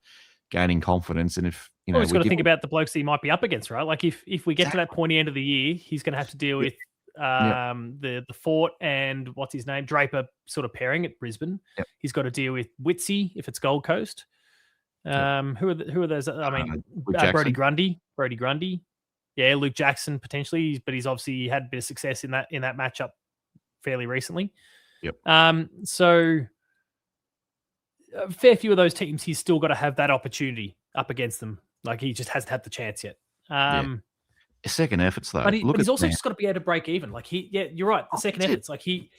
gaining confidence. And if, he's got to think about the blokes that he might be up against, right? Like if we get to that pointy end of the year, he's going to have to deal with the Fort and what's his name, Draper sort of pairing at Brisbane. Yep. He's got to deal with Witsy if it's Gold Coast. Who are those? I mean, Brody Grundy. Yeah, Luke Jackson potentially, but he's obviously had a bit of success in that matchup fairly recently. Yep. So a fair few of those teams, he's still got to have that opportunity up against them. Like he just hasn't had the chance yet. Second efforts though, but he's also just got to be able to break even. Like you're right. The second efforts, like he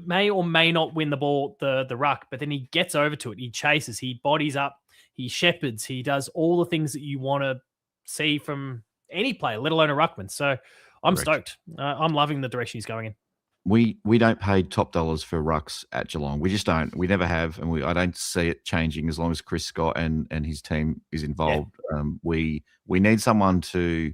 may or may not win the ball, the ruck, but then he gets over to it. He chases, he bodies up, he shepherds, he does all the things that you want to see from any player, let alone a ruckman. So I'm stoked. I'm loving the direction he's going in. We don't pay top dollars for rucks at Geelong. We just don't. We never have, and I don't see it changing as long as Chris Scott and his team is involved. Yeah. We need someone to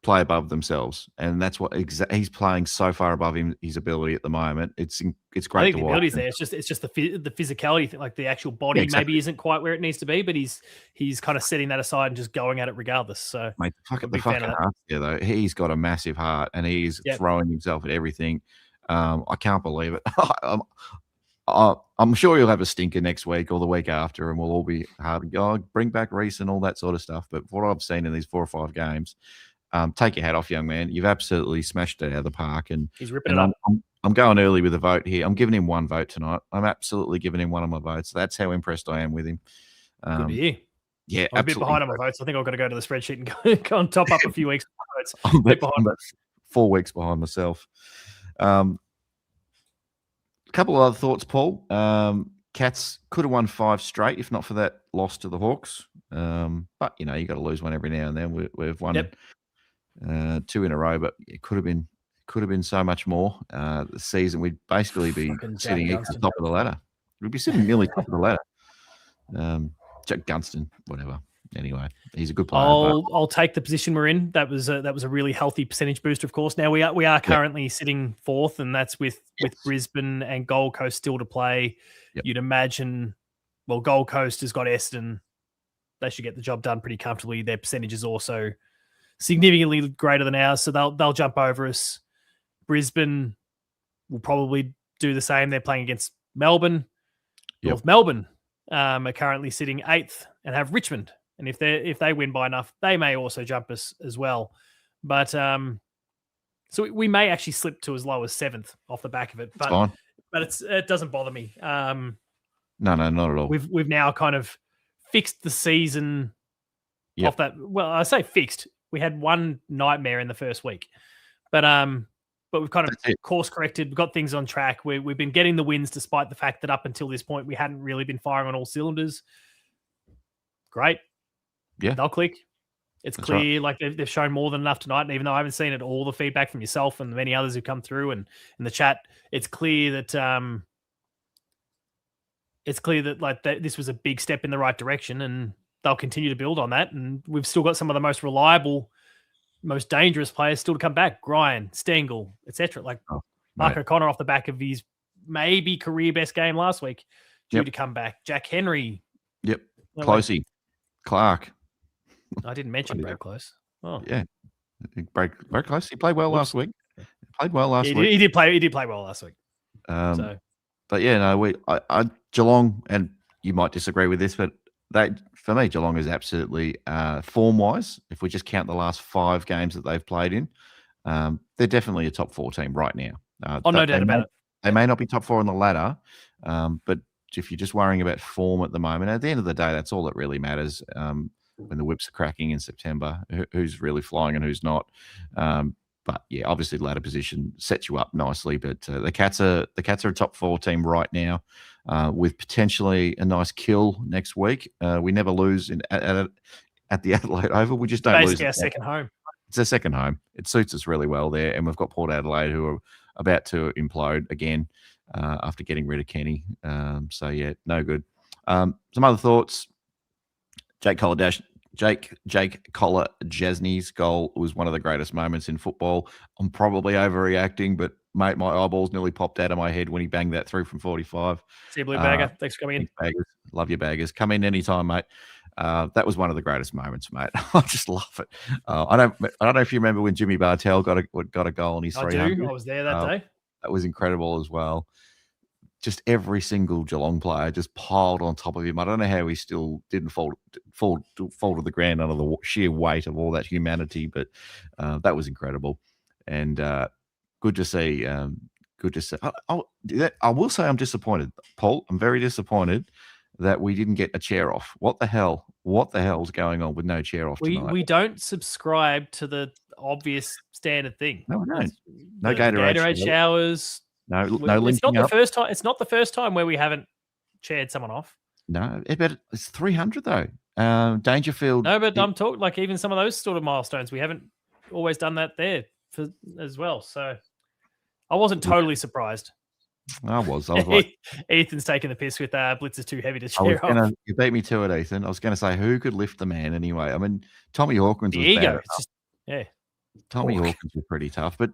play above themselves, and that's what he's playing so far above his ability at the moment. It's great. I think the ability's there. It's just the physicality thing, like the actual body maybe isn't quite where it needs to be, but he's kind of setting that aside and just going at it regardless. So mate, the fucking heart there though. He's got a massive heart and he's throwing himself at everything. I can't believe it. I'm sure he'll have a stinker next week or the week after, and we'll all be hard. Bring back Reece and all that sort of stuff. But what I've seen in these 4 or 5 games, take your hat off, young man. You've absolutely smashed it out of the park, and he's ripping it up. I'm going early with a vote here. I'm giving him 1 vote tonight. I'm absolutely giving him 1 of my votes. That's how impressed I am with him. Good to hear. Yeah, I'm a bit behind on my votes. I think I've got to go to the spreadsheet and go and top up a few weeks. I'm a bit behind. 4 weeks behind myself. A couple of other thoughts, Paul. Cats could have won 5 straight if not for that loss to the Hawks. But you got to lose one every now and then. We've won 2 in a row, but it could have been so much more. The season we'd basically be sitting at the top of the ladder. We'd be sitting nearly top of the ladder. Jack Gunston, whatever. Anyway, he's a good player. I'll take the position we're in. That was a really healthy percentage boost, of course. Now we are currently sitting 4th, and that's with Brisbane and Gold Coast still to play. Yep. You'd imagine, well, Gold Coast has got Essendon. They should get the job done pretty comfortably. Their percentage is also significantly greater than ours, so they'll jump over us. Brisbane will probably do the same. They're playing against Melbourne. Yep. North Melbourne are currently sitting 8th and have Richmond. And if they win by enough, they may also jump us as well. But so we may actually slip to as low as 7th off the back of it. But fine. But it doesn't bother me. No, not at all. We've now kind of fixed the season off that. Well, I say fixed. We had 1 nightmare in the first week, but we've kind of course corrected. We've got things on track. We've been getting the wins despite the fact that up until this point we hadn't really been firing on all cylinders. Great. Yeah, they'll click. It's That's clear, right. Like they've shown more than enough tonight. And even though I haven't seen it, all the feedback from yourself and the many others who come through and in the chat, it's clear that this was a big step in the right direction, and they'll continue to build on that. And we've still got some of the most reliable most dangerous players still to come back. Grind, Stengel, etc. Like Mark O'Connor off the back of his maybe career best game last week, due to come back. Jack Henry. Yep. Closey. Clark. I didn't mention Brad Close. Oh. Yeah. Brad Close. He played well last week. Played well last week. He did play well last week. But yeah, no, Geelong, and you might disagree with this, but for me, Geelong is absolutely form-wise. If we just count the last 5 games that they've played in, they're definitely a top 4 team right now. No doubt about it. They may not be top 4 on the ladder, but if you're just worrying about form at the moment, at the end of the day, that's all that really matters. When the whips are cracking in September, who's really flying and who's not. But yeah, obviously the ladder position sets you up nicely. But the Cats are a top 4 team right now, with potentially a nice kill next week. We never lose at the Adelaide Oval. We just don't lose. Basically our second home. It's a second home. It suits us really well there, and we've got Port Adelaide who are about to implode again after getting rid of Kenny. So yeah, no good. Some other thoughts. Jake Collar-Jasny's goal was one of the greatest moments in football. I'm probably overreacting, but mate, my eyeballs nearly popped out of my head when he banged that through from 45. See you, Blue Bagger. Thanks for coming in. Baggers. Love your Baggers. Come in anytime, mate. That was one of the greatest moments, mate. I just love it. I don't know if you remember when Jimmy Bartell got a goal in his 300. I do. I was there that day. That was incredible as well. Just every single Geelong player just piled on top of him. I don't know how he still didn't fall to the ground under the sheer weight of all that humanity, but that was incredible. And good to see. Good to see. I will say I'm disappointed, Paul. I'm very disappointed that we didn't get a chair off. What the hell? What the hell's going on with no chair off tonight? We don't subscribe to the obvious standard thing. No, we don't. No Gatorade showers. No, it's not the first time. It's not the first time where we haven't chaired someone off. No, but it's 300 though. Dangerfield. No, but I'm talking like even some of those sort of milestones. We haven't always done that there as well. So I wasn't totally surprised. I was like, Ethan's taking the piss with Blitz is too heavy to chair off. You beat me to it, Ethan. I was going to say who could lift the man anyway. I mean, Tommy Hawkins was ego. bad. It's just, yeah. Tommy Hawkins was pretty tough, but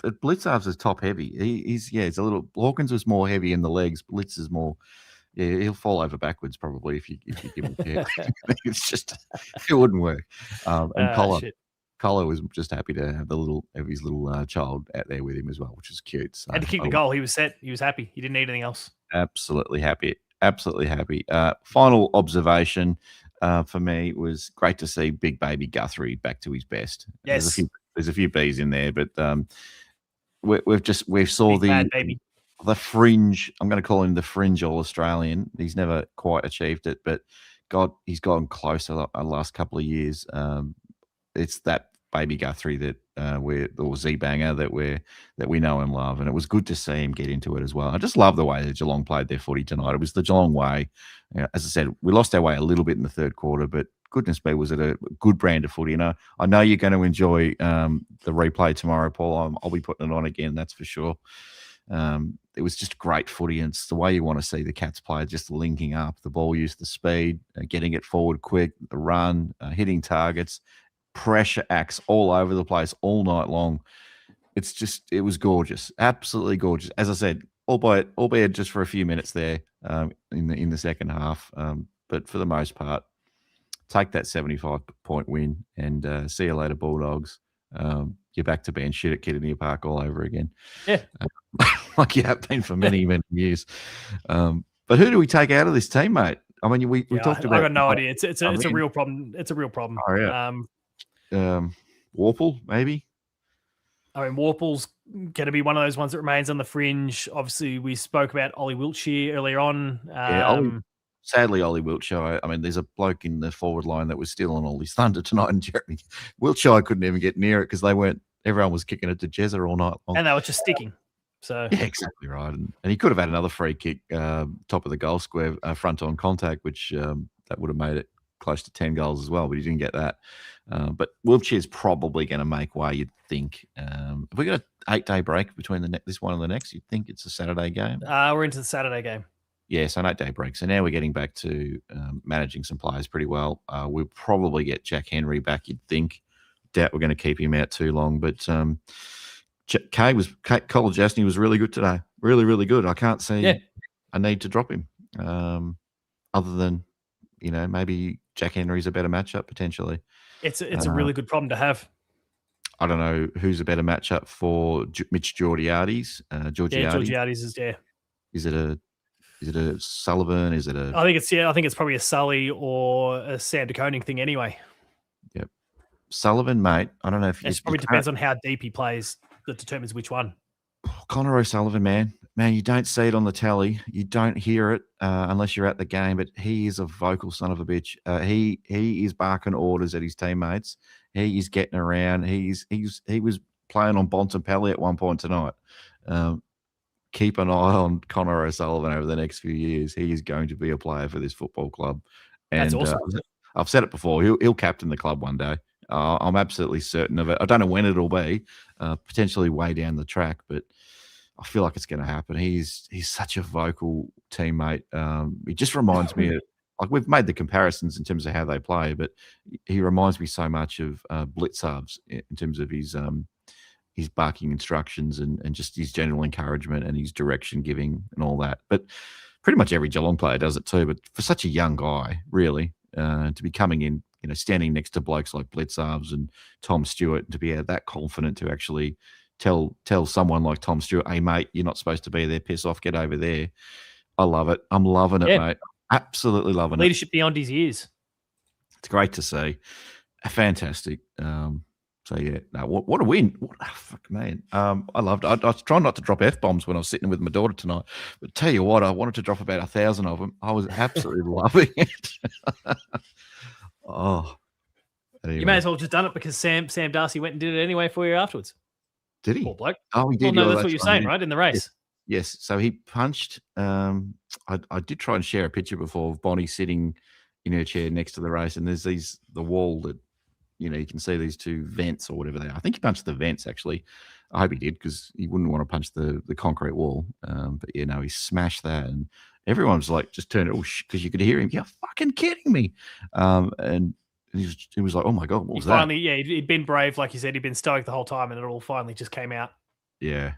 Blitzarves is top heavy. He's a little. Hawkins was more heavy in the legs. Blitz is more. Yeah, he'll fall over backwards probably if you give him a chair. It's just it wouldn't work. And Collar was just happy to have his little child out there with him as well, which is cute. So had to kick the goal. He was set. He was happy. He didn't need anything else. Absolutely happy. Absolutely happy. Final observation. For me, it was great to see Big Baby Guthrie back to his best. Yes, there's a few B's in there, but we saw the fringe. I'm going to call him the fringe All Australian. He's never quite achieved it, but he's gotten closer the last couple of years. It's that Baby Guthrie that or Z-Banger that we know and love, and it was good to see him get into it as well. I just love the way that Geelong played their footy tonight. It was the Geelong way. As I said, we lost our way a little bit in the third quarter, but goodness me, was it a good brand of footy. And I know you're going to enjoy the replay tomorrow, Paul. I'll be putting it on again, that's for sure. It was just great footy, and it's the way you want to see the Cats play, just linking up, the ball use, the speed, getting it forward quick, the run, hitting targets, pressure acts all over the place all night long. It was gorgeous, absolutely gorgeous. As I said, albeit just for a few minutes there in the second half, but for the most part, take that 75-point win and see you later, Bulldogs. You're back to being shit at Kidney Park all over again. Yeah, like you have been for many, many years. But who do we take out of this team, mate? I mean, we talked about. I got no idea. It's a real problem. It's a real problem. Oh, yeah. Warple, maybe. I mean, Warple's going to be one of those ones that remains on the fringe. Obviously, we spoke about Ollie Wiltshire earlier on. Sadly, Ollie Wiltshire. I mean, there's a bloke in the forward line that was still on Ollie's thunder tonight, and Jeremy Wiltshire couldn't even get near it because everyone was kicking it to Jezza all night long. And they were just sticking. So yeah, exactly right. And he could have had another free kick, top of the goal square, front on contact, which that would have made it close to 10 goals as well, but he didn't get that. But Wiltshire's probably going to make way, you'd think. Have we got an 8-day break between this one and the next? You'd think it's a Saturday game? We're into the Saturday game. Yeah, so an 8-day break. So now we're getting back to managing some players pretty well. We'll probably get Jack Henry back, you'd think. doubt we're going to keep him out too long. But Cole Jasny was really good today. Really, really good. I can't see a need to drop him. Other than, maybe Jack Henry's a better matchup potentially. It's a really good problem to have. I don't know who's a better matchup for Mitch Georgiades. Georgiades is there. Is it a Sullivan? Is it a? I think it's probably a Sully or a Sam De Koning thing anyway. Yep, Sullivan, mate. I don't know if it probably depends on how deep he plays that determines which one. Connor O'Sullivan, man, you don't see it on the tally, you don't hear it unless you're at the game. But he is a vocal son of a bitch. He is barking orders at his teammates. He is getting around. He was playing on Bontempelli at one point tonight. Keep an eye on Connor O'Sullivan over the next few years. He is going to be a player for this football club. And that's awesome. I've said it before. He'll captain the club one day. I'm absolutely certain of it. I don't know when it'll be. Potentially way down the track, but I feel like it's going to happen. He's such a vocal teammate. He just reminds me of, like, we've made the comparisons in terms of how they play, but he reminds me so much of Blitzovs in terms of his barking instructions and just his general encouragement and his direction giving and all that. But pretty much every Geelong player does it too. But for such a young guy, really, to be coming in, standing next to blokes like Blitzovs and Tom Stewart, to be that confident to actually tell someone like Tom Stewart, hey, mate, you're not supposed to be there. Piss off, get over there. I love it. I'm loving it, mate. Absolutely loving Leadership beyond his years. It's great to see. Fantastic. So, yeah, no, what a win. Fuck, man. I loved it. I was trying not to drop F-bombs when I was sitting with my daughter tonight. But tell you what, I wanted to drop about 1,000 of them. I was absolutely loving it. Anyway. You may as well have just done it because Sam Darcy went and did it anyway for you afterwards. Did he? Poor bloke. Oh, he did. Well, no, that's what you're saying, right? In the race. Yes. So he punched. I did try and share a picture before of Bonnie sitting in her chair next to the race, and there's the wall that, you can see these two vents or whatever they are. I think he punched the vents, actually. I hope he did, because he wouldn't want to punch the concrete wall. But, he smashed that, and everyone's like, just turned it, because you could hear him. You're fucking kidding me. And he was like, oh, my God, what was that? Finally, he'd been brave, like you said. He'd been stoic the whole time, and it all finally just came out. Yeah.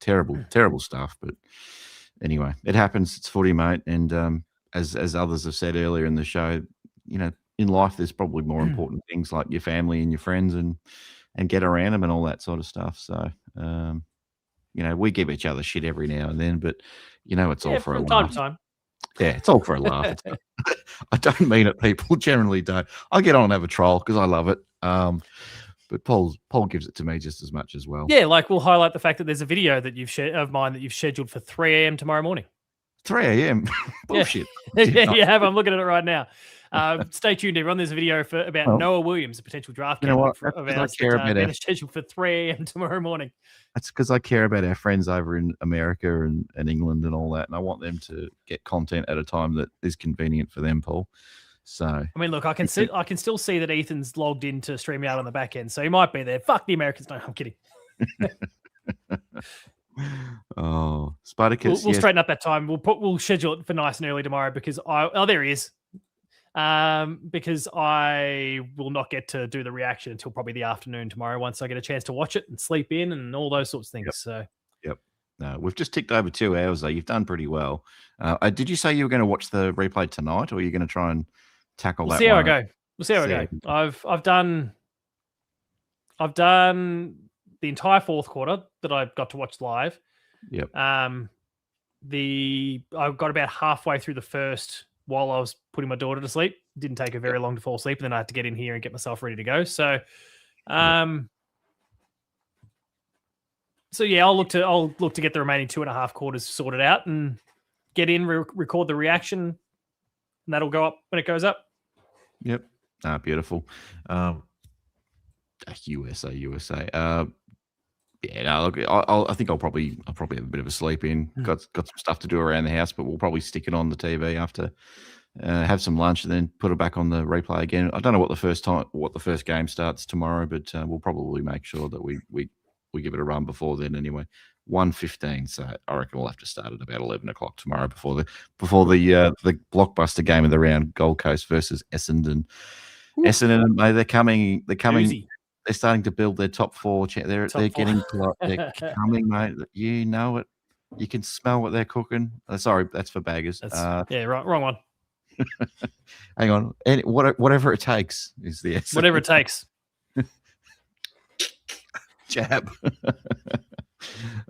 Terrible stuff. But anyway, it happens. It's footy, mate. And as others have said earlier in the show, in life, there's probably more important things like your family and your friends and get around them and all that sort of stuff. So, we give each other shit every now and then, but, it's all for a laugh. Time to time. Yeah, it's all for a laugh. I don't mean it. People generally don't. I get on and have a troll because I love it. But Paul gives it to me just as much as well. Yeah, like we'll highlight the fact that there's a video that of mine that you've scheduled for 3 a.m. tomorrow morning. 3 a.m. Bullshit. Yeah, you have. I'm looking at it right now. Stay tuned, everyone. There's a video about Noah Williams, a potential draft candidate of ours, scheduled for 3 a.m. tomorrow morning. That's because I care about our friends over in America and England and all that, and I want them to get content at a time that is convenient for them, Paul. So, I mean, look, I can still see that Ethan's logged in to stream out on the back end, so he might be there. Fuck the Americans! No, I'm kidding. Oh, Spartacus. We'll straighten up that time. We'll schedule it for nice and early tomorrow because there he is. Because I will not get to do the reaction until probably the afternoon tomorrow once I get a chance to watch it and sleep in and all those sorts of things. Yep. So, no, we've just ticked over 2 hours though. You've done pretty well. Did you say you were going to watch the replay tonight, or are you going to try and tackle that? See how I go. We'll see how I go. I've done the entire fourth quarter that I got to watch live. Yep. I got about halfway through the first while I was putting my daughter to sleep. It didn't take her very long to fall asleep, and then I had to get in here and get myself ready to go. So, I'll look to get the remaining 2.5 quarters sorted out and get in, record the reaction, and that'll go up when it goes up. Yep. Beautiful. USA. I think I'll probably have a bit of a sleep in. Got some stuff to do around the house, but we'll probably stick it on the TV after, have some lunch, and then put it back on the replay again. I don't know what the first game starts tomorrow, but we'll probably make sure that we give it a run before then. Anyway, 1:15. So I reckon we'll have to start at about 11 o'clock tomorrow before the blockbuster game of the round, Gold Coast versus Essendon. Essendon, mate, they're coming. Easy. They're starting to build their top four. They're getting close. They're coming, mate. You know it. You can smell what they're cooking. Sorry, that's for baggers. Yeah, wrong one. Hang on. Whatever it takes is the essence. Whatever it takes. Jab.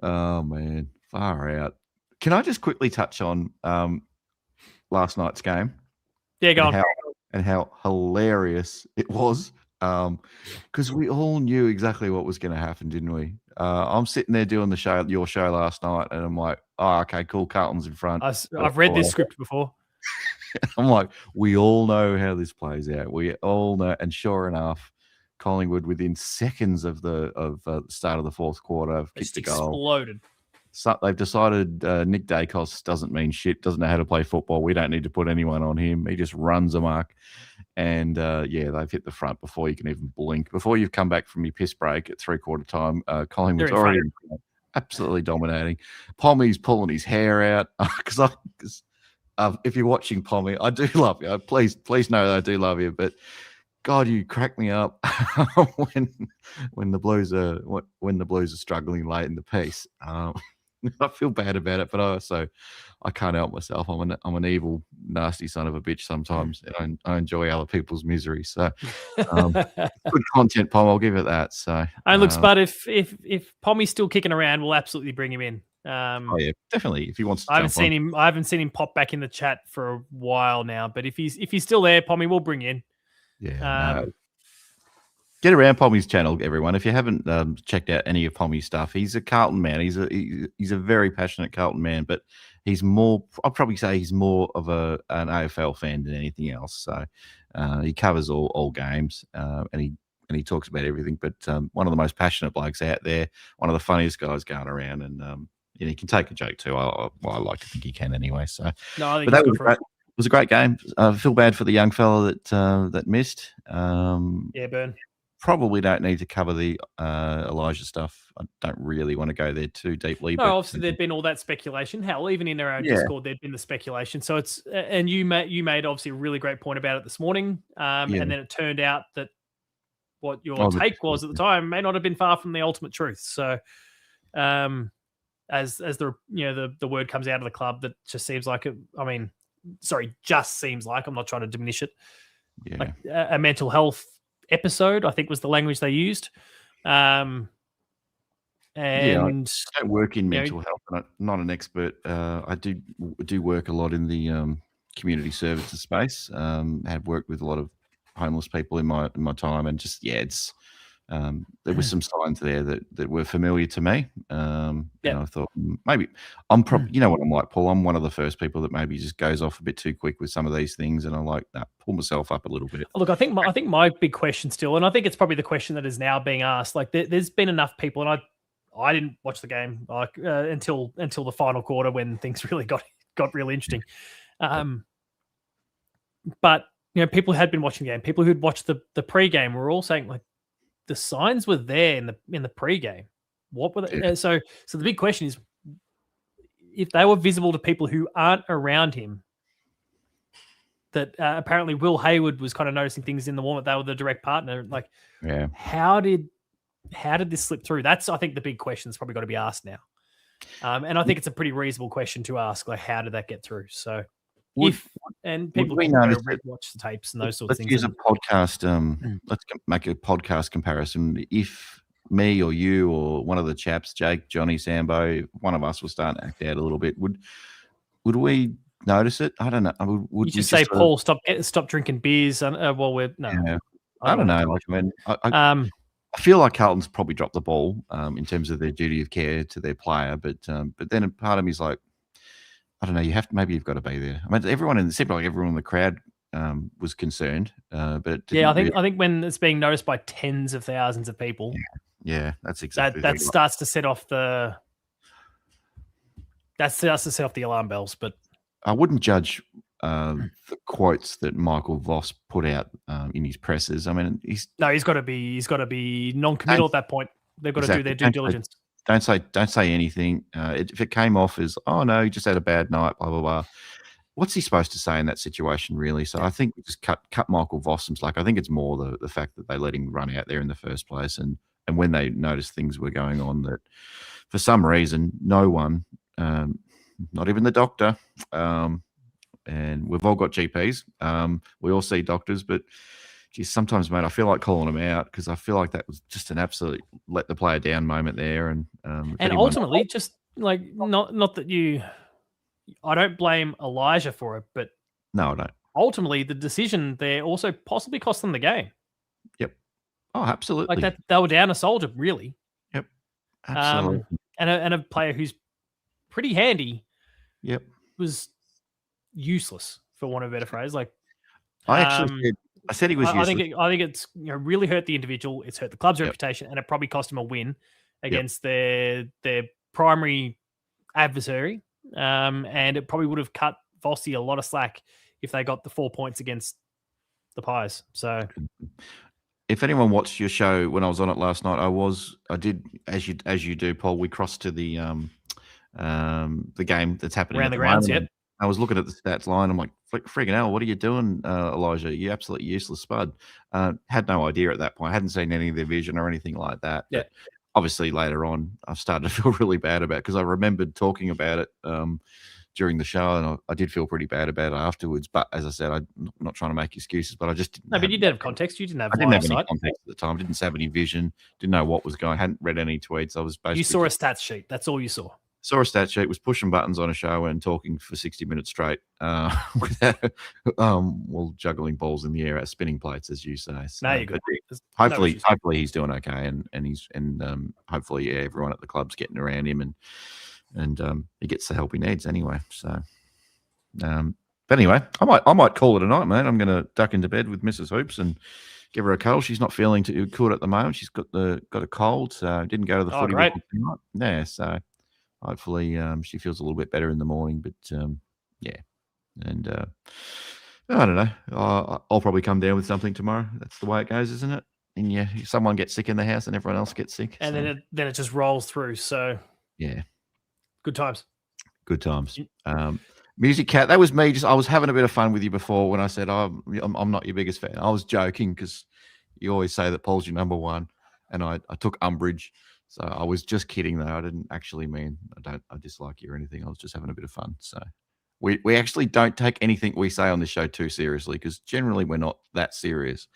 Oh, man. Far out. Can I just quickly touch on last night's game? Yeah, go on. And how hilarious it was. Because we all knew exactly what was going to happen, didn't we? I'm sitting there doing your show last night, and I'm like, oh, okay, cool. Carlton's in front. I've read this script before. I'm like, we all know how this plays out. We all know. And sure enough, Collingwood, within seconds of the start of the fourth quarter, have kicked a goal. Exploded. So they've decided Nick Dacos doesn't mean shit, doesn't know how to play football. We don't need to put anyone on him. He just runs amok. And, they've hit the front before you can even blink. Before you've come back from your piss break at three-quarter time, Collingwood's already absolutely dominating. Pommy's pulling his hair out. Because if you're watching Pommy, I do love you. Please know that I do love you. But, God, you crack me up when the Blues are struggling late in the piece. I feel bad about it, but I can't help myself. I'm an evil, nasty son of a bitch sometimes, and I enjoy other people's misery. So, good content, Pom. I'll give it that. So, but if Pommy's still kicking around, we'll absolutely bring him in. Yeah, definitely. If he wants to, I haven't seen him pop back in the chat for a while now. But if he's still there, Pommy, we'll bring in. Yeah. Get around Pommy's channel, everyone. If you haven't checked out any of Pommy's stuff, he's a Carlton man. He's a very passionate Carlton man, but he's more. I'd probably say he's more of an AFL fan than anything else. So he covers all games, and he talks about everything. But one of the most passionate blokes out there, one of the funniest guys going around, and he can take a joke too. I like to think he can anyway. So no, I think that was great. It was a great game. I feel bad for the young fella that missed. Burn. Probably don't need to cover the Elijah stuff. I don't really want to go there too deeply. No, obviously there'd been all that speculation. Hell, even in our own Discord, there'd been the speculation. So it's and you made obviously a really great point about it this morning. And then it turned out that what your take was at the time may not have been far from the ultimate truth. So, as the the word comes out of the club, that just seems like just seems like, I'm not trying to diminish it, like a mental health episode, I think was the language they used. And I don't work in mental health. I'm not an expert. I do work a lot in the community services space. Have worked with a lot of homeless people in my time, and just it's there was some signs there that were familiar to me. And I thought maybe I'm probably, you know what I'm like, Paul. I'm one of the first people that maybe just goes off a bit too quick with some of these things, and I'm like, pull myself up a little bit. Look, I think my big question still, and I think it's probably the question that is now being asked. Like, there's been enough people, and I didn't watch the game until the final quarter when things really got really interesting. But people who had been watching the game, people who'd watched the pre-game, were all saying like, the signs were there in the pre-game. What were they? So the big question is, if they were visible to people who aren't around him, that apparently Will Hayward was kind of noticing things in the warm-up. They were the direct partner. Like, how did this slip through? That's, I think, the big question that's probably got to be asked now. And I think it's a pretty reasonable question to ask. Like, how did that get through? So. People can watch the tapes and those sorts of things. Let's use a podcast. Let's make a podcast comparison. If me or you or one of the chaps, Jake, Johnny, Sambo, one of us was starting to act out a little bit, would we notice it? I don't know. Would you just say, Paul, stop drinking beers? I don't know. I feel like Carlton's probably dropped the ball in terms of their duty of care to their player, but then a part of me is like, I don't know. You've got to be there. I mean, everyone in the crowd was concerned, but I think when it's being noticed by tens of thousands of people, that's exactly that starts to set off the alarm bells. But I wouldn't judge the quotes that Michael Voss put out in his presses. I mean, he's got to be non-committal at that point. They've got to do their due diligence. Don't say anything. If it came off as, oh no, he just had a bad night, blah blah blah. what's he supposed to say in that situation, really? So I think we just cut Michael Voss some slack. I think it's more the fact that they let him run out there in the first place, and when they noticed things were going on, that for some reason no one, not even the doctor, and we've all got GPs, we all see doctors, but geez, sometimes, mate, I feel like calling them out because I feel like that was just an absolute let the player down moment there, and ultimately, just like not that you. I don't blame Elijah for it, but no, I don't. Ultimately, the decision there also possibly cost them the game. Yep. Oh, absolutely. Like that, they were down a soldier, really. Yep. Absolutely. And a player who's pretty handy. Yep. Was useless, for want of a better phrase. Like I actually said he was useless. I think it's really hurt the individual. It's hurt the club's reputation, and it probably cost him a win against their primary adversary. And it probably would have cut Vossi a lot of slack if they got the 4 points against the Pies. So, if anyone watched your show when I was on it last night, I did as you do, Paul. We crossed to the game that's happening around the grounds. Yep. I was looking at the stats line. I'm like, freaking hell, what are you doing, Elijah? You absolutely useless spud. Had no idea at that point. I hadn't seen any of their vision or anything like that. Yeah. But obviously, later on, I started to feel really bad about it because I remembered talking about it during the show, and I did feel pretty bad about it afterwards. But as I said, I'm not trying to make excuses, but I just didn't. No, but you didn't have context. You didn't have. I didn't have any context at the time. Didn't have any vision. Didn't know what was going. Hadn't read any tweets. I was basically. You saw a stats sheet. That's all you saw. Saw a stat sheet, was pushing buttons on a show and talking for 60 minutes straight, without, juggling balls in the air at spinning plates, as you say. So, no, you're good. Hopefully he's doing okay, and hopefully everyone at the club's getting around him, and he gets the help he needs anyway. So, but anyway, I might call it a night, mate. I'm going to duck into bed with Mrs. Hoops and give her a cuddle. She's not feeling too good at the moment. She's got a cold, so didn't go to the footy great. tonight. Yeah, so. Hopefully, she feels a little bit better in the morning, but yeah. And I don't know. I'll probably come down with something tomorrow. That's the way it goes, isn't it? And yeah, someone gets sick in the house and everyone else gets sick. And then it just rolls through. So yeah, good times. Good times. Music Cat, that was me. I was having a bit of fun with you before when I said I'm not your biggest fan. I was joking because you always say that Paul's your number one, and I took umbrage. So I was just kidding, though. I didn't actually mean I dislike you or anything. I was just having a bit of fun. So we actually don't take anything we say on this show too seriously because generally we're not that serious.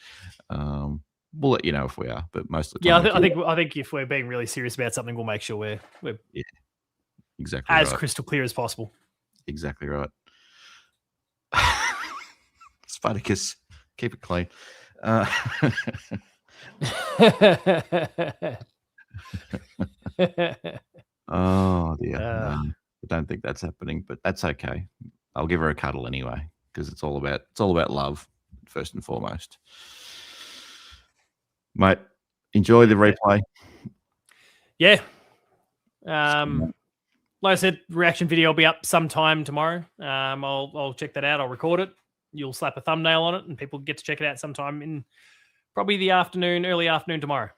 We'll let you know if we are, but most of the time, I think if we're being really serious about something, we'll make sure we're exactly as right. crystal clear as possible. Exactly right. Spartacus, keep it clean. Oh dear. I don't think that's happening, but that's okay. I'll give her a cuddle anyway because it's all about love first and foremost. Mate, enjoy the replay. Yeah. Like I said, reaction video will be up sometime tomorrow. I'll check that out. I'll record it. You'll slap a thumbnail on it, and people get to check it out sometime in probably the early afternoon tomorrow.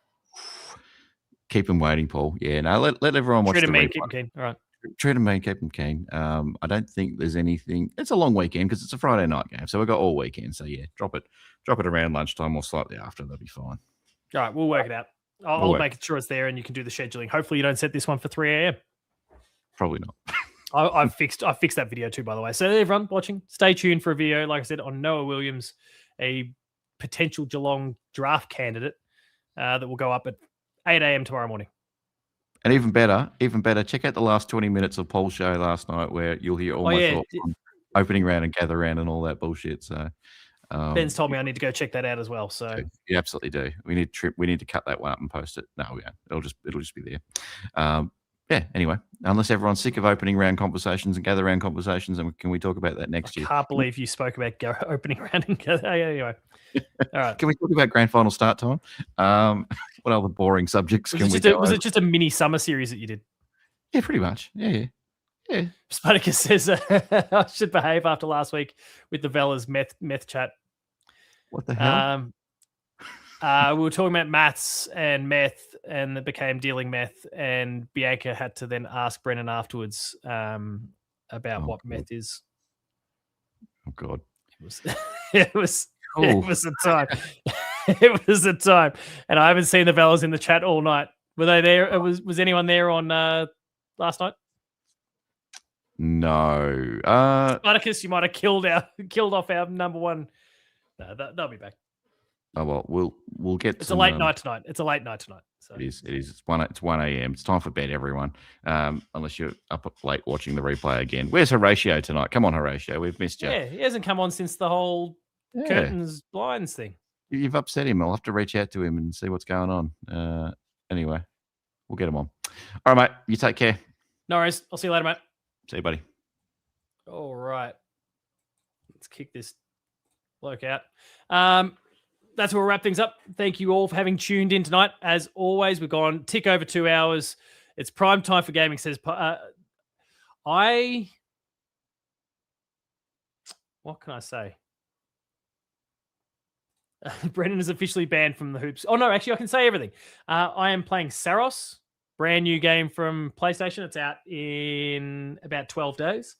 Keep them waiting, Paul. Yeah, no, let everyone watch the replay. Keep them keen. All right. Treat them mean, keep them keen. I don't think there's anything. It's a long weekend because it's a Friday night game, so we've got all weekend. So yeah, drop it around lunchtime or slightly after. That'll be fine. All right, we'll work it out. I'll make sure it's there, and you can do the scheduling. Hopefully, you don't set this one for 3 a.m. Probably not. I've fixed that video too, by the way. So everyone watching, stay tuned for a video, like I said, on Noah Williams, a potential Geelong draft candidate that will go up at 8 a.m. tomorrow morning. And even better, check out the last 20 minutes of Paul's show last night where you'll hear all my thoughts on opening round and gather round and all that bullshit. So Ben's told me I need to go check that out as well. So you absolutely do. We need to cut that one up and post it. No, we won't. It'll just be there. Yeah, anyway, unless everyone's sick of opening round conversations and gather round conversations, and can we talk about that next year? I can't believe you spoke about opening round and gather. Anyway. All right. Can we talk about grand final start time? What other boring subjects was it just a mini summer series that you did? Yeah, pretty much. Yeah. Spartacus says I should behave after last week with the Vella's meth chat. What the hell? We were talking about maths and meth, and it became dealing meth, and Bianca had to then ask Brennan afterwards about what meth is. Oh God. It was a time. It was a time. And I haven't seen the fellas in the chat all night. Were they there? Was anyone there on last night? No. Spartacus, you might have killed off our number one. No, they'll be back. Oh well, we'll get. It's a late night tonight. It's a late night tonight. So. It is. It's 1 a.m. It's time for bed, everyone. Unless you're up late watching the replay again. Where's Horatio tonight? Come on, Horatio. We've missed you. Yeah, he hasn't come on since the whole curtains blinds thing. You've upset him. I'll have to reach out to him and see what's going on. Anyway, we'll get him on. All right, mate. You take care. No worries. I'll see you later, mate. See you, buddy. All right. Let's kick this bloke out. That's where we'll wrap things up. Thank you all for having tuned in tonight. As always, we've gone tick over 2 hours. It's prime time for gaming, says what can I say? Brendan is officially banned from the hoops. Oh, no, actually, I can say everything. I am playing Saros, brand new game from PlayStation. It's out in about 12 days.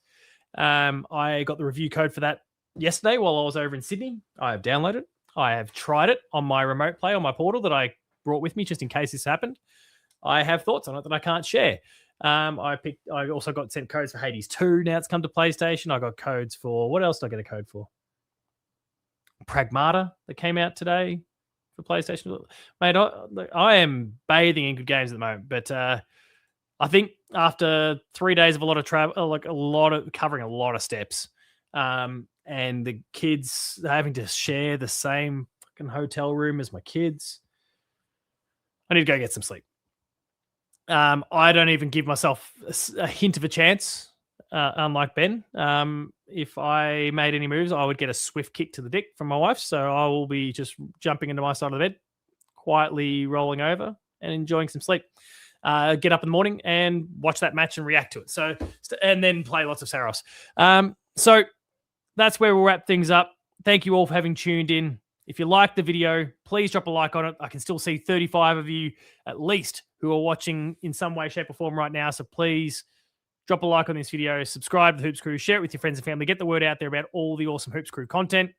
I got the review code for that yesterday while I was over in Sydney. I have downloaded it. I have tried it on my remote play on my portal that I brought with me just in case this happened. I have thoughts on it that I can't share. I also got sent codes for Hades 2. Now it's come to PlayStation. I got codes for, what else did I get a code for? Pragmata that came out today for PlayStation. Mate, I am bathing in good games at the moment, but I think after 3 days of a lot of travel, covering a lot of steps, and the kids having to share the same fucking hotel room as my kids, I need to go get some sleep. I don't even give myself a hint of a chance, unlike Ben. If I made any moves, I would get a swift kick to the dick from my wife. So I will be just jumping into my side of the bed, quietly rolling over and enjoying some sleep. Get up in the morning and watch that match and react to it. So, and then play lots of Saros. So that's where we'll wrap things up. Thank you all for having tuned in. If you liked the video, please drop a like on it. I can still see 35 of you at least who are watching in some way, shape, or form right now. So please drop a like on this video, subscribe to the Hoops Crew, share it with your friends and family, get the word out there about all the awesome Hoops Crew content.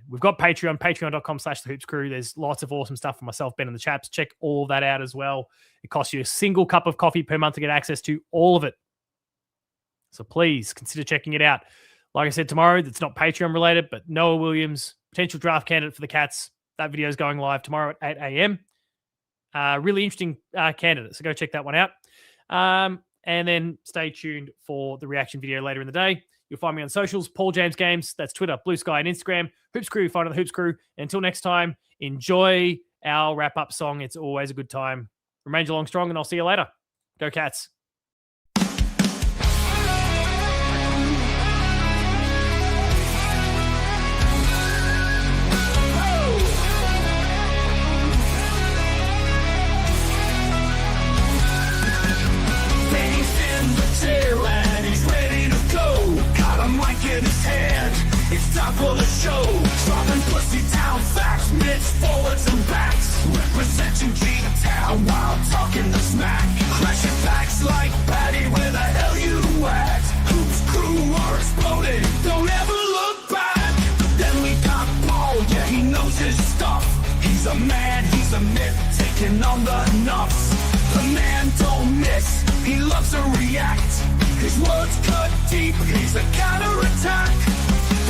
We've got Patreon, patreon.com/thehoopscrew. There's lots of awesome stuff for myself, Ben, and the chaps. Check all of that out as well. It costs you a single cup of coffee per month to get access to all of it. So please consider checking it out. Like I said, tomorrow, that's not Patreon related, but Noah Williams, potential draft candidate for the Cats. That video is going live tomorrow at 8 a.m. Really interesting candidate, so go check that one out. And then stay tuned for the reaction video later in the day. You'll find me on socials, Paul James Games. That's Twitter, Blue Sky, and Instagram. Hoops Crew, find it on the Hoops Crew. And until next time, enjoy our wrap-up song. It's always a good time. Remain Geelong strong, and I'll see you later. Go Cats. It's time for the show. Dropping pussy down facts, mitts, forwards and backs. Representing G-Town while talking the smack. Crashing backs like Patty, where the hell you at? Hoops Crew are exploding, don't ever look back. Then we got Paul, yeah, he knows his stuff. He's a man, he's a myth, taking on the nuffs. The man don't miss, he loves to react. His words cut deep, he's a counterattack.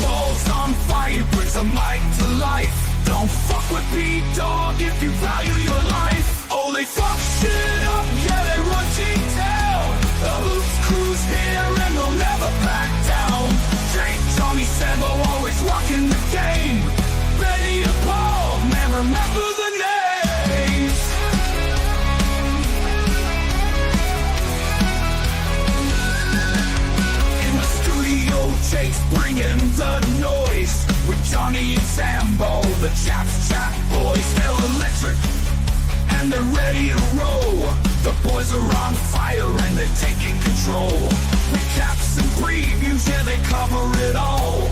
Balls on fire, brings a mic to life. Don't fuck with B-Dog if you value your life. Oh, they fuck shit up, yeah, they run G-Town. The Hoops Crew's here and they'll never back down. Jake, Johnny, Sambo, always rocking the game. Betty and Paul, man, remember the names. In the studio, Jake's bringing the noise. With Johnny and Sambo, the chaps, chat boys, they're electric. And they're ready to roll. The boys are on fire and they're taking control. Recaps and previews, yeah, they cover it all.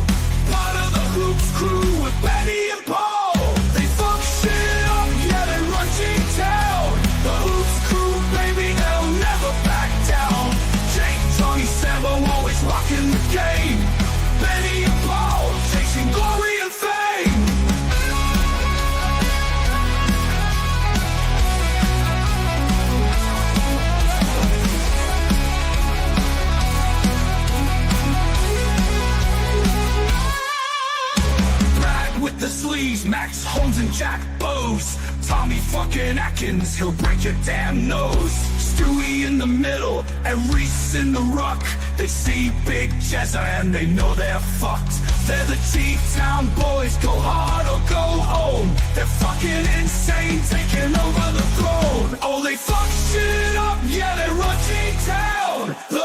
Part of the Hoops Crew with Betty and Paul. They fuck shit up, yeah, they run G-Town. The Hoops Crew, baby, they'll never back down. Jake, Johnny, Sambo, always rocking the game. Betty and Paul. Max Holmes and Jack Bowes. Tommy fucking Atkins, he'll break your damn nose. Stewie in the middle and Reese in the ruck. They see Big Jezza and they know they're fucked. They're the T-Town boys, go hard or go home. They're fucking insane, taking over the throne. Oh, they fuck shit up, yeah, they run T-Town. The